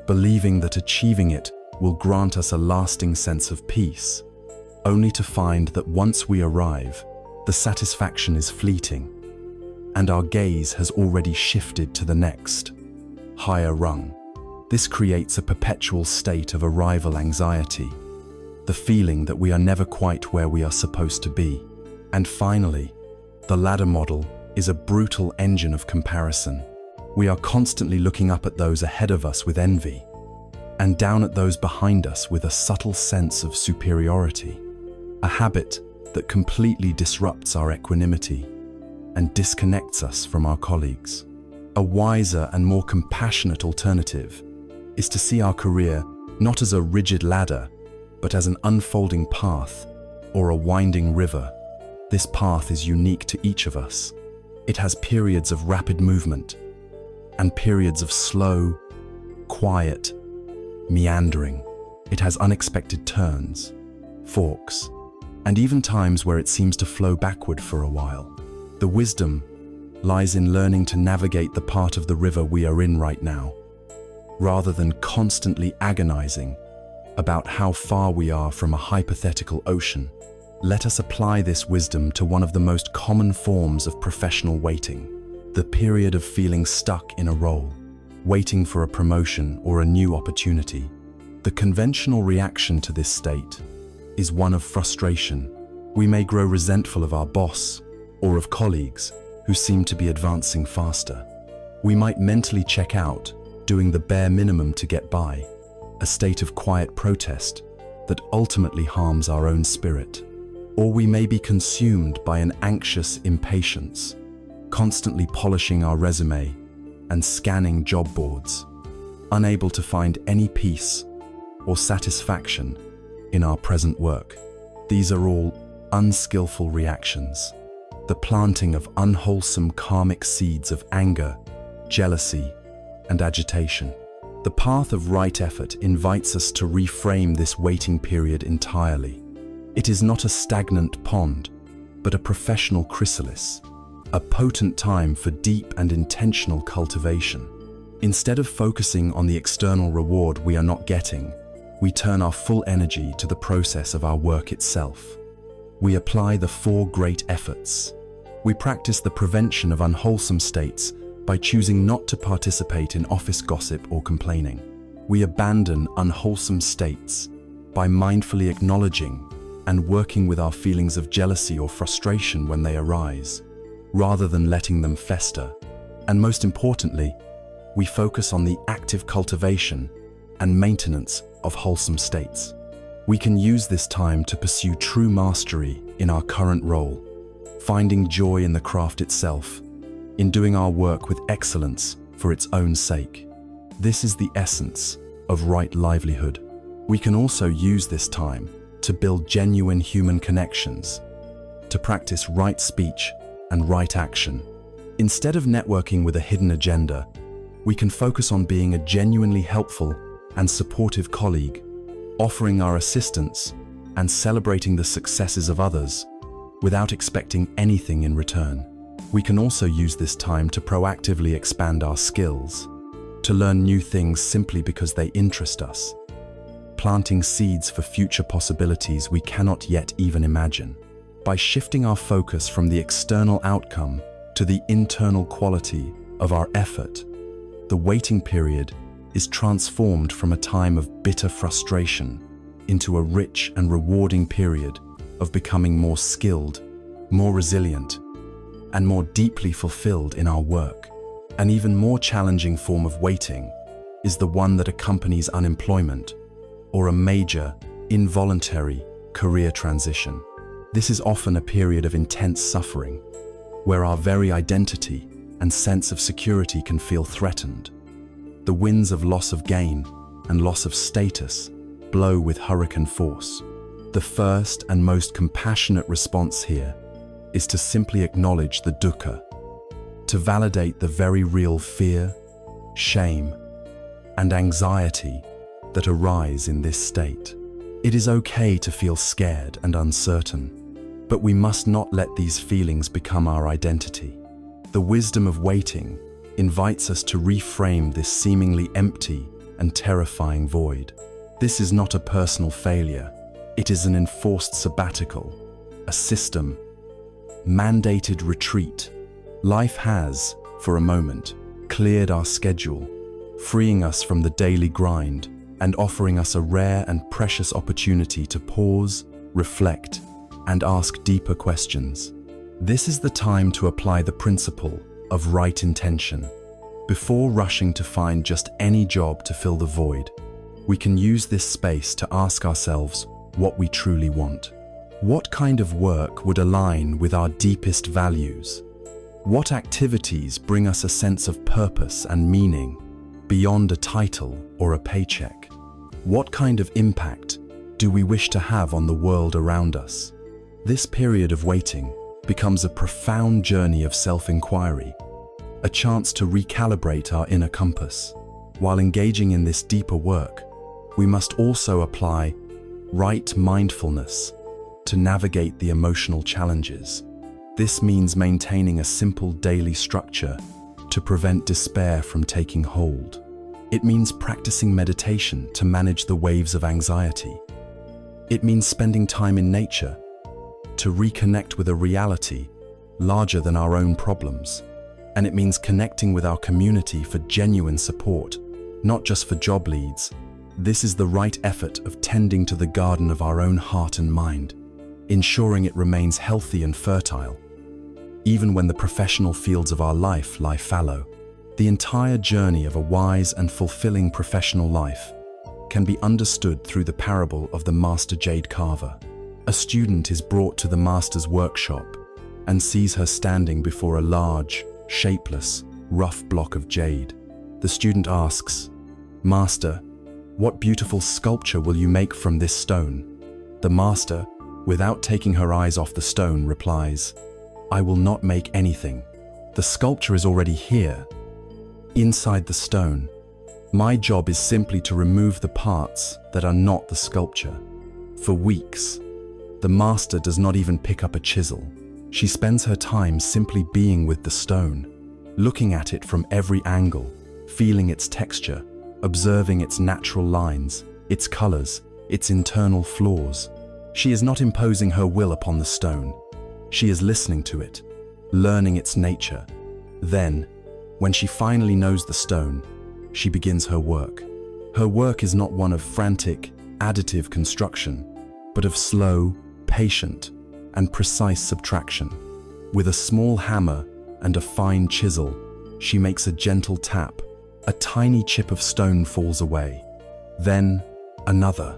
believing that achieving it will grant us a lasting sense of peace, only to find that once we arrive, the satisfaction is fleeting, and our gaze has already shifted to the next, higher rung. This creates a perpetual state of arrival anxiety, the feeling that we are never quite where we are supposed to be. And finally, the ladder model is a brutal engine of comparison. We are constantly looking up at those ahead of us with envy, and down at those behind us with a subtle sense of superiority, a habit that completely disrupts our equanimity and disconnects us from our colleagues. A wiser and more compassionate alternative is to see our career not as a rigid ladder, but as an unfolding path or a winding river. This path is unique to each of us. It has periods of rapid movement and periods of slow, quiet, meandering. It has unexpected turns, forks, and even times where it seems to flow backward for a while. The wisdom lies in learning to navigate the part of the river we are in right now, rather than constantly agonizing about how far we are from a hypothetical ocean. Let us apply this wisdom to one of the most common forms of professional waiting, the period of feeling stuck in a role, waiting for a promotion or a new opportunity. The conventional reaction to this state is one of frustration. We may grow resentful of our boss or of colleagues who seem to be advancing faster. We might mentally check out, doing the bare minimum to get by, a state of quiet protest that ultimately harms our own spirit. Or we may be consumed by an anxious impatience, constantly polishing our resume and scanning job boards, unable to find any peace or satisfaction in our present work. These are all unskillful reactions, the planting of unwholesome karmic seeds of anger, jealousy, and agitation. The path of right effort invites us to reframe this waiting period entirely. It is not a stagnant pond, but a professional chrysalis, a potent time for deep and intentional cultivation. Instead of focusing on the external reward we are not getting, we turn our full energy to the process of our work itself. We apply the 4 great efforts. We practice the prevention of unwholesome states by choosing not to participate in office gossip or complaining. We abandon unwholesome states by mindfully acknowledging and working with our feelings of jealousy or frustration when they arise, rather than letting them fester. And most importantly, we focus on the active cultivation and maintenance of wholesome states. We can use this time to pursue true mastery in our current role, finding joy in the craft itself, in doing our work with excellence for its own sake. This is the essence of right livelihood. We can also use this time to build genuine human connections, to practice right speech and right action. Instead of networking with a hidden agenda, we can focus on being a genuinely helpful and supportive colleague, offering our assistance and celebrating the successes of others without expecting anything in return. We can also use this time to proactively expand our skills, to learn new things simply because they interest us, planting seeds for future possibilities we cannot yet even imagine. By shifting our focus from the external outcome to the internal quality of our effort, the waiting period is transformed from a time of bitter frustration into a rich and rewarding period of becoming more skilled, more resilient, and more deeply fulfilled in our work. An even more challenging form of waiting is the one that accompanies unemployment or a major, involuntary career transition. This is often a period of intense suffering, where our very identity and sense of security can feel threatened. The winds of loss of gain and loss of status blow with hurricane force. The first and most compassionate response here is to simply acknowledge the dukkha, to validate the very real fear, shame, and anxiety that arise in this state. It is okay to feel scared and uncertain, but we must not let these feelings become our identity. The wisdom of waiting invites us to reframe this seemingly empty and terrifying void. This is not a personal failure. It is an enforced sabbatical, a system, mandated retreat. Life has, for a moment, cleared our schedule, freeing us from the daily grind and offering us a rare and precious opportunity to pause, reflect, and ask deeper questions. This is the time to apply the principle of right intention. Before rushing to find just any job to fill the void, we can use this space to ask ourselves what we truly want. What kind of work would align with our deepest values? What activities bring us a sense of purpose and meaning beyond a title or a paycheck? What kind of impact do we wish to have on the world around us? This period of waiting becomes a profound journey of self-inquiry, a chance to recalibrate our inner compass. While engaging in this deeper work, we must also apply right mindfulness to navigate the emotional challenges. This means maintaining a simple daily structure to prevent despair from taking hold. It means practicing meditation to manage the waves of anxiety. It means spending time in nature to reconnect with a reality larger than our own problems. And it means connecting with our community for genuine support, not just for job leads, This is the right effort of tending to the garden of our own heart and mind, ensuring it remains healthy and fertile. Even when the professional fields of our life lie fallow, the entire journey of a wise and fulfilling professional life can be understood through the parable of the master jade carver. A student is brought to the master's workshop and sees her standing before a large, shapeless, rough block of jade. The student asks, "Master, what beautiful sculpture will you make from this stone?" The master, without taking her eyes off the stone, replies, "I will not make anything. The sculpture is already here, inside the stone. My job is simply to remove the parts that are not the sculpture." For weeks, the master does not even pick up a chisel. She spends her time simply being with the stone, looking at it from every angle, feeling its texture, observing its natural lines, its colors, its internal flaws. She is not imposing her will upon the stone. She is listening to it, learning its nature. Then, when she finally knows the stone, she begins her work. Her work is not one of frantic, additive construction, but of slow, patient, and precise subtraction. With a small hammer and a fine chisel, she makes a gentle tap. A tiny chip of stone falls away. Then, another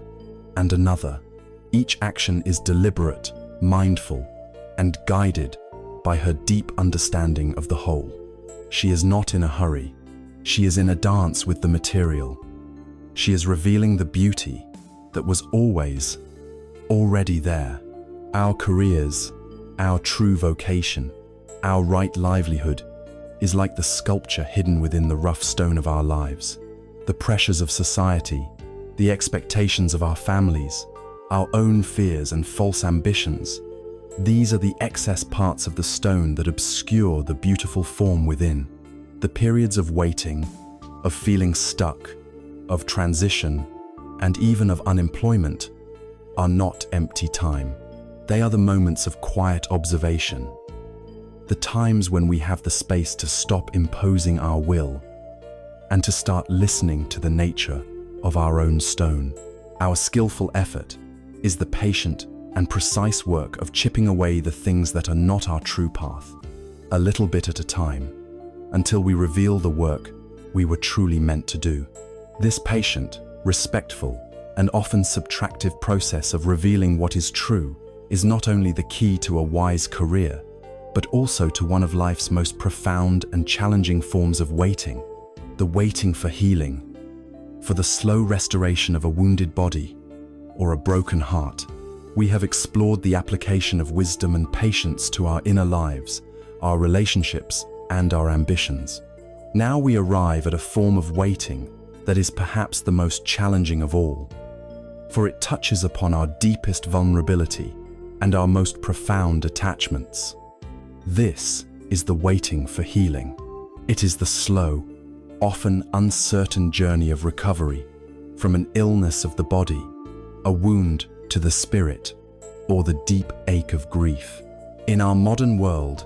and another. Each action is deliberate, mindful, and guided by her deep understanding of the whole. She is not in a hurry. She is in a dance with the material. She is revealing the beauty that was already there. Our careers, our true vocation, our right livelihood is like the sculpture hidden within the rough stone of our lives. The pressures of society, the expectations of our families, our own fears and false ambitions, these are the excess parts of the stone that obscure the beautiful form within. The periods of waiting, of feeling stuck, of transition, and even of unemployment are not empty time. They are the moments of quiet observation, the times when we have the space to stop imposing our will and to start listening to the nature of our own stone. Our skillful effort is the patient and precise work of chipping away the things that are not our true path, a little bit at a time, until we reveal the work we were truly meant to do. This patient, respectful, and often subtractive process of revealing what is true is not only the key to a wise career, but also to one of life's most profound and challenging forms of waiting, the waiting for healing, for the slow restoration of a wounded body or a broken heart. We have explored the application of wisdom and patience to our inner lives, our relationships, and our ambitions. Now we arrive at a form of waiting that is perhaps the most challenging of all, for it touches upon our deepest vulnerability and our most profound attachments. This is the waiting for healing. It is the slow, often uncertain journey of recovery from an illness of the body, a wound to the spirit, or the deep ache of grief. In our modern world,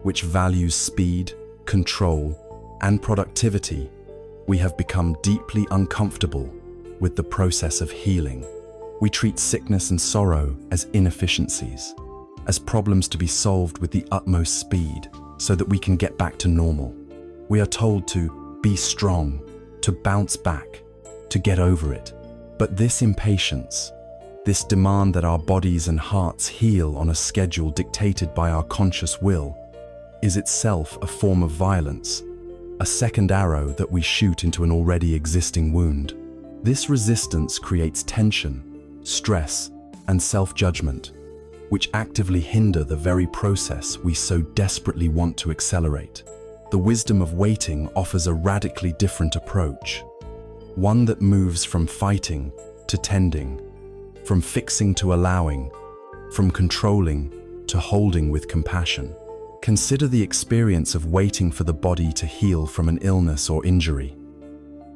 which values speed, control, and productivity, we have become deeply uncomfortable with the process of healing. We treat sickness and sorrow as inefficiencies, as problems to be solved with the utmost speed so that we can get back to normal. We are told to be strong, to bounce back, to get over it. But this impatience, this demand that our bodies and hearts heal on a schedule dictated by our conscious will, is itself a form of violence, a second arrow that we shoot into an already existing wound. This resistance creates tension, stress, and self-judgment, which actively hinder the very process we so desperately want to accelerate. The wisdom of waiting offers a radically different approach, one that moves from fighting to tending, from fixing to allowing, from controlling to holding with compassion. Consider the experience of waiting for the body to heal from an illness or injury.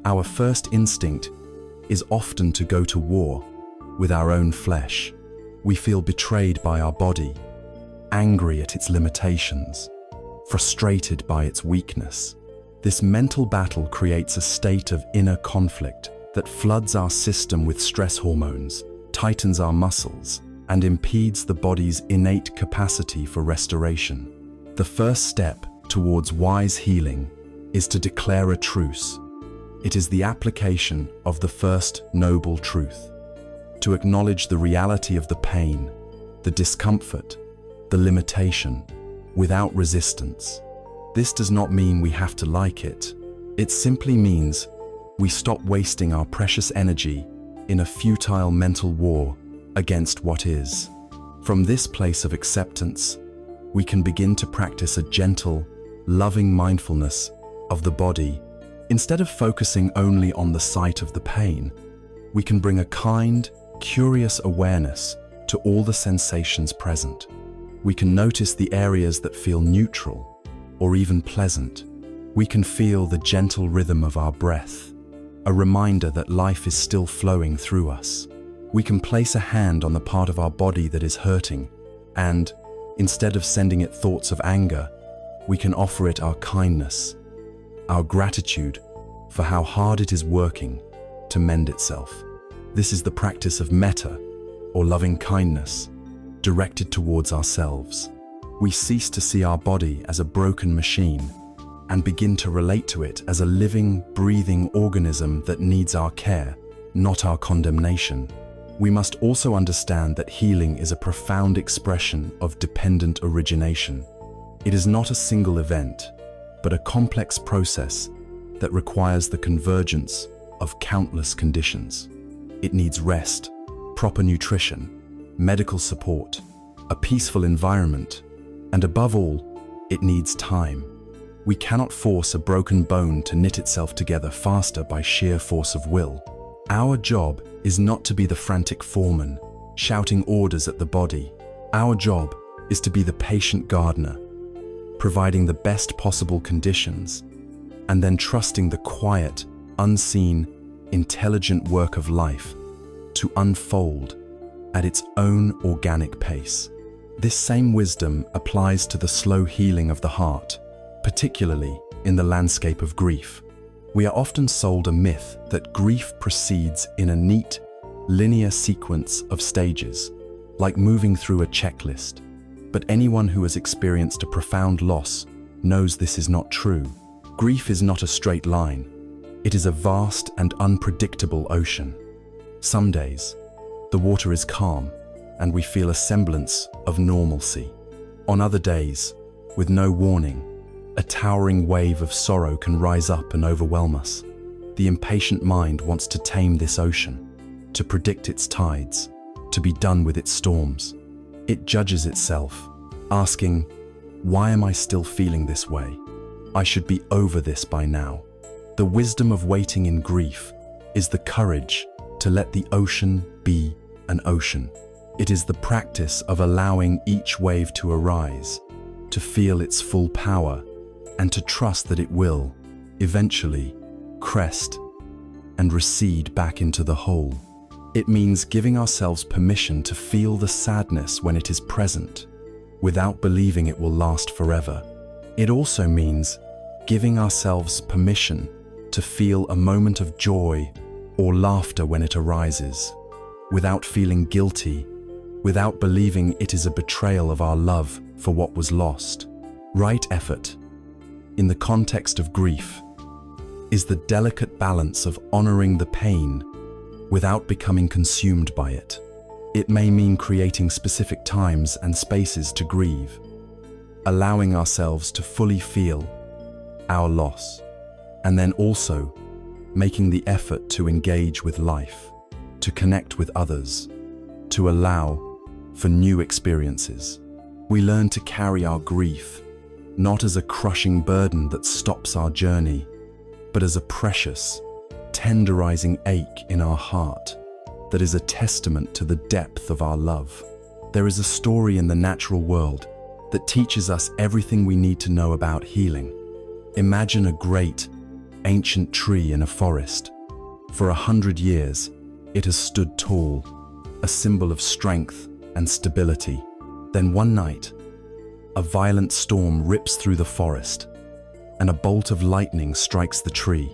Our first instinct is often to go to war with our own flesh. We feel betrayed by our body, angry at its limitations, frustrated by its weakness. This mental battle creates a state of inner conflict that floods our system with stress hormones, tightens our muscles, and impedes the body's innate capacity for restoration. The first step towards wise healing is to declare a truce. It is the application of the first noble truth, to acknowledge the reality of the pain, the discomfort, the limitation, without resistance. This does not mean we have to like it. It simply means we stop wasting our precious energy in a futile mental war against what is. From this place of acceptance, we can begin to practice a gentle, loving mindfulness of the body. Instead of focusing only on the site of the pain, we can bring a kind, curious awareness to all the sensations present. We can notice the areas that feel neutral or even pleasant. We can feel the gentle rhythm of our breath, a reminder that life is still flowing through us. We can place a hand on the part of our body that is hurting, and instead of sending it thoughts of anger, we can offer it our kindness, our gratitude for how hard it is working to mend itself. This is the practice of metta, or loving kindness, directed towards ourselves. We cease to see our body as a broken machine and begin to relate to it as a living, breathing organism that needs our care, not our condemnation. We must also understand that healing is a profound expression of dependent origination. It is not a single event, but a complex process that requires the convergence of countless conditions. It needs rest, proper nutrition, medical support, a peaceful environment, and above all, it needs time. We cannot force a broken bone to knit itself together faster by sheer force of will. Our job is not to be the frantic foreman, shouting orders at the body. Our job is to be the patient gardener, providing the best possible conditions, and then trusting the quiet, unseen, intelligent work of life to unfold at its own organic pace. This same wisdom applies to the slow healing of the heart, particularly in the landscape of grief. We are often sold a myth that grief proceeds in a neat, linear sequence of stages, like moving through a checklist. But anyone who has experienced a profound loss knows this is not true. Grief is not a straight line. It is a vast and unpredictable ocean. Some days, the water is calm, and we feel a semblance of normalcy. On other days, with no warning, a towering wave of sorrow can rise up and overwhelm us. The impatient mind wants to tame this ocean, to predict its tides, to be done with its storms. It judges itself, asking, "Why am I still feeling this way? I should be over this by now." The wisdom of waiting in grief is the courage to let the ocean be an ocean. It is the practice of allowing each wave to arise, to feel its full power, and to trust that it will, eventually, crest and recede back into the whole. It means giving ourselves permission to feel the sadness when it is present, without believing it will last forever. It also means giving ourselves permission to feel a moment of joy or laughter when it arises, without feeling guilty, without believing it is a betrayal of our love for what was lost. Right effort, in the context of grief, is the delicate balance of honoring the pain without becoming consumed by it. It may mean creating specific times and spaces to grieve, allowing ourselves to fully feel our loss, and then also making the effort to engage with life, to connect with others, to allow for new experiences. We learn to carry our grief not as a crushing burden that stops our journey, but as a precious, tenderizing ache in our heart that is a testament to the depth of our love. There is a story in the natural world that teaches us everything we need to know about healing. Imagine a great, ancient tree in a forest. For 100 years, it has stood tall, a symbol of strength and stability. Then one night, a violent storm rips through the forest, and a bolt of lightning strikes the tree,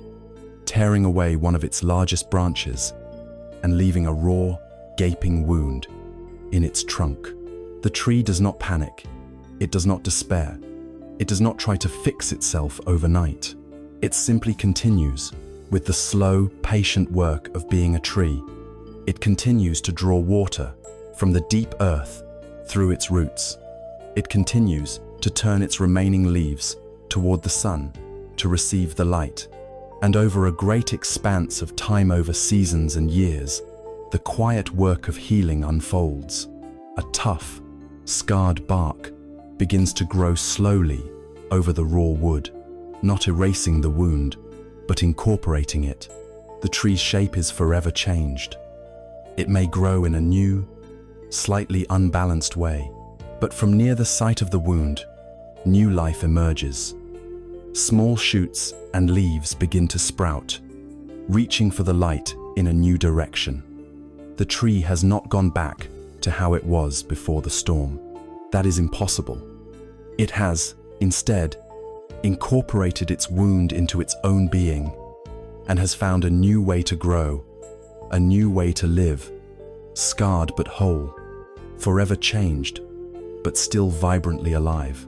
tearing away one of its largest branches and leaving a raw, gaping wound in its trunk. The tree does not panic. It does not despair. It does not try to fix itself overnight. It simply continues with the slow, patient work of being a tree. It continues to draw water from the deep earth through its roots. It continues to turn its remaining leaves toward the sun to receive the light. And over a great expanse of time, over seasons and years, the quiet work of healing unfolds. A tough, scarred bark begins to grow slowly over the raw wood, not erasing the wound, but incorporating it. The tree's shape is forever changed. It may grow in a new, slightly unbalanced way, but from near the site of the wound, new life emerges. Small shoots and leaves begin to sprout, reaching for the light in a new direction. The tree has not gone back to how it was before the storm. That is impossible. It has, instead, incorporated its wound into its own being and has found a new way to grow, a new way to live, scarred but whole, forever changed, but still vibrantly alive.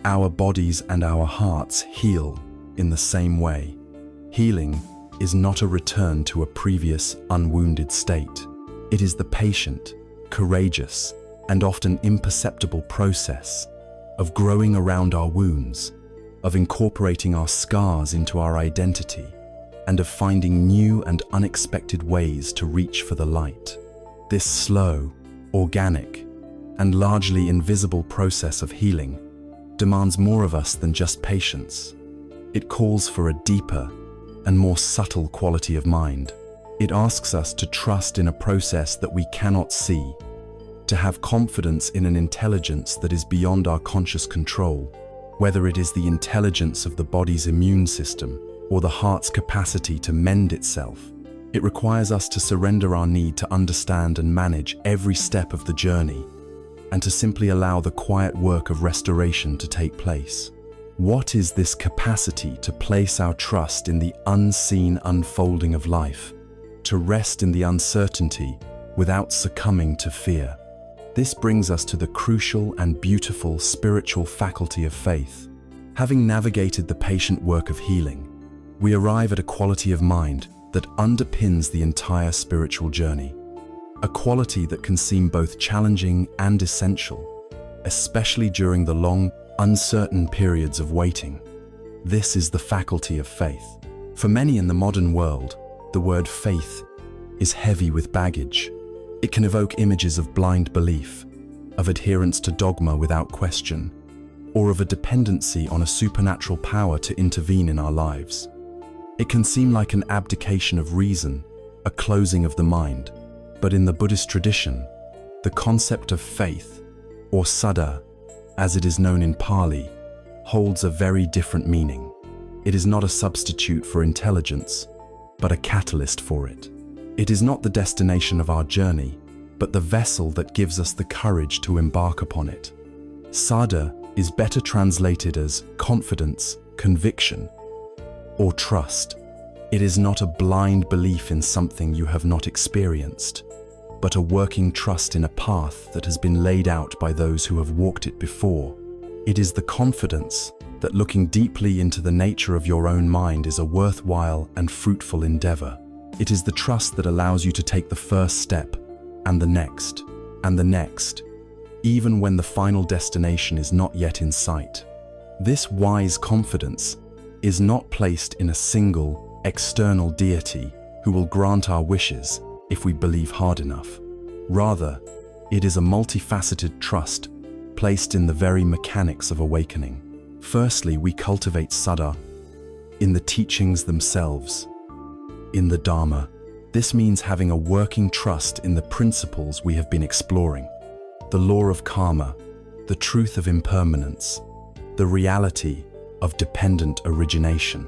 Our bodies and our hearts heal in the same way. Healing is not a return to a previous unwounded state. It is the patient, courageous, and often imperceptible process of growing around our wounds, of incorporating our scars into our identity, and of finding new and unexpected ways to reach for the light. This slow, organic, and largely invisible process of healing demands more of us than just patience. It calls for a deeper and more subtle quality of mind. It asks us to trust in a process that we cannot see, to have confidence in an intelligence that is beyond our conscious control, whether it is the intelligence of the body's immune system or the heart's capacity to mend itself. It requires us to surrender our need to understand and manage every step of the journey, and to simply allow the quiet work of restoration to take place. What is this capacity to place our trust in the unseen unfolding of life, to rest in the uncertainty without succumbing to fear? This brings us to the crucial and beautiful spiritual faculty of faith. Having navigated the patient work of healing, we arrive at a quality of mind that underpins the entire spiritual journey. A quality that can seem both challenging and essential, especially during the long, uncertain periods of waiting. This is the faculty of faith. For many in the modern world, the word faith is heavy with baggage. It can evoke images of blind belief, of adherence to dogma without question, or of a dependency on a supernatural power to intervene in our lives. It can seem like an abdication of reason, a closing of the mind. But in the Buddhist tradition, the concept of faith, or saddha, as it is known in Pali, holds a very different meaning. It is not a substitute for intelligence, but a catalyst for it. It is not the destination of our journey, but the vessel that gives us the courage to embark upon it. Saddha is better translated as confidence, conviction, or trust. It is not a blind belief in something you have not experienced, but a working trust in a path that has been laid out by those who have walked it before. It is the confidence that looking deeply into the nature of your own mind is a worthwhile and fruitful endeavor. It is the trust that allows you to take the first step, and the next, and the next, even when the final destination is not yet in sight. This wise confidence is not placed in a single, external deity who will grant our wishes if we believe hard enough. Rather, it is a multifaceted trust placed in the very mechanics of awakening. Firstly, we cultivate saddha in the teachings themselves, in the Dharma. This means having a working trust in the principles we have been exploring. The law of karma, the truth of impermanence, the reality of dependent origination.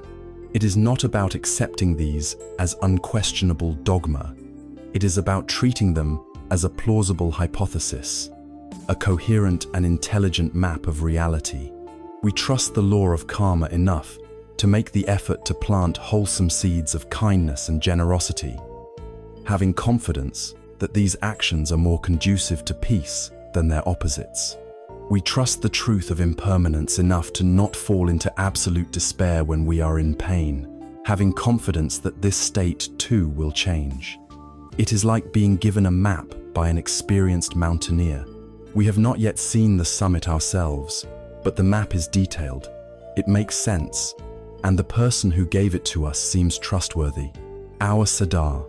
It is not about accepting these as unquestionable dogma. It is about treating them as a plausible hypothesis, a coherent and intelligent map of reality. We trust the law of karma enough to make the effort to plant wholesome seeds of kindness and generosity, having confidence that these actions are more conducive to peace than their opposites. We trust the truth of impermanence enough to not fall into absolute despair when we are in pain, having confidence that this state too will change. It is like being given a map by an experienced mountaineer. We have not yet seen the summit ourselves, but the map is detailed. It makes sense, and the person who gave it to us seems trustworthy. Our Siddha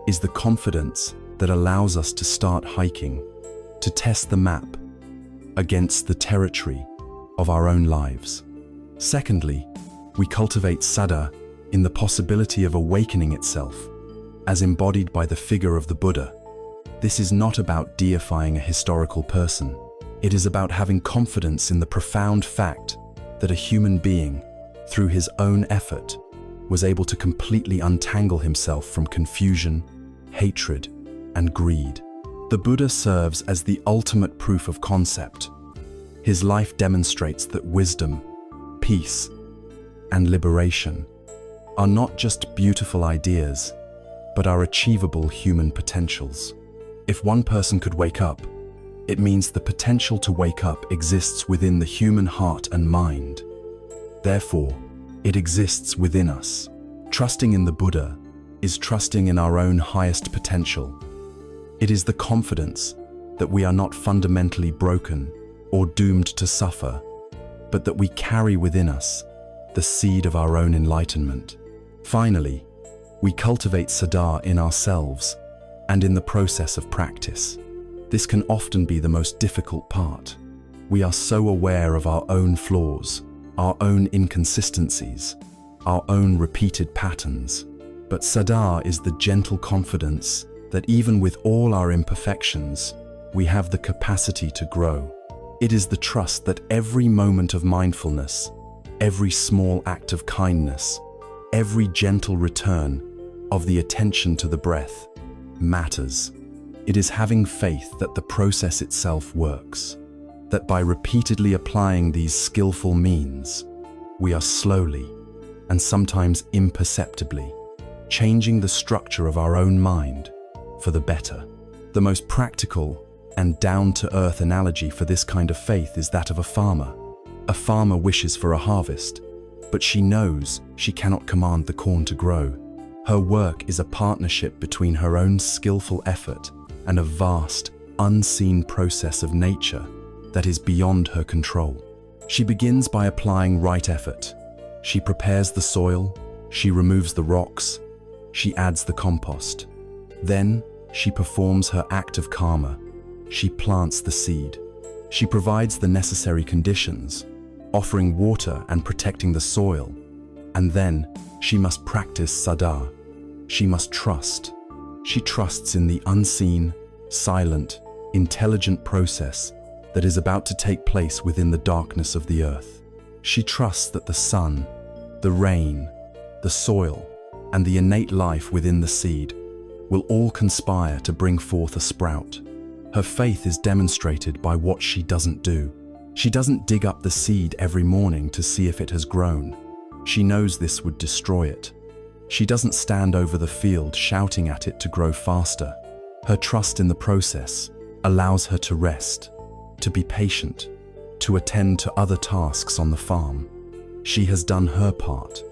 is the confidence that allows us to start hiking, to test the map against the territory of our own lives. Secondly, we cultivate Saddha in the possibility of awakening itself, as embodied by the figure of the Buddha. This is not about deifying a historical person. It is about having confidence in the profound fact that a human being, through his own effort, was able to completely untangle himself from confusion, hatred, and greed. The Buddha serves as the ultimate proof of concept. His life demonstrates that wisdom, peace, and liberation are not just beautiful ideas, but are achievable human potentials. If one person could wake up, it means the potential to wake up exists within the human heart and mind. Therefore, it exists within us. Trusting in the Buddha is trusting in our own highest potential. It is the confidence that we are not fundamentally broken or doomed to suffer, but that we carry within us the seed of our own enlightenment. Finally, we cultivate Siddha in ourselves and in the process of practice. This can often be the most difficult part. We are so aware of our own flaws, our own inconsistencies, our own repeated patterns. But Siddha is the gentle confidence that even with all our imperfections, we have the capacity to grow. It is the trust that every moment of mindfulness, every small act of kindness, every gentle return of the attention to the breath matters. It is having faith that the process itself works, that by repeatedly applying these skillful means, we are slowly, and sometimes imperceptibly, changing the structure of our own mind for the better. The most practical and down-to-earth analogy for this kind of faith is that of a farmer. A farmer wishes for a harvest, but she knows she cannot command the corn to grow. Her work is a partnership between her own skillful effort and a vast, unseen process of nature that is beyond her control. She begins by applying right effort. She prepares the soil, she removes the rocks, she adds the compost. Then she performs her act of karma. She plants the seed. She provides the necessary conditions, offering water and protecting the soil. And then she must practice Siddha. She must trust. She trusts in the unseen, silent, intelligent process that is about to take place within the darkness of the earth. She trusts that the sun, the rain, the soil, and the innate life within the seed will all conspire to bring forth a sprout. Her faith is demonstrated by what she doesn't do. She doesn't dig up the seed every morning to see if it has grown. She knows this would destroy it. She doesn't stand over the field shouting at it to grow faster. Her trust in the process allows her to rest, to be patient, to attend to other tasks on the farm. She has done her part,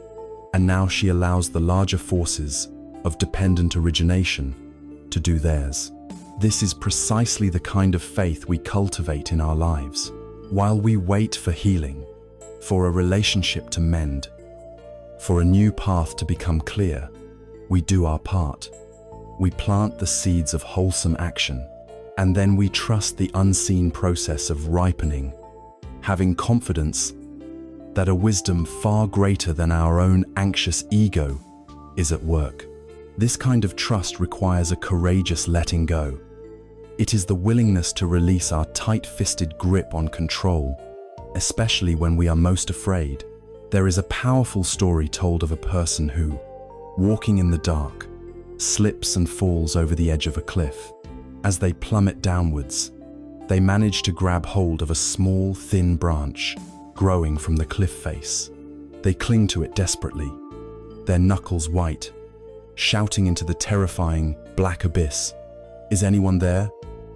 and now she allows the larger forces of dependent origination to do theirs. This is precisely the kind of faith we cultivate in our lives. While we wait for healing, for a relationship to mend, for a new path to become clear, we do our part. We plant the seeds of wholesome action, and then we trust the unseen process of ripening, having confidence that a wisdom far greater than our own anxious ego is at work. This kind of trust requires a courageous letting go. It is the willingness to release our tight-fisted grip on control, especially when we are most afraid. There is a powerful story told of a person who, walking in the dark, slips and falls over the edge of a cliff. As they plummet downwards, they manage to grab hold of a small, thin branch growing from the cliff face. They cling to it desperately, their knuckles white, shouting into the terrifying black abyss. "Is anyone there?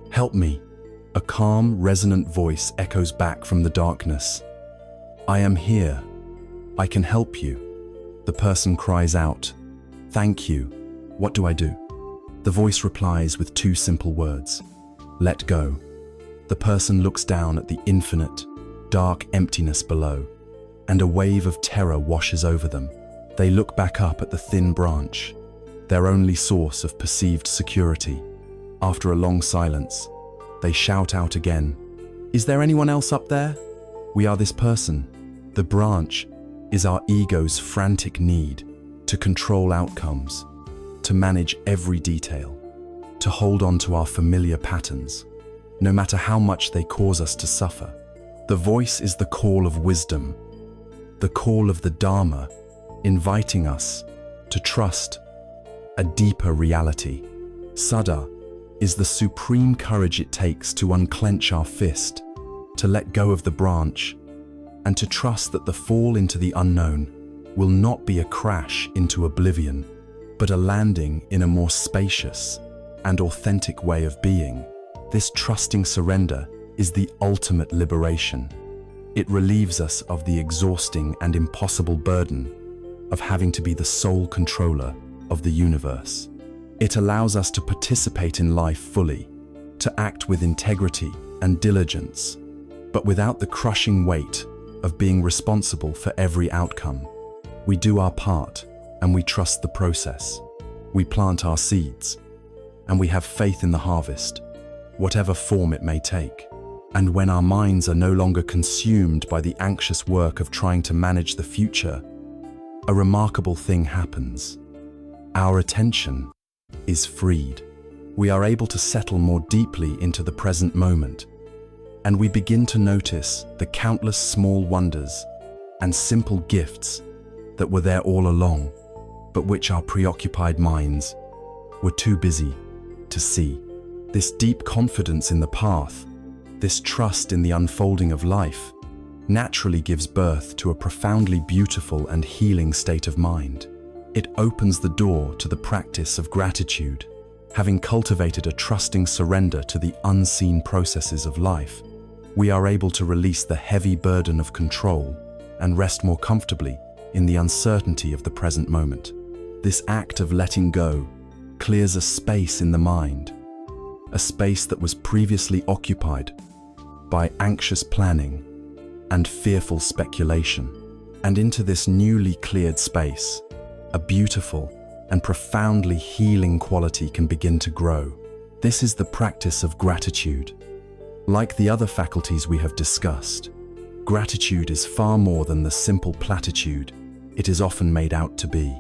Help me!" A calm, resonant voice echoes back from the darkness. "I am here. I can help you." The person cries out, "Thank you. What do I do?" The voice replies with two simple words: "Let go." The person looks down at the infinite, dark emptiness below, and a wave of terror washes over them. They look back up at the thin branch, their only source of perceived security. After a long silence, they shout out again, "Is there anyone else up there?" We are this person. The branch is our ego's frantic need to control outcomes, to manage every detail, to hold on to our familiar patterns, no matter how much they cause us to suffer. The voice is the call of wisdom, the call of the Dharma, inviting us to trust a deeper reality. Saddha is the supreme courage it takes to unclench our fist, to let go of the branch, and to trust that the fall into the unknown will not be a crash into oblivion, but a landing in a more spacious and authentic way of being. This trusting surrender is the ultimate liberation. It relieves us of the exhausting and impossible burden of having to be the sole controller of the universe. It allows us to participate in life fully, to act with integrity and diligence, but without the crushing weight of being responsible for every outcome. We do our part, and we trust the process. We plant our seeds, and we have faith in the harvest, whatever form it may take. And when our minds are no longer consumed by the anxious work of trying to manage the future, a remarkable thing happens. Our attention is freed. We are able to settle more deeply into the present moment, and we begin to notice the countless small wonders and simple gifts that were there all along, but which our preoccupied minds were too busy to see. This deep confidence in the path, this trust in the unfolding of life, naturally gives birth to a profoundly beautiful and healing state of mind. It opens the door to the practice of gratitude. Having cultivated a trusting surrender to the unseen processes of life, we are able to release the heavy burden of control and rest more comfortably in the uncertainty of the present moment. This act of letting go clears a space in the mind, a space that was previously occupied by anxious planning and fearful speculation. And into this newly cleared space, a beautiful and profoundly healing quality can begin to grow. This is the practice of gratitude. Like the other faculties we have discussed, gratitude is far more than the simple platitude it is often made out to be.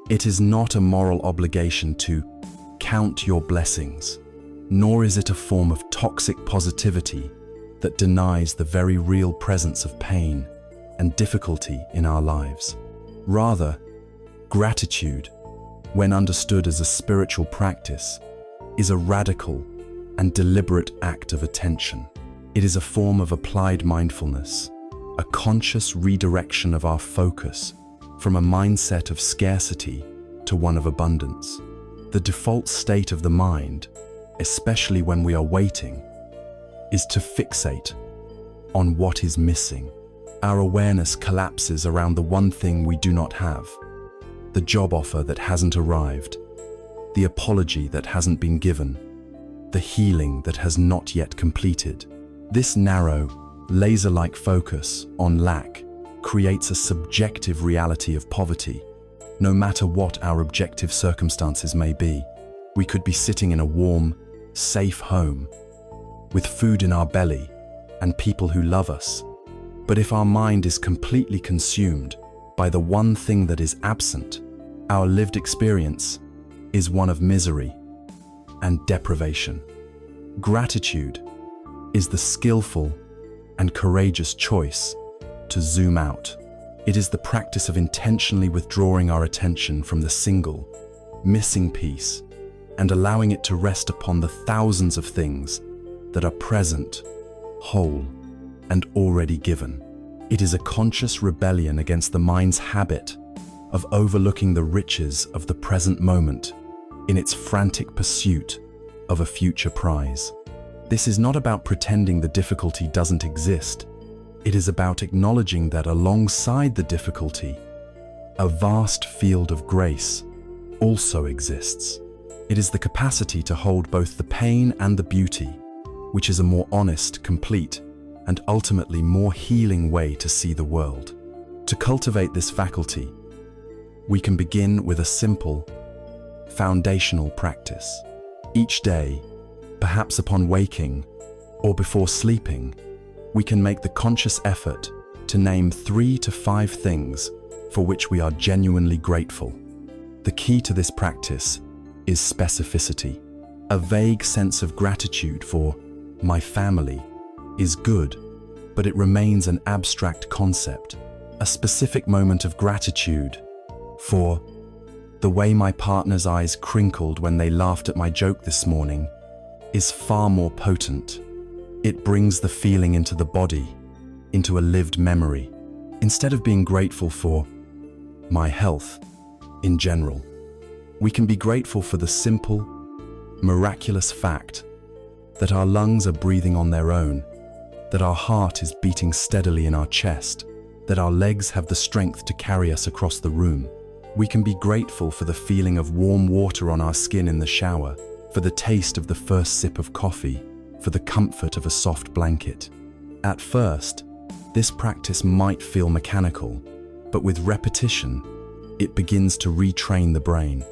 It is not a moral obligation to count your blessings, nor is it a form of toxic positivity that denies the very real presence of pain and difficulty in our lives. Rather, gratitude, when understood as a spiritual practice, is a radical and deliberate act of attention. It is a form of applied mindfulness, a conscious redirection of our focus from a mindset of scarcity to one of abundance. The default state of the mind, especially when we are waiting, is to fixate on what is missing. Our awareness collapses around the one thing we do not have, the job offer that hasn't arrived, the apology that hasn't been given, the healing that has not yet completed. This narrow, laser-like focus on lack creates a subjective reality of poverty, no matter what our objective circumstances may be. We could be sitting in a warm, safe home, with food in our belly and people who love us. But if our mind is completely consumed by the one thing that is absent, our lived experience is one of misery and deprivation. Gratitude is the skillful and courageous choice to zoom out. It is the practice of intentionally withdrawing our attention from the single, missing piece and allowing it to rest upon the thousands of things that are present, whole, and already given. It is a conscious rebellion against the mind's habit of overlooking the riches of the present moment in its frantic pursuit of a future prize. This is not about pretending the difficulty doesn't exist. It is about acknowledging that alongside the difficulty, a vast field of grace also exists. It is the capacity to hold both the pain and the beauty, which is a more honest, complete, and ultimately more healing way to see the world. To cultivate this faculty, we can begin with a simple, foundational practice. Each day, perhaps upon waking or before sleeping, we can make the conscious effort to name 3 to 5 things for which we are genuinely grateful. The key to this practice is specificity. A vague sense of gratitude for my family is good, but it remains an abstract concept. A specific moment of gratitude for the way my partner's eyes crinkled when they laughed at my joke this morning is far more potent. It brings the feeling into the body, into a lived memory. Instead of being grateful for my health in general, we can be grateful for the simple, miraculous fact that our lungs are breathing on their own, that our heart is beating steadily in our chest, that our legs have the strength to carry us across the room. We can be grateful for the feeling of warm water on our skin in the shower, for the taste of the first sip of coffee, for the comfort of a soft blanket. At first, this practice might feel mechanical, but with repetition, it begins to retrain the brain.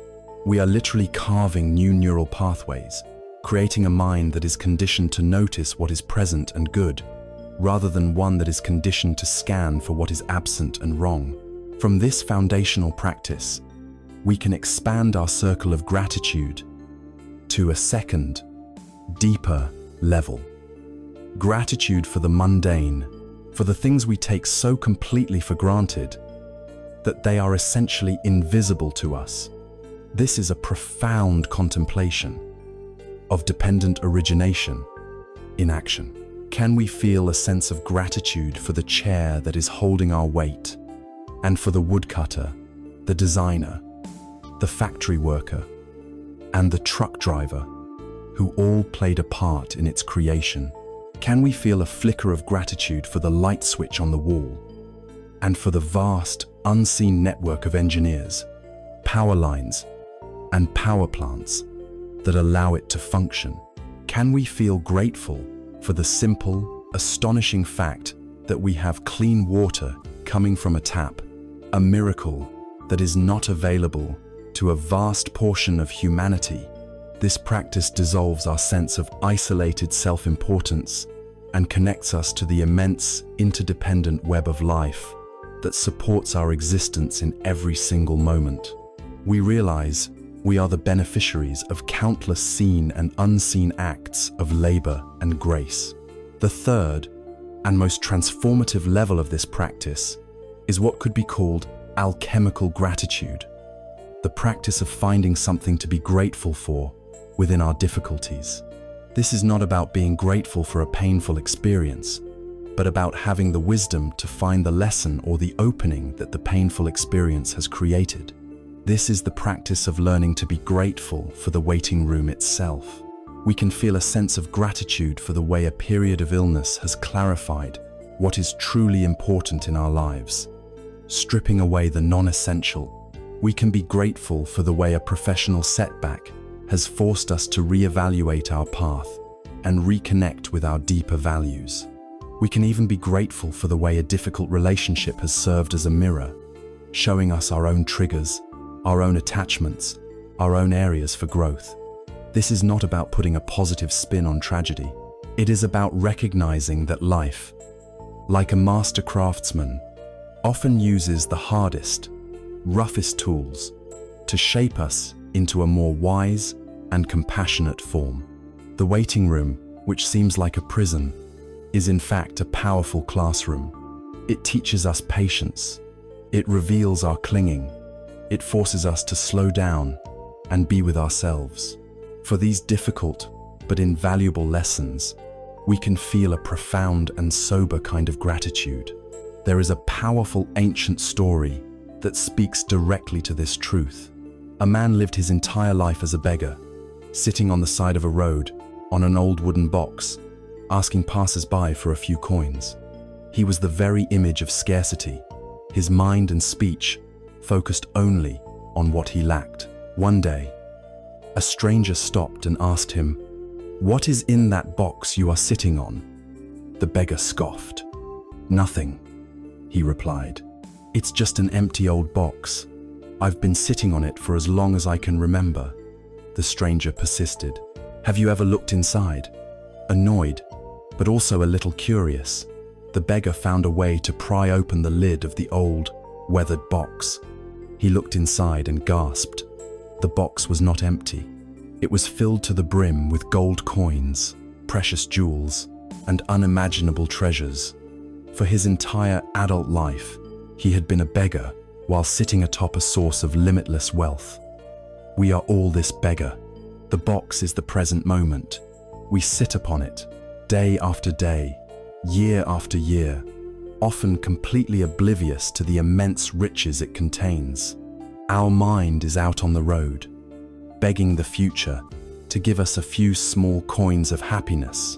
We are literally carving new neural pathways, creating a mind that is conditioned to notice what is present and good, rather than one that is conditioned to scan for what is absent and wrong. From this foundational practice, we can expand our circle of gratitude to a second, deeper level. Gratitude for the mundane, for the things we take so completely for granted that they are essentially invisible to us. This is a profound contemplation of dependent origination in action. Can we feel a sense of gratitude for the chair that is holding our weight, and for the woodcutter, the designer, the factory worker, and the truck driver, who all played a part in its creation? Can we feel a flicker of gratitude for the light switch on the wall, and for the vast, unseen network of engineers, power lines, and power plants that allow it to function? Can we feel grateful for the simple, astonishing fact that we have clean water coming from a tap, a miracle that is not available to a vast portion of humanity? This practice dissolves our sense of isolated self-importance and connects us to the immense, interdependent web of life that supports our existence in every single moment. We realize we are the beneficiaries of countless seen and unseen acts of labor and grace. The third and most transformative level of this practice is what could be called alchemical gratitude, the practice of finding something to be grateful for within our difficulties. This is not about being grateful for a painful experience, but about having the wisdom to find the lesson or the opening that the painful experience has created. This is the practice of learning to be grateful for the waiting room itself. We can feel a sense of gratitude for the way a period of illness has clarified what is truly important in our lives. Stripping away the non-essential, we can be grateful for the way a professional setback has forced us to reevaluate our path and reconnect with our deeper values. We can even be grateful for the way a difficult relationship has served as a mirror, showing us our own triggers, our own attachments, our own areas for growth. This is not about putting a positive spin on tragedy. It is about recognizing that life, like a master craftsman, often uses the hardest, roughest tools to shape us into a more wise and compassionate form. The waiting room, which seems like a prison, is in fact a powerful classroom. It teaches us patience. It reveals our clinging. It forces us to slow down and be with ourselves. For these difficult but invaluable lessons, we can feel a profound and sober kind of gratitude. There is a powerful ancient story that speaks directly to this truth. A man lived his entire life as a beggar, sitting on the side of a road on an old wooden box, asking passers-by for a few coins. He was the very image of scarcity. His mind and speech focused only on what he lacked. One day, a stranger stopped and asked him, "What is in that box you are sitting on?" The beggar scoffed. "Nothing," he replied. "It's just an empty old box. I've been sitting on it for as long as I can remember." The stranger persisted. "Have you ever looked inside?" Annoyed, but also a little curious, the beggar found a way to pry open the lid of the old, weathered box. He looked inside and gasped. The box was not empty. It was filled to the brim with gold coins, precious jewels, and unimaginable treasures. For his entire adult life, he had been a beggar while sitting atop a source of limitless wealth. We are all this beggar. The box is the present moment. We sit upon it, day after day, year after year, often completely oblivious to the immense riches it contains. Our mind is out on the road, begging the future to give us a few small coins of happiness,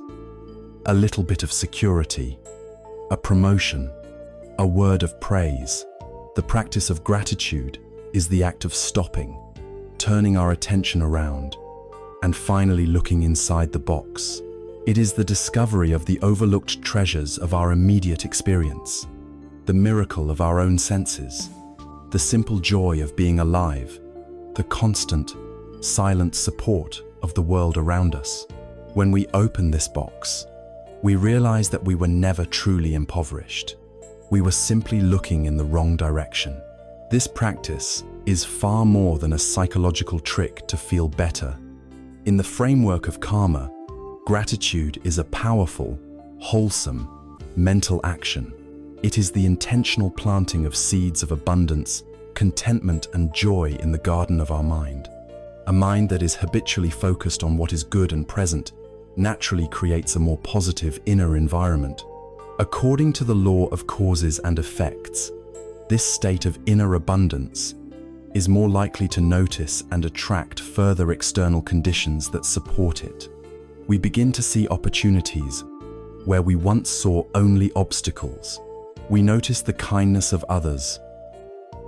a little bit of security, a promotion, a word of praise. The practice of gratitude is the act of stopping, turning our attention around, and finally looking inside the box. It is the discovery of the overlooked treasures of our immediate experience, the miracle of our own senses, the simple joy of being alive, the constant, silent support of the world around us. When we open this box, we realize that we were never truly impoverished. We were simply looking in the wrong direction. This practice is far more than a psychological trick to feel better. In the framework of karma, gratitude is a powerful, wholesome, mental action. It is the intentional planting of seeds of abundance, contentment, and joy in the garden of our mind. A mind that is habitually focused on what is good and present naturally creates a more positive inner environment. According to the law of causes and effects, this state of inner abundance is more likely to notice and attract further external conditions that support it. We begin to see opportunities where we once saw only obstacles. We notice the kindness of others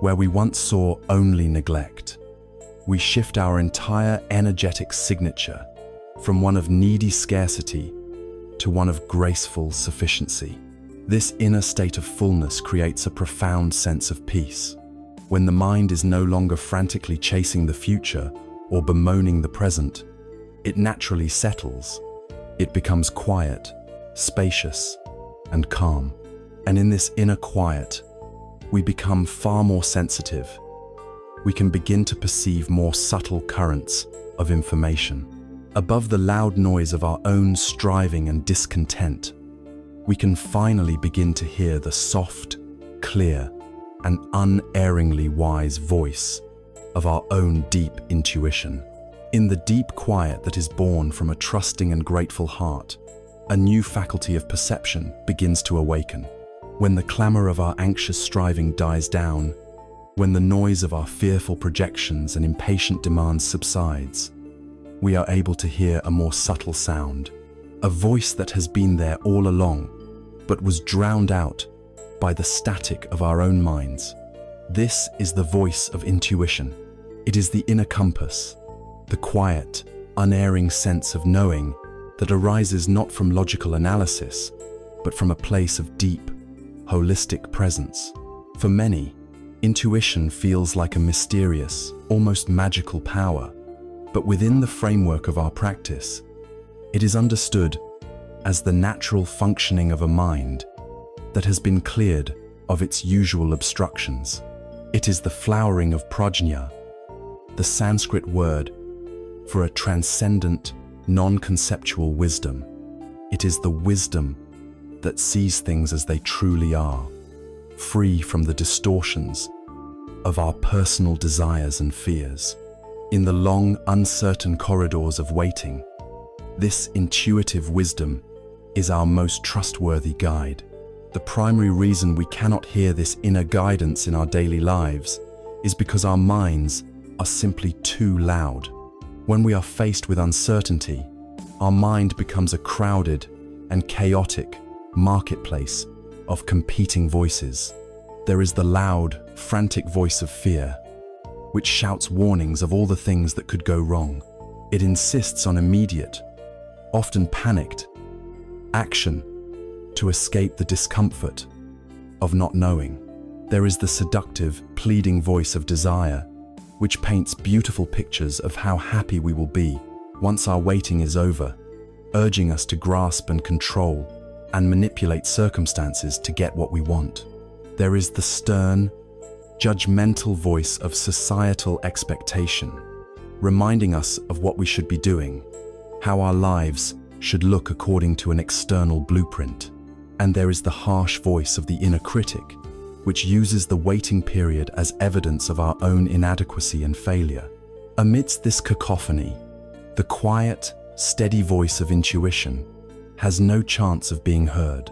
where we once saw only neglect. We shift our entire energetic signature from one of needy scarcity to one of graceful sufficiency. This inner state of fullness creates a profound sense of peace. When the mind is no longer frantically chasing the future or bemoaning the present, it naturally settles. It becomes quiet, spacious, and calm. And in this inner quiet, we become far more sensitive. We can begin to perceive more subtle currents of information. Above the loud noise of our own striving and discontent, we can finally begin to hear the soft, clear, and unerringly wise voice of our own deep intuition. In the deep quiet that is born from a trusting and grateful heart, a new faculty of perception begins to awaken. When the clamor of our anxious striving dies down, when the noise of our fearful projections and impatient demands subsides, we are able to hear a more subtle sound, a voice that has been there all along, but was drowned out by the static of our own minds. This is the voice of intuition. It is the inner compass, the quiet, unerring sense of knowing that arises not from logical analysis, but from a place of deep, holistic presence. For many, intuition feels like a mysterious, almost magical power, but within the framework of our practice, it is understood as the natural functioning of a mind that has been cleared of its usual obstructions. It is the flowering of prajna, the Sanskrit word for a transcendent, non-conceptual wisdom. It is the wisdom that sees things as they truly are, free from the distortions of our personal desires and fears. In the long, uncertain corridors of waiting, this intuitive wisdom is our most trustworthy guide. The primary reason we cannot hear this inner guidance in our daily lives is because our minds are simply too loud. When we are faced with uncertainty, our mind becomes a crowded and chaotic marketplace of competing voices. There is the loud, frantic voice of fear, which shouts warnings of all the things that could go wrong. It insists on immediate, often panicked, action to escape the discomfort of not knowing. There is the seductive, pleading voice of desire, which paints beautiful pictures of how happy we will be once our waiting is over, urging us to grasp and control and manipulate circumstances to get what we want. There is the stern, judgmental voice of societal expectation, reminding us of what we should be doing, how our lives should look according to an external blueprint. And there is the harsh voice of the inner critic, which uses the waiting period as evidence of our own inadequacy and failure. Amidst this cacophony, the quiet, steady voice of intuition has no chance of being heard.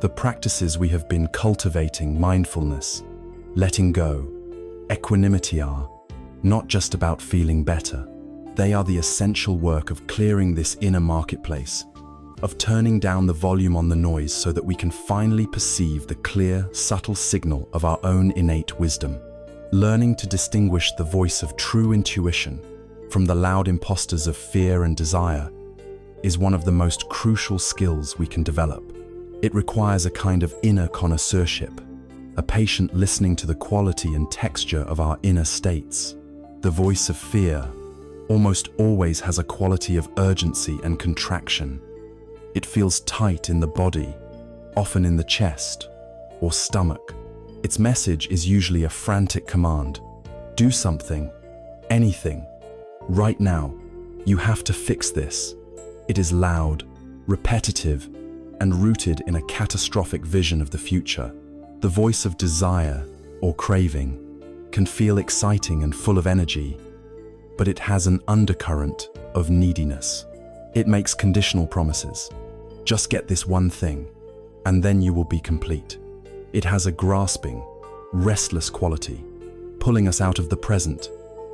The practices we have been cultivating, mindfulness, letting go, equanimity, are not just about feeling better. They are the essential work of clearing this inner marketplace, of turning down the volume on the noise so that we can finally perceive the clear, subtle signal of our own innate wisdom. Learning to distinguish the voice of true intuition from the loud imposters of fear and desire is one of the most crucial skills we can develop. It requires a kind of inner connoisseurship, a patient listening to the quality and texture of our inner states. The voice of fear almost always has a quality of urgency and contraction. It feels tight in the body, often in the chest or stomach. Its message is usually a frantic command. Do something, anything, right now. You have to fix this. It is loud, repetitive, and rooted in a catastrophic vision of the future. The voice of desire or craving can feel exciting and full of energy, but it has an undercurrent of neediness. It makes conditional promises. Just get this one thing, and then you will be complete. It has a grasping, restless quality, pulling us out of the present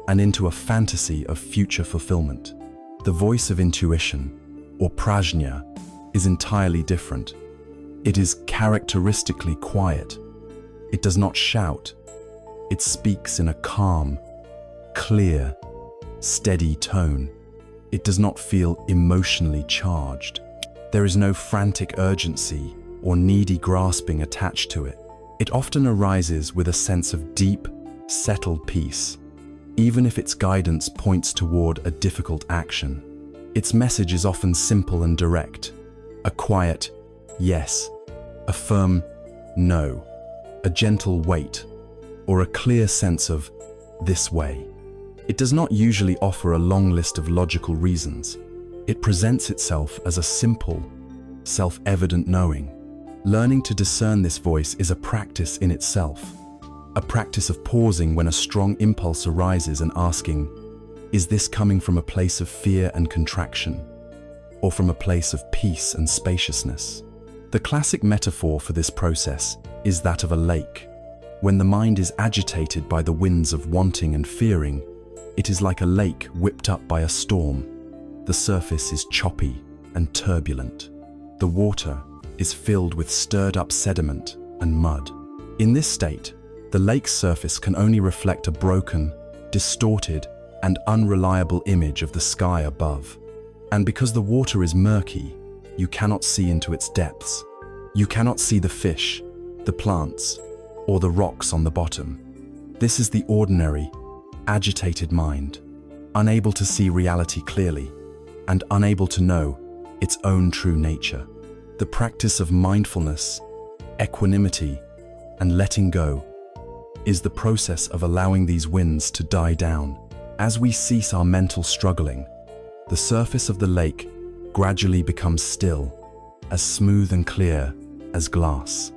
and into a fantasy of future fulfillment. The voice of intuition, or prajna, is entirely different. It is characteristically quiet. It does not shout. It speaks in a calm, clear, steady tone. It does not feel emotionally charged. There is no frantic urgency or needy grasping attached to it. It often arises with a sense of deep, settled peace, even if its guidance points toward a difficult action. Its message is often simple and direct: a quiet yes, a firm no, a gentle wait, or a clear sense of this way. It does not usually offer a long list of logical reasons. It presents itself as a simple, self-evident knowing. Learning to discern this voice is a practice in itself, a practice of pausing when a strong impulse arises and asking, is this coming from a place of fear and contraction, or from a place of peace and spaciousness? The classic metaphor for this process is that of a lake. When the mind is agitated by the winds of wanting and fearing, it is like a lake whipped up by a storm. The surface is choppy and turbulent. The water is filled with stirred-up sediment and mud. In this state, the lake's surface can only reflect a broken, distorted, and unreliable image of the sky above. And because the water is murky, you cannot see into its depths. You cannot see the fish, the plants, or the rocks on the bottom. This is the ordinary, agitated mind, unable to see reality clearly, and unable to know its own true nature. The practice of mindfulness, equanimity, and letting go is the process of allowing these winds to die down. As we cease our mental struggling, the surface of the lake gradually becomes still, as smooth and clear as glass.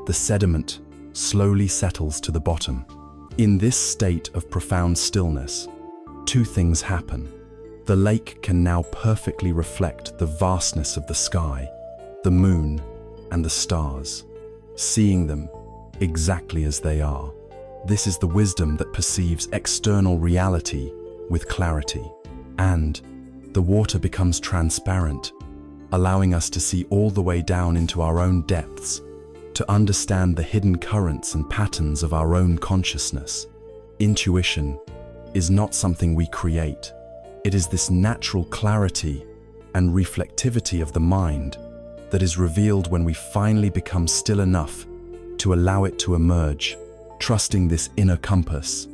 The sediment slowly settles to the bottom. In this state of profound stillness, two things happen. The lake can now perfectly reflect the vastness of the sky, the moon, and the stars. seeing them exactly as they are. This is the wisdom that perceives external reality with clarity. And the water becomes transparent, allowing us to see all the way down into our own depths, to understand the hidden currents and patterns of our own consciousness. Intuition is not something we create. It is this natural clarity and reflectivity of the mind that is revealed when we finally become still enough to allow it to emerge. Trusting this inner compass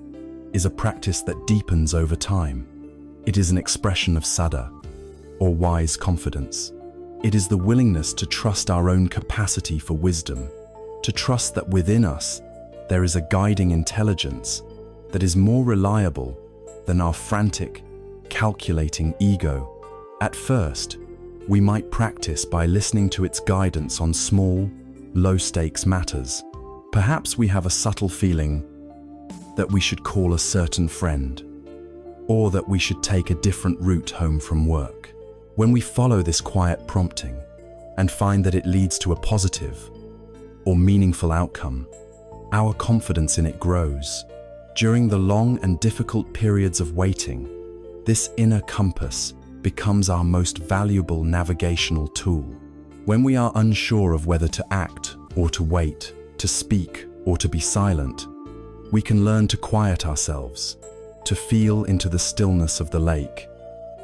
is a practice that deepens over time. It is an expression of saddha, or wise confidence. It is the willingness to trust our own capacity for wisdom, to trust that within us there is a guiding intelligence that is more reliable than our frantic, calculating ego. At first, we might practice by listening to its guidance on small, low-stakes matters. Perhaps we have a subtle feeling that we should call a certain friend, or that we should take a different route home from work. When we follow this quiet prompting and find that it leads to a positive or meaningful outcome, our confidence in it grows. During the long and difficult periods of waiting, this inner compass becomes our most valuable navigational tool. When we are unsure of whether to act or to wait, to speak or to be silent, we can learn to quiet ourselves, to feel into the stillness of the lake,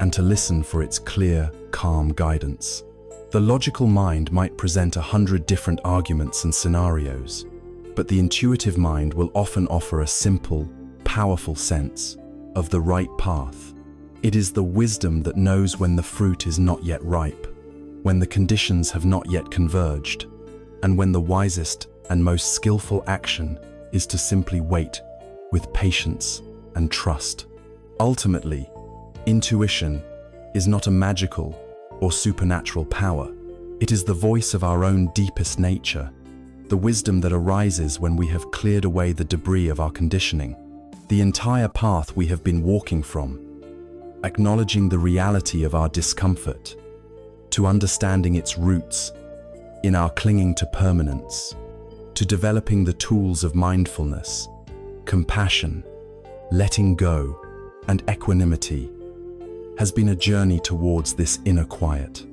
and to listen for its clear, calm guidance. The logical mind might present 100 different arguments and scenarios, but the intuitive mind will often offer a simple, powerful sense of the right path. It is the wisdom that knows when the fruit is not yet ripe, when the conditions have not yet converged, and when the wisest and most skillful action is to simply wait with patience and trust. Ultimately, intuition is not a magical or supernatural power. It is the voice of our own deepest nature, the wisdom that arises when we have cleared away the debris of our conditioning, the entire path we have been walking from, acknowledging the reality of our discomfort, to understanding its roots in our clinging to permanence, to developing the tools of mindfulness, compassion, letting go, and equanimity, has been a journey towards this inner quiet.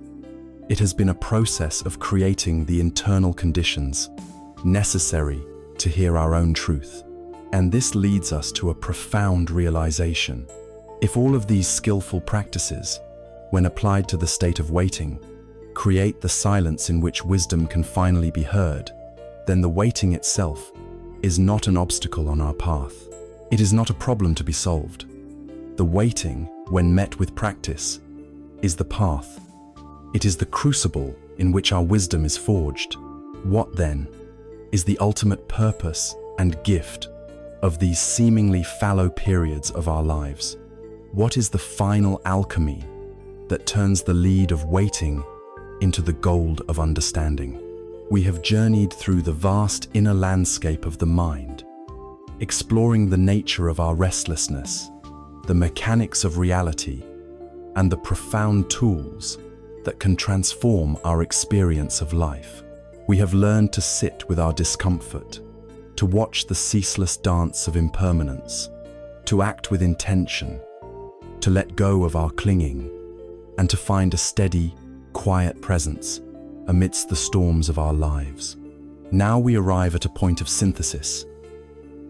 It has been a process of creating the internal conditions necessary to hear our own truth. And this leads us to a profound realization. If all of these skillful practices, when applied to the state of waiting, create the silence in which wisdom can finally be heard, then the waiting itself is not an obstacle on our path. It is not a problem to be solved. The waiting, when met with practice, is the path. It is the crucible in which our wisdom is forged. What then is the ultimate purpose and gift of these seemingly fallow periods of our lives? What is the final alchemy that turns the lead of waiting into the gold of understanding? We have journeyed through the vast inner landscape of the mind, exploring the nature of our restlessness, the mechanics of reality, and the profound tools that can transform our experience of life. We have learned to sit with our discomfort, to watch the ceaseless dance of impermanence, to act with intention, to let go of our clinging, and to find a steady, quiet presence amidst the storms of our lives. Now we arrive at a point of synthesis,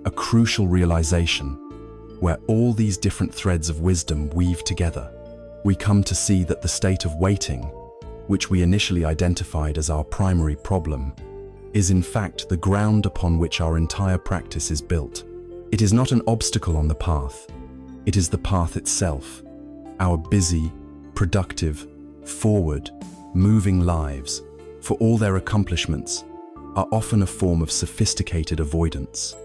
a crucial realization where all these different threads of wisdom weave together. We come to see that the state of waiting, which we initially identified as our primary problem, is in fact the ground upon which our entire practice is built. It is not an obstacle on the path. It is the path itself. Our busy, productive, forward, moving lives, for all their accomplishments, are often a form of sophisticated avoidance.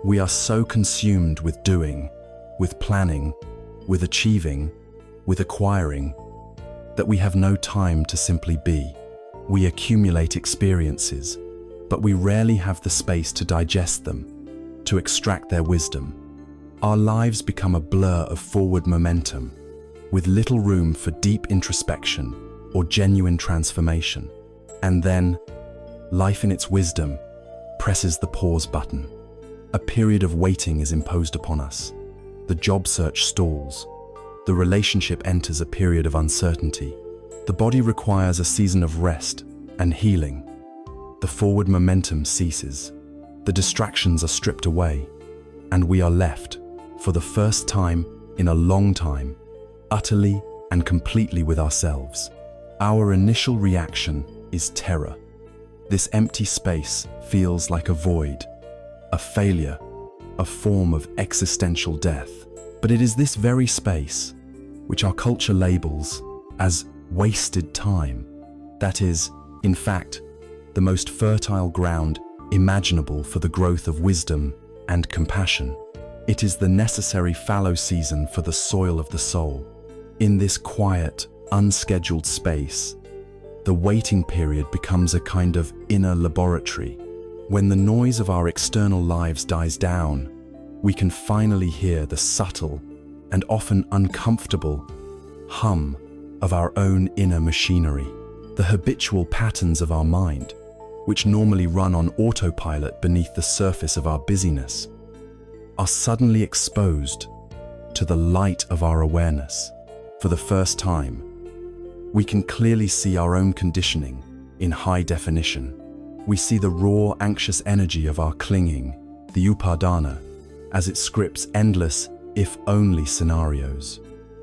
We are so consumed with doing, with planning, with achieving, with acquiring, that we have no time to simply be. We accumulate experiences, but we rarely have the space to digest them, to extract their wisdom. Our lives become a blur of forward momentum, with little room for deep introspection or genuine transformation. And then, life in its wisdom presses the pause button. A period of waiting is imposed upon us. The job search stalls. The relationship enters a period of uncertainty. The body requires a season of rest and healing. The forward momentum ceases. The distractions are stripped away, and we are left, for the first time in a long time, utterly and completely with ourselves. Our initial reaction is terror. This empty space feels like a void, a failure, a form of existential death. But it is this very space, which our culture labels as wasted time, that is, in fact, the most fertile ground imaginable for the growth of wisdom and compassion. It is the necessary fallow season for the soil of the soul. In this quiet, unscheduled space, the waiting period becomes a kind of inner laboratory. When the noise of our external lives dies down, we can finally hear the subtle and often uncomfortable hum of our own inner machinery. The habitual patterns of our mind, which normally run on autopilot beneath the surface of our busyness, are suddenly exposed to the light of our awareness. For the first time, we can clearly see our own conditioning in high definition. We see the raw, anxious energy of our clinging, the upadana, as it scripts endless if-only scenarios,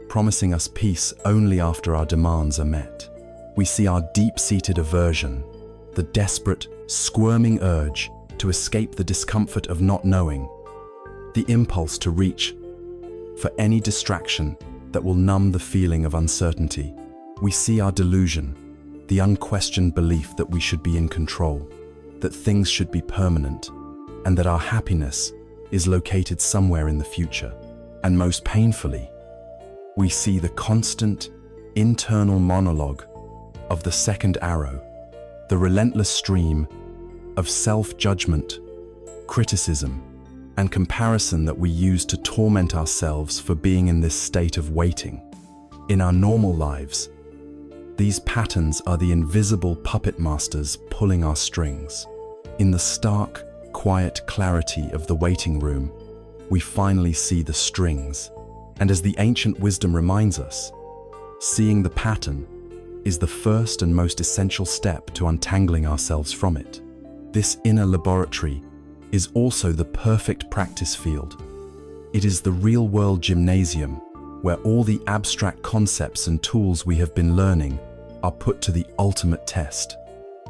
promising us peace only after our demands are met. We see our deep-seated aversion, the desperate, squirming urge to escape the discomfort of not knowing, the impulse to reach for any distraction that will numb the feeling of uncertainty. We see our delusion, the unquestioned belief that we should be in control, that things should be permanent, and that our happiness is located somewhere in the future. And most painfully, we see the constant, internal monologue of the second arrow, the relentless stream of self-judgment, criticism, and comparison that we use to torment ourselves for being in this state of waiting. In our normal lives, these patterns are the invisible puppet masters pulling our strings. In the stark, quiet clarity of the waiting room, we finally see the strings. And as the ancient wisdom reminds us, seeing the pattern is the first and most essential step to untangling ourselves from it. This inner laboratory is also the perfect practice field. It is the real-world gymnasium where all the abstract concepts and tools we have been learning are put to the ultimate test.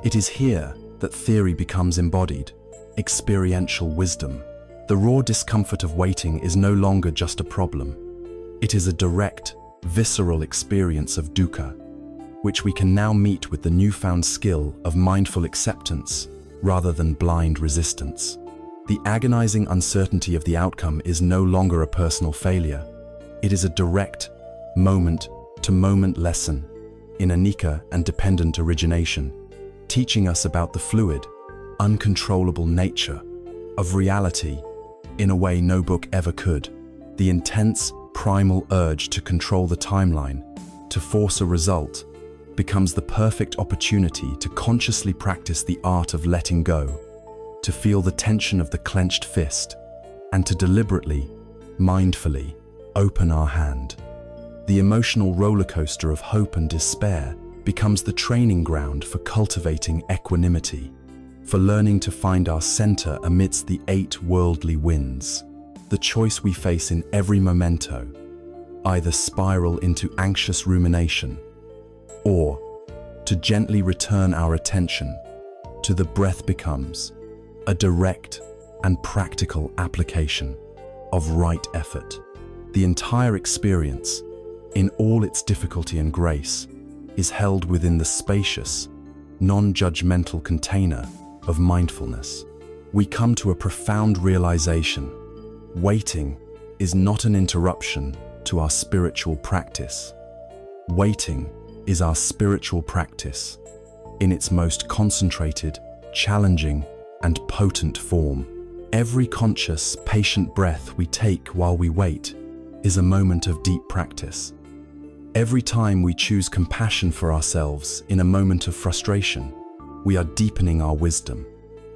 It is here that theory becomes embodied, experiential wisdom. The raw discomfort of waiting is no longer just a problem. It is a direct, visceral experience of dukkha, which we can now meet with the newfound skill of mindful acceptance rather than blind resistance. The agonizing uncertainty of the outcome is no longer a personal failure. It is a direct, moment-to-moment lesson in Anicca and Dependent Origination, teaching us about the fluid, uncontrollable nature of reality in a way no book ever could. The intense, primal urge to control the timeline, to force a result, becomes the perfect opportunity to consciously practice the art of letting go, to feel the tension of the clenched fist, and to deliberately, mindfully, open our hand. The emotional roller coaster of hope and despair becomes the training ground for cultivating equanimity, for learning to find our center amidst the 8 worldly winds. The choice we face in every memento, either spiral into anxious rumination, or to gently return our attention to the breath, becomes a direct and practical application of right effort. The entire experience, in all its difficulty and grace, is held within the spacious, non-judgmental container of mindfulness. We come to a profound realization: waiting is not an interruption to our spiritual practice. Waiting is our spiritual practice in its most concentrated, challenging, and potent form. Every conscious, patient breath we take while we wait is a moment of deep practice. Every time we choose compassion for ourselves in a moment of frustration, we are deepening our wisdom.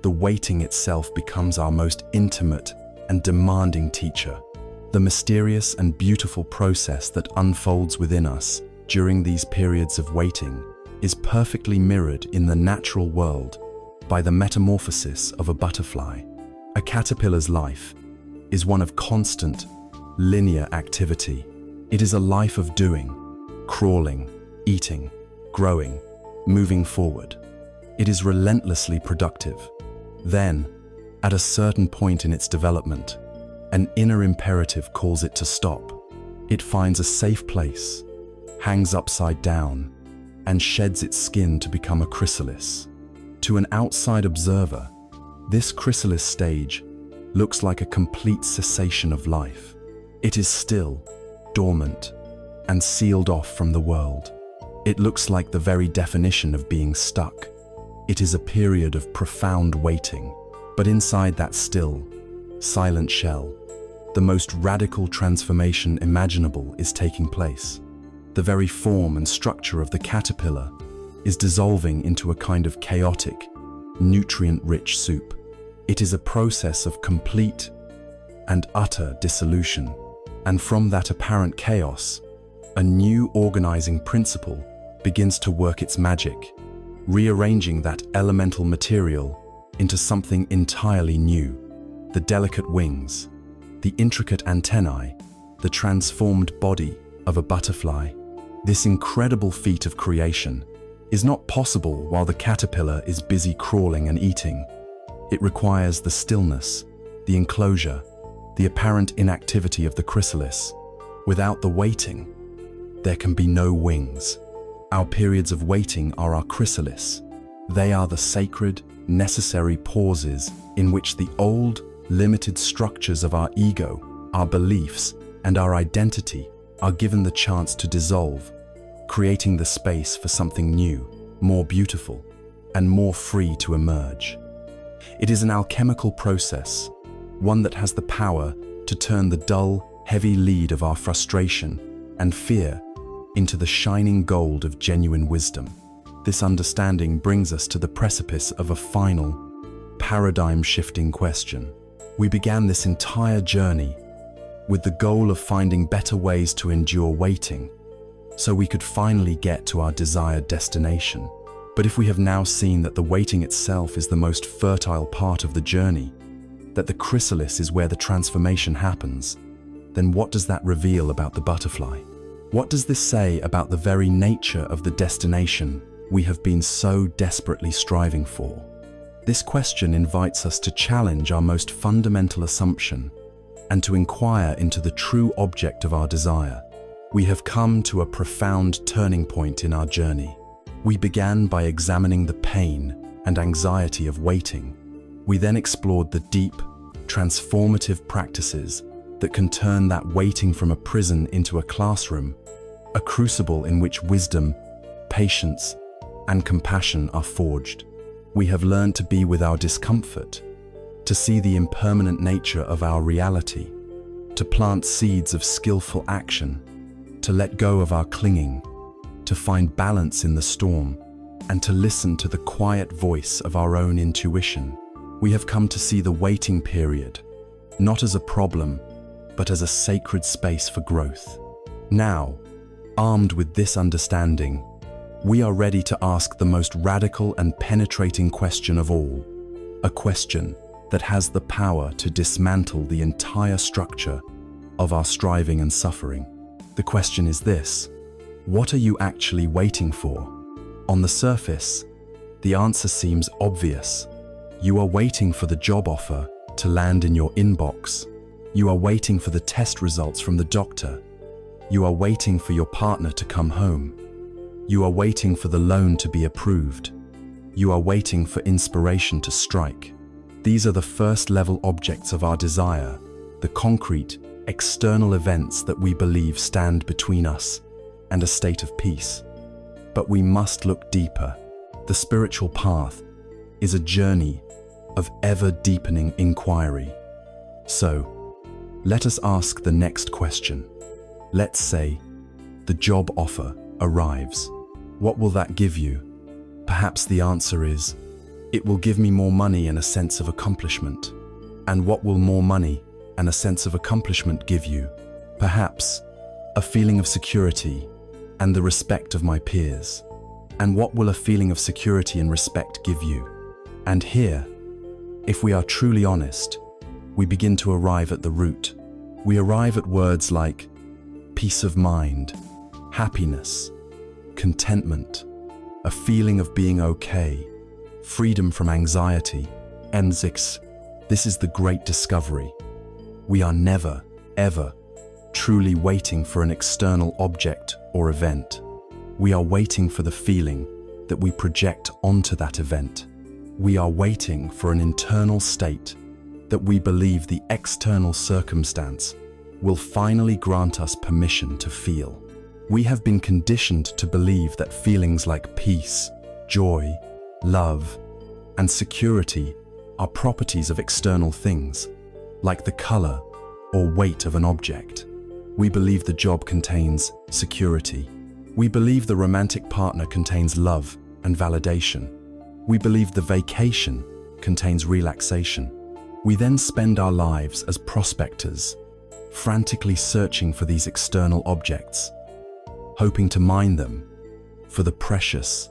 The the waiting itself becomes our most intimate and demanding teacher. The mysterious and beautiful process that unfolds within us during these periods of waiting is perfectly mirrored in the natural world by the metamorphosis of a butterfly. A caterpillar's life is one of constant, linear activity. It is a life of doing, crawling, eating, growing, moving forward. It is relentlessly productive. Then, at a certain point in its development, an inner imperative calls it to stop. It finds a safe place, hangs upside down, and sheds its skin to become a chrysalis. To an outside observer, this chrysalis stage looks like a complete cessation of life. It is still, dormant, and sealed off from the world. It looks like the very definition of being stuck. It is a period of profound waiting, but inside that still, silent shell, the most radical transformation imaginable is taking place. The very form and structure of the caterpillar is dissolving into a kind of chaotic, nutrient-rich soup. It is a process of complete and utter dissolution, and from that apparent chaos, a new organizing principle begins to work its magic, rearranging that elemental material into something entirely new. The delicate wings, the intricate antennae, the transformed body of a butterfly. This incredible feat of creation is not possible while the caterpillar is busy crawling and eating. It requires the stillness, the enclosure, the apparent inactivity of the chrysalis. Without the waiting, there can be no wings. Our periods of waiting are our chrysalis. They are the sacred, necessary pauses in which the old, limited structures of our ego, our beliefs, and our identity are given the chance to dissolve, creating the space for something new, more beautiful, and more free to emerge. It is an alchemical process, one that has the power to turn the dull, heavy lead of our frustration and fear into the shining gold of genuine wisdom. This understanding brings us to the precipice of a final, paradigm-shifting question. We began this entire journey with the goal of finding better ways to endure waiting, so we could finally get to our desired destination. But if we have now seen that the waiting itself is the most fertile part of the journey, that the chrysalis is where the transformation happens, then what does that reveal about the butterfly? What does this say about the very nature of the destination we have been so desperately striving for? This question invites us to challenge our most fundamental assumption and to inquire into the true object of our desire. We have come to a profound turning point in our journey. We began by examining the pain and anxiety of waiting. We then explored the deep, transformative practices that can turn that waiting from a prison into a classroom, a crucible in which wisdom, patience, and compassion are forged. We have learned to be with our discomfort, to see the impermanent nature of our reality, to plant seeds of skillful action, to let go of our clinging, to find balance in the storm, and to listen to the quiet voice of our own intuition. We have come to see the waiting period, not as a problem, but as a sacred space for growth. Now, armed with this understanding, we are ready to ask the most radical and penetrating question of all, a question that has the power to dismantle the entire structure of our striving and suffering. The question is this: what are you actually waiting for? On the surface, the answer seems obvious. You are waiting for the job offer to land in your inbox. You are waiting for the test results from the doctor. You are waiting for your partner to come home. You are waiting for the loan to be approved. You are waiting for inspiration to strike. These are the first-level objects of our desire, the concrete, external events that we believe stand between us and a state of peace. But we must look deeper. The spiritual path is a journey of ever-deepening inquiry. So, let us ask the next question. Let's say the job offer arrives. What will that give you? Perhaps the answer is, It will give me more money and a sense of accomplishment. And what will more money and a sense of accomplishment give you? Perhaps a feeling of security and the respect of my peers. And what will a feeling of security and respect give you? And here, if we are truly honest, we begin to arrive at the root. We arrive at words like peace of mind, happiness, contentment, a feeling of being okay, freedom from anxiety, Einsicht. This is the great discovery. We are never, ever, truly waiting for an external object or event. We are waiting for the feeling that we project onto that event. We are waiting for an internal state that we believe the external circumstance will finally grant us permission to feel. We have been conditioned to believe that feelings like peace, joy, love, and security are properties of external things, like the color or weight of an object. We believe the job contains security. We believe the romantic partner contains love and validation. We believe the vacation contains relaxation. We then spend our lives as prospectors, frantically searching for these external objects, hoping to mine them for the precious,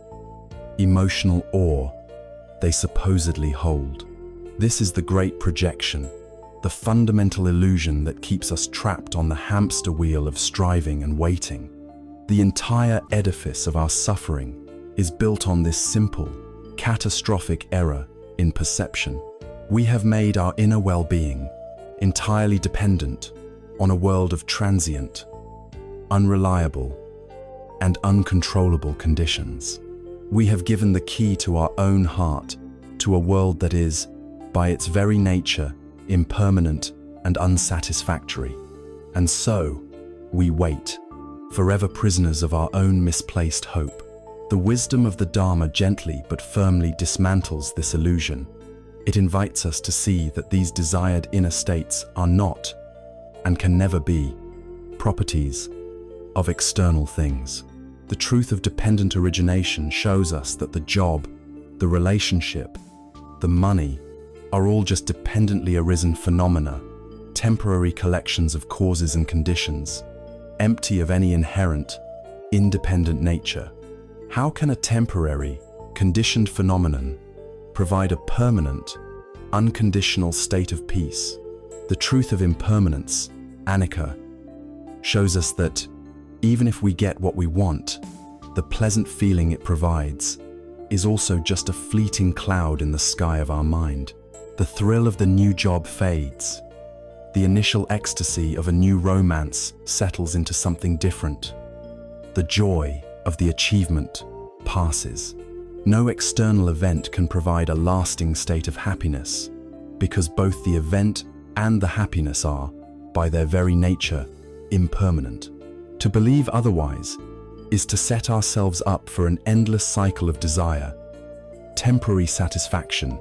emotional ore they supposedly hold. This is the great projection, the fundamental illusion that keeps us trapped on the hamster wheel of striving and waiting. The entire edifice of our suffering is built on this simple, catastrophic error in perception. We have made our inner well-being entirely dependent on a world of transient, unreliable, and uncontrollable conditions. We have given the key to our own heart to a world that is, by its very nature, impermanent and unsatisfactory. And so, we wait, forever prisoners of our own misplaced hope. The wisdom of the Dharma gently but firmly dismantles this illusion. It invites us to see that these desired inner states are not, and can never be, properties of external things. The truth of dependent origination shows us that the job, the relationship, the money are all just dependently arisen phenomena, temporary collections of causes and conditions, empty of any inherent, independent nature. How can a temporary, conditioned phenomenon provide a permanent, unconditional state of peace? The truth of impermanence, Anicca, shows us that even if we get what we want, the pleasant feeling it provides is also just a fleeting cloud in the sky of our mind. The thrill of the new job fades. The initial ecstasy of a new romance settles into something different. The joy of the achievement passes. No external event can provide a lasting state of happiness, because both the event and the happiness are, by their very nature, impermanent. To believe otherwise is to set ourselves up for an endless cycle of desire, temporary satisfaction,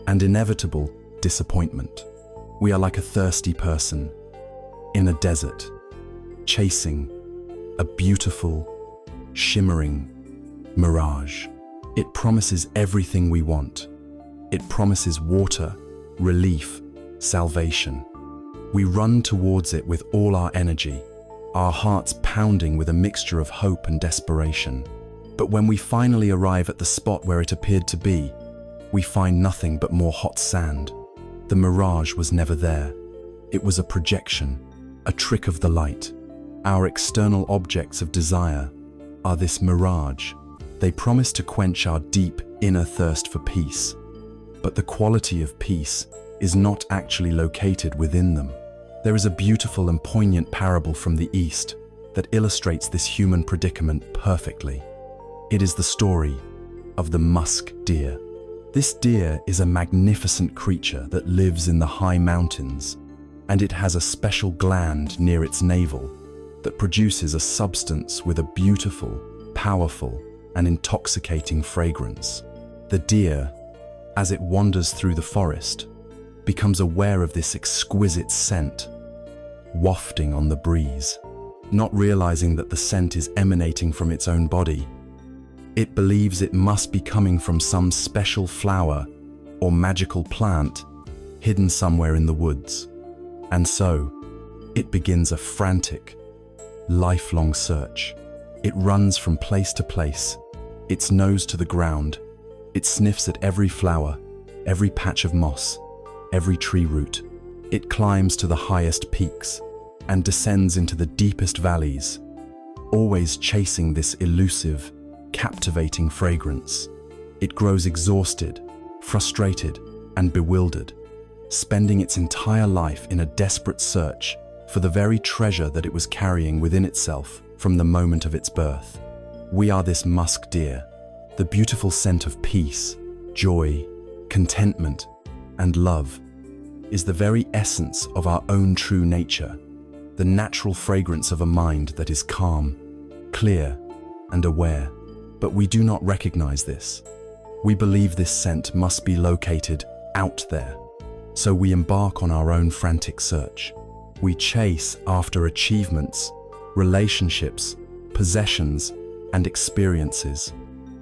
and inevitable disappointment. We are like a thirsty person in a desert, chasing a beautiful, shimmering mirage. It promises everything we want. It promises water, relief, salvation. We run towards it with all our energy, our hearts pounding with a mixture of hope and desperation. But when we finally arrive at the spot where it appeared to be, we find nothing but more hot sand. The mirage was never there. It was a projection, a trick of the light. Our external objects of desire are this mirage. They promise to quench our deep inner thirst for peace. But the quality of peace is not actually located within them. There is a beautiful and poignant parable from the East that illustrates this human predicament perfectly. It is the story of the musk deer. This deer is a magnificent creature that lives in the high mountains, and it has a special gland near its navel that produces a substance with a beautiful, powerful, and intoxicating fragrance. The deer, as it wanders through the forest, becomes aware of this exquisite scent wafting on the breeze. Not realizing that the scent is emanating from its own body, It believes it must be coming from some special flower or magical plant hidden somewhere in the woods. And so, it begins a frantic, lifelong search. It runs from place to place, its nose to the ground. It sniffs at every flower, every patch of moss, every tree root. It climbs to the highest peaks and descends into the deepest valleys, always chasing this elusive, captivating fragrance. It grows exhausted, frustrated, and bewildered, spending its entire life in a desperate search for the very treasure that it was carrying within itself from the moment of its birth. We are this musk deer, the beautiful scent of peace, joy, contentment, and love is the very essence of our own true nature, the natural fragrance of a mind that is calm, clear, and aware. But we do not recognize this. We believe this scent must be located out there. So we embark on our own frantic search. We chase after achievements, relationships, possessions, and experiences,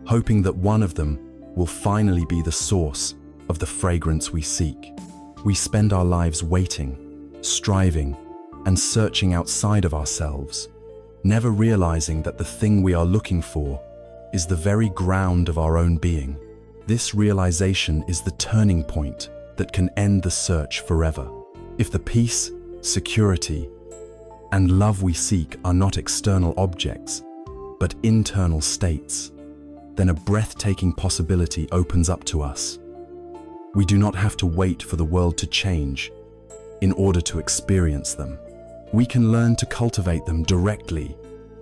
hoping that one of them will finally be the source of the fragrance we seek. We spend our lives waiting, striving, and searching outside of ourselves, never realizing that the thing we are looking for is the very ground of our own being. This realization is the turning point that can end the search forever. If the peace, security, and love we seek are not external objects, but internal states, then a breathtaking possibility opens up to us. We do not have to wait for the world to change in order to experience them. We can learn to cultivate them directly,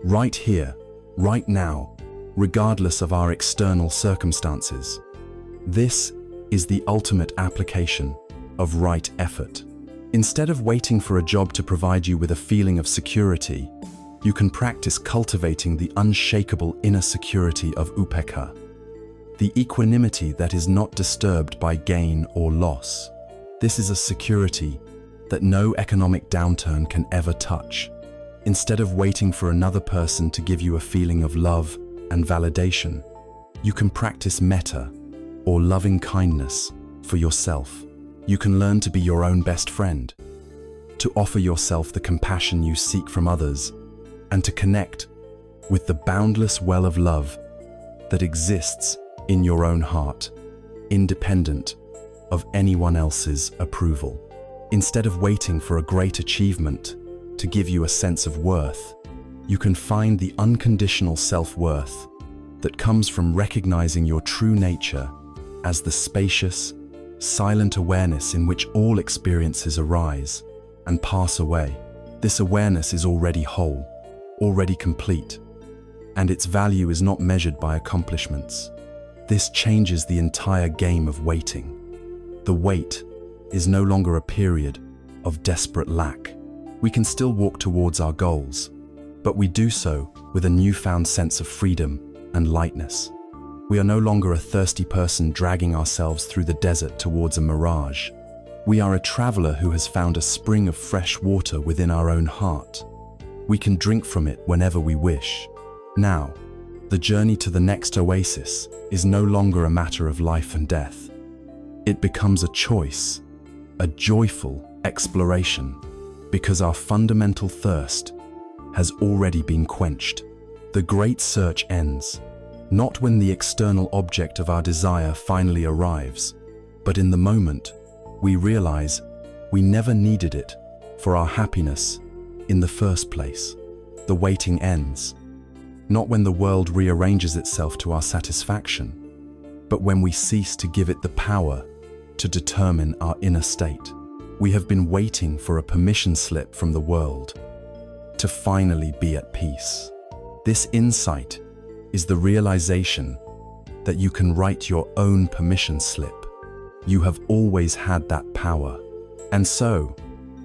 right here, right now, regardless of our external circumstances. This is the ultimate application of right effort. Instead of waiting for a job to provide you with a feeling of security, you can practice cultivating the unshakable inner security of upekkha, the equanimity that is not disturbed by gain or loss. This is a security that no economic downturn can ever touch. Instead of waiting for another person to give you a feeling of love and validation, you can practice metta, or loving kindness, for yourself. You can learn to be your own best friend, to offer yourself the compassion you seek from others, and to connect with the boundless well of love that exists in your own heart, independent of anyone else's approval. Instead of waiting for a great achievement to give you a sense of worth, you can find the unconditional self-worth that comes from recognizing your true nature as the spacious, silent awareness in which all experiences arise and pass away. This awareness is already whole, already complete, and its value is not measured by accomplishments. This changes the entire game of waiting. The wait is no longer a period of desperate lack. We can still walk towards our goals, but we do so with a newfound sense of freedom and lightness. We are no longer a thirsty person dragging ourselves through the desert towards a mirage. We are a traveler who has found a spring of fresh water within our own heart. We can drink from it whenever we wish. Now, the journey to the next oasis is no longer a matter of life and death. It becomes a choice, a joyful exploration, because our fundamental thirst has already been quenched. The great search ends, not when the external object of our desire finally arrives, but in the moment we realize we never needed it for our happiness in the first place. The waiting ends, not when the world rearranges itself to our satisfaction, but when we cease to give it the power to determine our inner state. We have been waiting for a permission slip from the world to finally be at peace. This insight is the realization that you can write your own permission slip. You have always had that power. And so,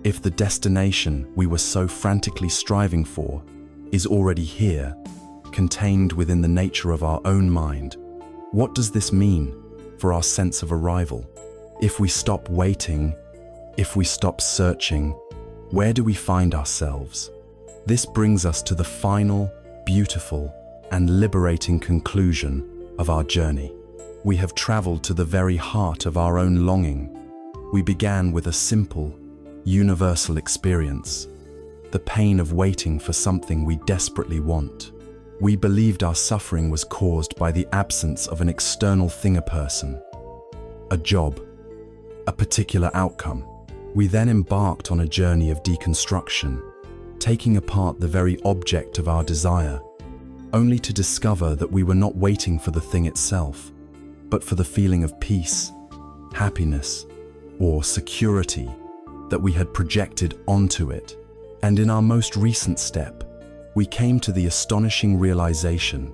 if the destination we were so frantically striving for is already here, contained within the nature of our own mind, what does this mean for our sense of arrival? If we stop waiting, if we stop searching, where do we find ourselves? This brings us to the final, beautiful, and liberating conclusion of our journey. We have traveled to the very heart of our own longing. We began with a simple, universal experience, the pain of waiting for something we desperately want. We believed our suffering was caused by the absence of an external thing, a person, a job, a particular outcome. We then embarked on a journey of deconstruction, taking apart the very object of our desire, only to discover that we were not waiting for the thing itself, but for the feeling of peace, happiness, or security that we had projected onto it. And in our most recent step, we came to the astonishing realization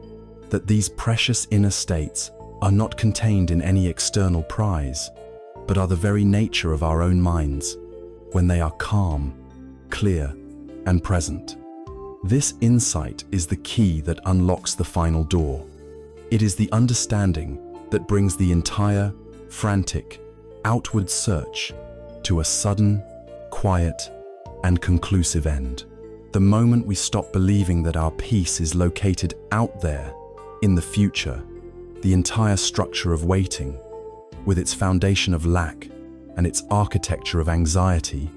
that these precious inner states are not contained in any external prize, but are the very nature of our own minds when they are calm, clear, and present. This insight is the key that unlocks the final door. It is the understanding that brings the entire, frantic, outward search to a sudden, quiet, and conclusive end. The moment we stop believing that our peace is located out there, in the future, the entire structure of waiting, with its foundation of lack and its architecture of anxiety,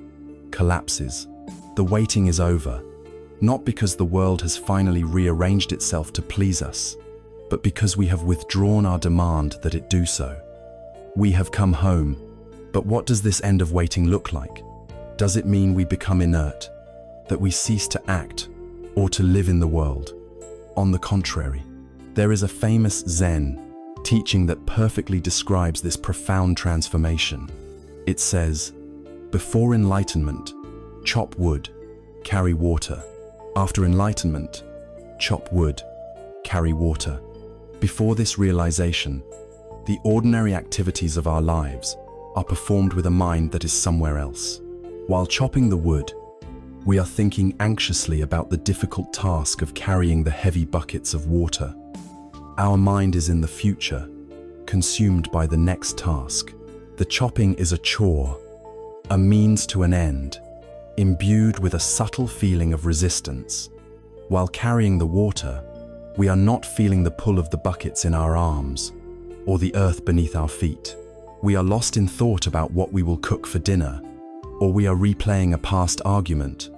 collapses. The waiting is over, not because the world has finally rearranged itself to please us, but because we have withdrawn our demand that it do so. We have come home, but what does this end of waiting look like? Does it mean we become inert, that we cease to act or to live in the world? On the contrary, there is a famous Zen teaching that perfectly describes this profound transformation. It says, "Before enlightenment, chop wood, carry water. After enlightenment, chop wood, carry water." Before this realization, the ordinary activities of our lives are performed with a mind that is somewhere else. While chopping the wood, we are thinking anxiously about the difficult task of carrying the heavy buckets of water. Our mind is in the future, consumed by the next task. The chopping is a chore, a means to an end, imbued with a subtle feeling of resistance. While carrying the water, we are not feeling the pull of the buckets in our arms or the earth beneath our feet. We are lost in thought about what we will cook for dinner, or we are replaying a past argument,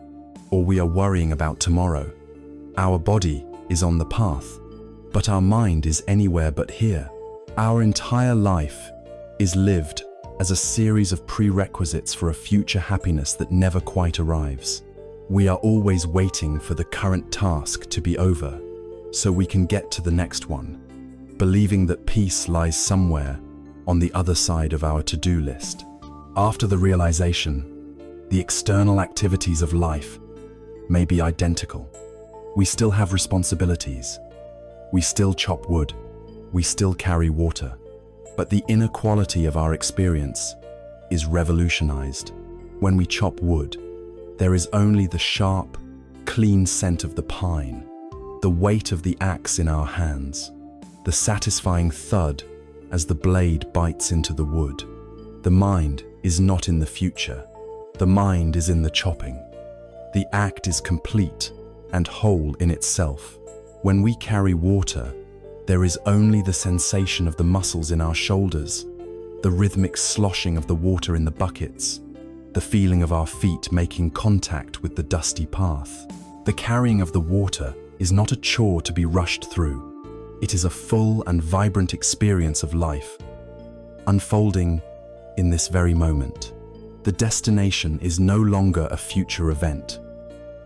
or we are worrying about tomorrow. Our body is on the path, but our mind is anywhere but here. Our entire life is lived as a series of prerequisites for a future happiness that never quite arrives. We are always waiting for the current task to be over so we can get to the next one, believing that peace lies somewhere on the other side of our to-do list. After the realization, the external activities of life may be identical. We still have responsibilities. We still chop wood. We still carry water. But the inner quality of our experience is revolutionized. When we chop wood, there is only the sharp, clean scent of the pine, the weight of the axe in our hands, the satisfying thud as the blade bites into the wood. The mind is not in the future. The mind is in the chopping. The act is complete and whole in itself. When we carry water, there is only the sensation of the muscles in our shoulders, the rhythmic sloshing of the water in the buckets, the feeling of our feet making contact with the dusty path. The carrying of the water is not a chore to be rushed through. It is a full and vibrant experience of life, unfolding in this very moment. The destination is no longer a future event.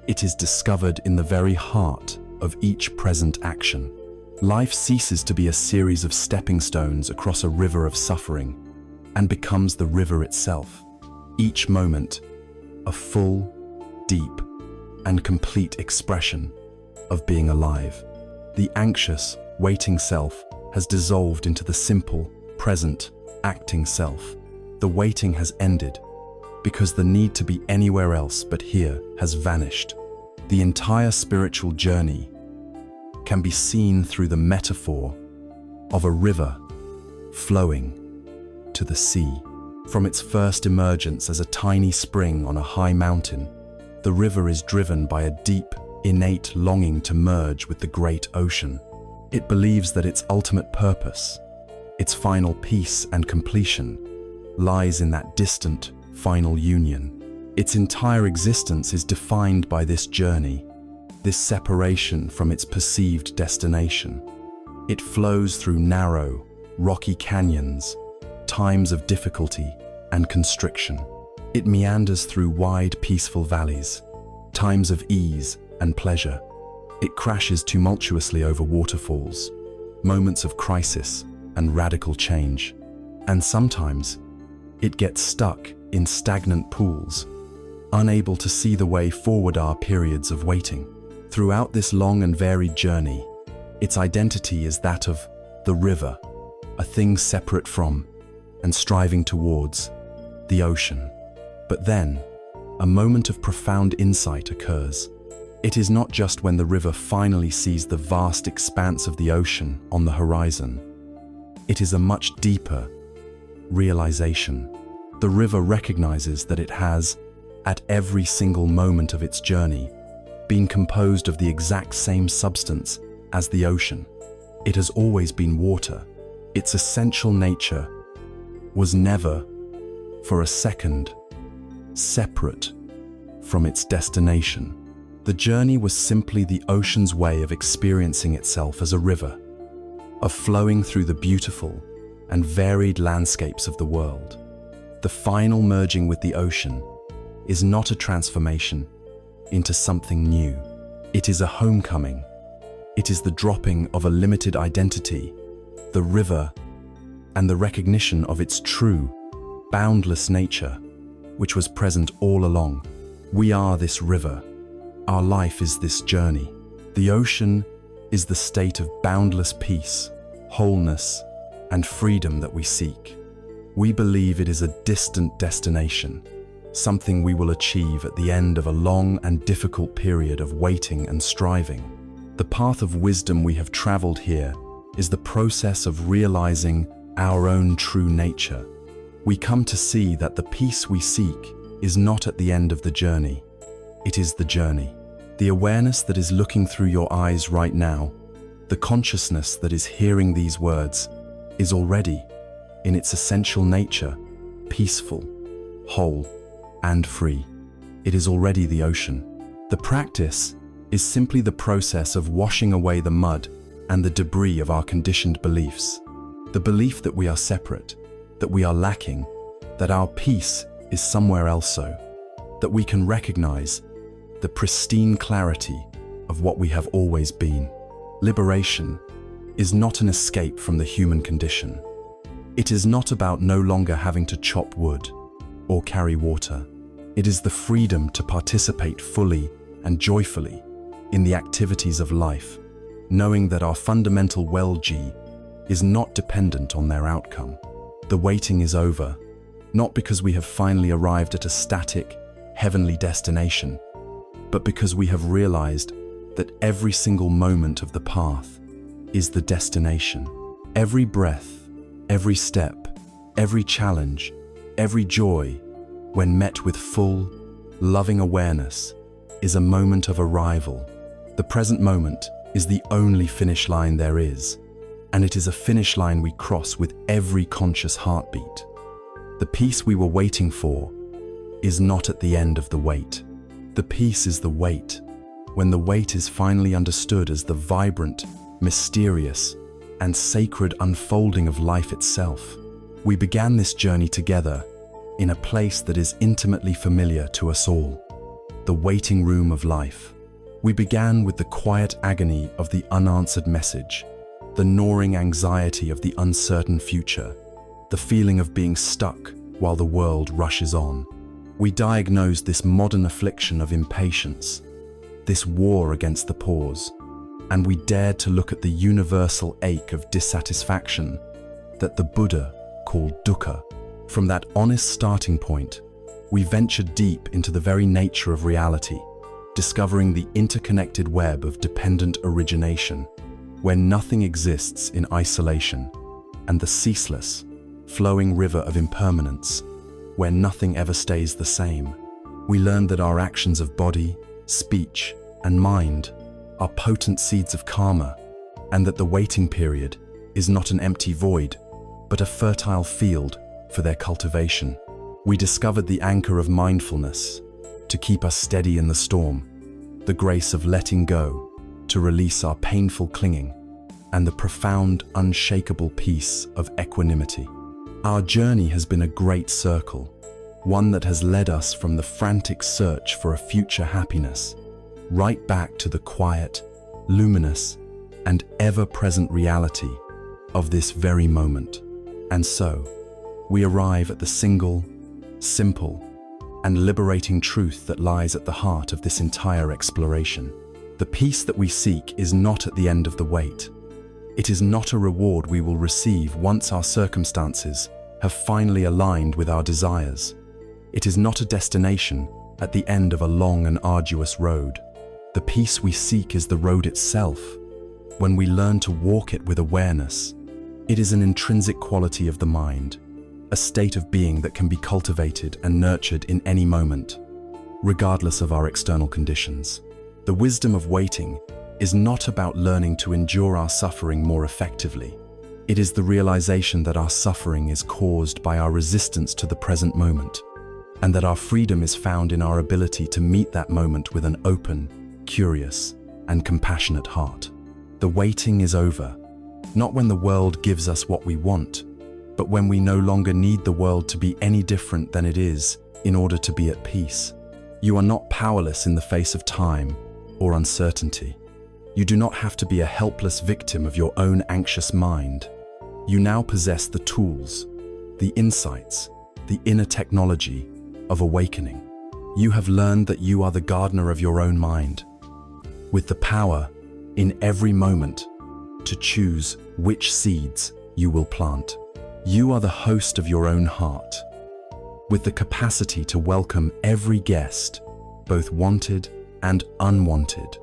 It is discovered in the very heart of each present action. Life ceases to be a series of stepping stones across a river of suffering and becomes the river itself. Each moment, a full, deep, and complete expression of being alive. The anxious, waiting self has dissolved into the simple, present, acting self. The waiting has ended because the need to be anywhere else but here has vanished. The entire spiritual journey can be seen through the metaphor of a river flowing to the sea. From its first emergence as a tiny spring on a high mountain, the river is driven by a deep, innate longing to merge with the great ocean. It believes that its ultimate purpose, its final peace and completion, lies in that distant, final union. Its entire existence is defined by this journey, this separation from its perceived destination. It flows through narrow, rocky canyons, times of difficulty and constriction. It meanders through wide, peaceful valleys, times of ease and pleasure. It crashes tumultuously over waterfalls, moments of crisis and radical change. And sometimes, it gets stuck in stagnant pools, unable to see the way forward. Are periods of waiting. Throughout this long and varied journey, its identity is that of the river, a thing separate from and striving towards the ocean. But then, a moment of profound insight occurs. It is not just when the river finally sees the vast expanse of the ocean on the horizon. It is a much deeper realization. The river recognizes that it has, at every single moment of its journey, been composed of the exact same substance as the ocean. It has always been water. Its essential nature was never, for a second, separate from its destination. The journey was simply the ocean's way of experiencing itself as a river, of flowing through the beautiful and varied landscapes of the world. The final merging with the ocean is not a transformation into something new. It is a homecoming. It is the dropping of a limited identity, the river, and the recognition of its true, boundless nature, which was present all along. We are this river. Our life is this journey. The ocean is the state of boundless peace, wholeness, and freedom that we seek. We believe it is a distant destination, something we will achieve at the end of a long and difficult period of waiting and striving. The path of wisdom we have traveled here is the process of realizing our own true nature. We come to see that the peace we seek is not at the end of the journey. It is the journey. The awareness that is looking through your eyes right now, the consciousness that is hearing these words, is already, in its essential nature, peaceful, whole, and free. It is already the ocean. The practice is simply the process of washing away the mud and the debris of our conditioned beliefs. The belief that we are separate, that we are lacking, that our peace is somewhere else, so that we can recognize the pristine clarity of what we have always been. Liberation is not an escape from the human condition. It is not about no longer having to chop wood or carry water. It is the freedom to participate fully and joyfully in the activities of life, knowing that our fundamental well-being is not dependent on their outcome. The waiting is over, not because we have finally arrived at a static, heavenly destination, but because we have realized that every single moment of the path is the destination. Every breath, every step, every challenge, every joy, when met with full, loving awareness, is a moment of arrival. The present moment is the only finish line there is, and it is a finish line we cross with every conscious heartbeat. The peace we were waiting for is not at the end of the wait. The peace is the wait, when the wait is finally understood as the vibrant, mysterious, and sacred unfolding of life itself. We began this journey together in a place that is intimately familiar to us all, the waiting room of life. We began with the quiet agony of the unanswered message, the gnawing anxiety of the uncertain future, the feeling of being stuck while the world rushes on. We diagnosed this modern affliction of impatience, this war against the pause, and we dared to look at the universal ache of dissatisfaction that the Buddha called dukkha. From that honest starting point, we ventured deep into the very nature of reality, discovering the interconnected web of dependent origination, where nothing exists in isolation, and the ceaseless, flowing river of impermanence, where nothing ever stays the same. We learned that our actions of body, speech, and mind are potent seeds of karma, and that the waiting period is not an empty void, but a fertile field for their cultivation. We discovered the anchor of mindfulness to keep us steady in the storm, the grace of letting go to release our painful clinging, and the profound, unshakable peace of equanimity. Our journey has been a great circle, one that has led us from the frantic search for a future happiness, right back to the quiet, luminous, and ever-present reality of this very moment. And so, we arrive at the single, simple, and liberating truth that lies at the heart of this entire exploration. The peace that we seek is not at the end of the wait. It is not a reward we will receive once our circumstances have finally aligned with our desires. It is not a destination at the end of a long and arduous road. The peace we seek is the road itself. When we learn to walk it with awareness, it is an intrinsic quality of the mind, a state of being that can be cultivated and nurtured in any moment, regardless of our external conditions. The wisdom of waiting is not about learning to endure our suffering more effectively. It is the realization that our suffering is caused by our resistance to the present moment, and that our freedom is found in our ability to meet that moment with an open, curious, and compassionate heart. The waiting is over, not when the world gives us what we want, but when we no longer need the world to be any different than it is in order to be at peace. You are not powerless in the face of time or uncertainty. You do not have to be a helpless victim of your own anxious mind. You now possess the tools, the insights, the inner technology of awakening. You have learned that you are the gardener of your own mind, with the power in every moment to choose which seeds you will plant. You are the host of your own heart, with the capacity to welcome every guest, both wanted and unwanted,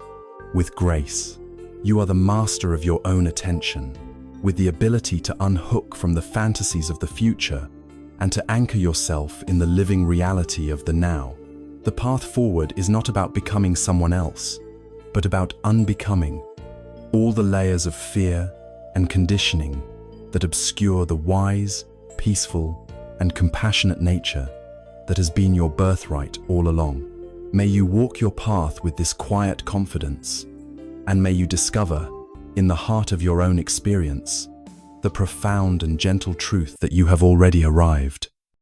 with grace. You are the master of your own attention, with the ability to unhook from the fantasies of the future and to anchor yourself in the living reality of the now. The path forward is not about becoming someone else, but about unbecoming all the layers of fear and conditioning that obscure the wise, peaceful, and compassionate nature that has been your birthright all along. May you walk your path with this quiet confidence, and may you discover, in the heart of your own experience, the profound and gentle truth that you have already arrived.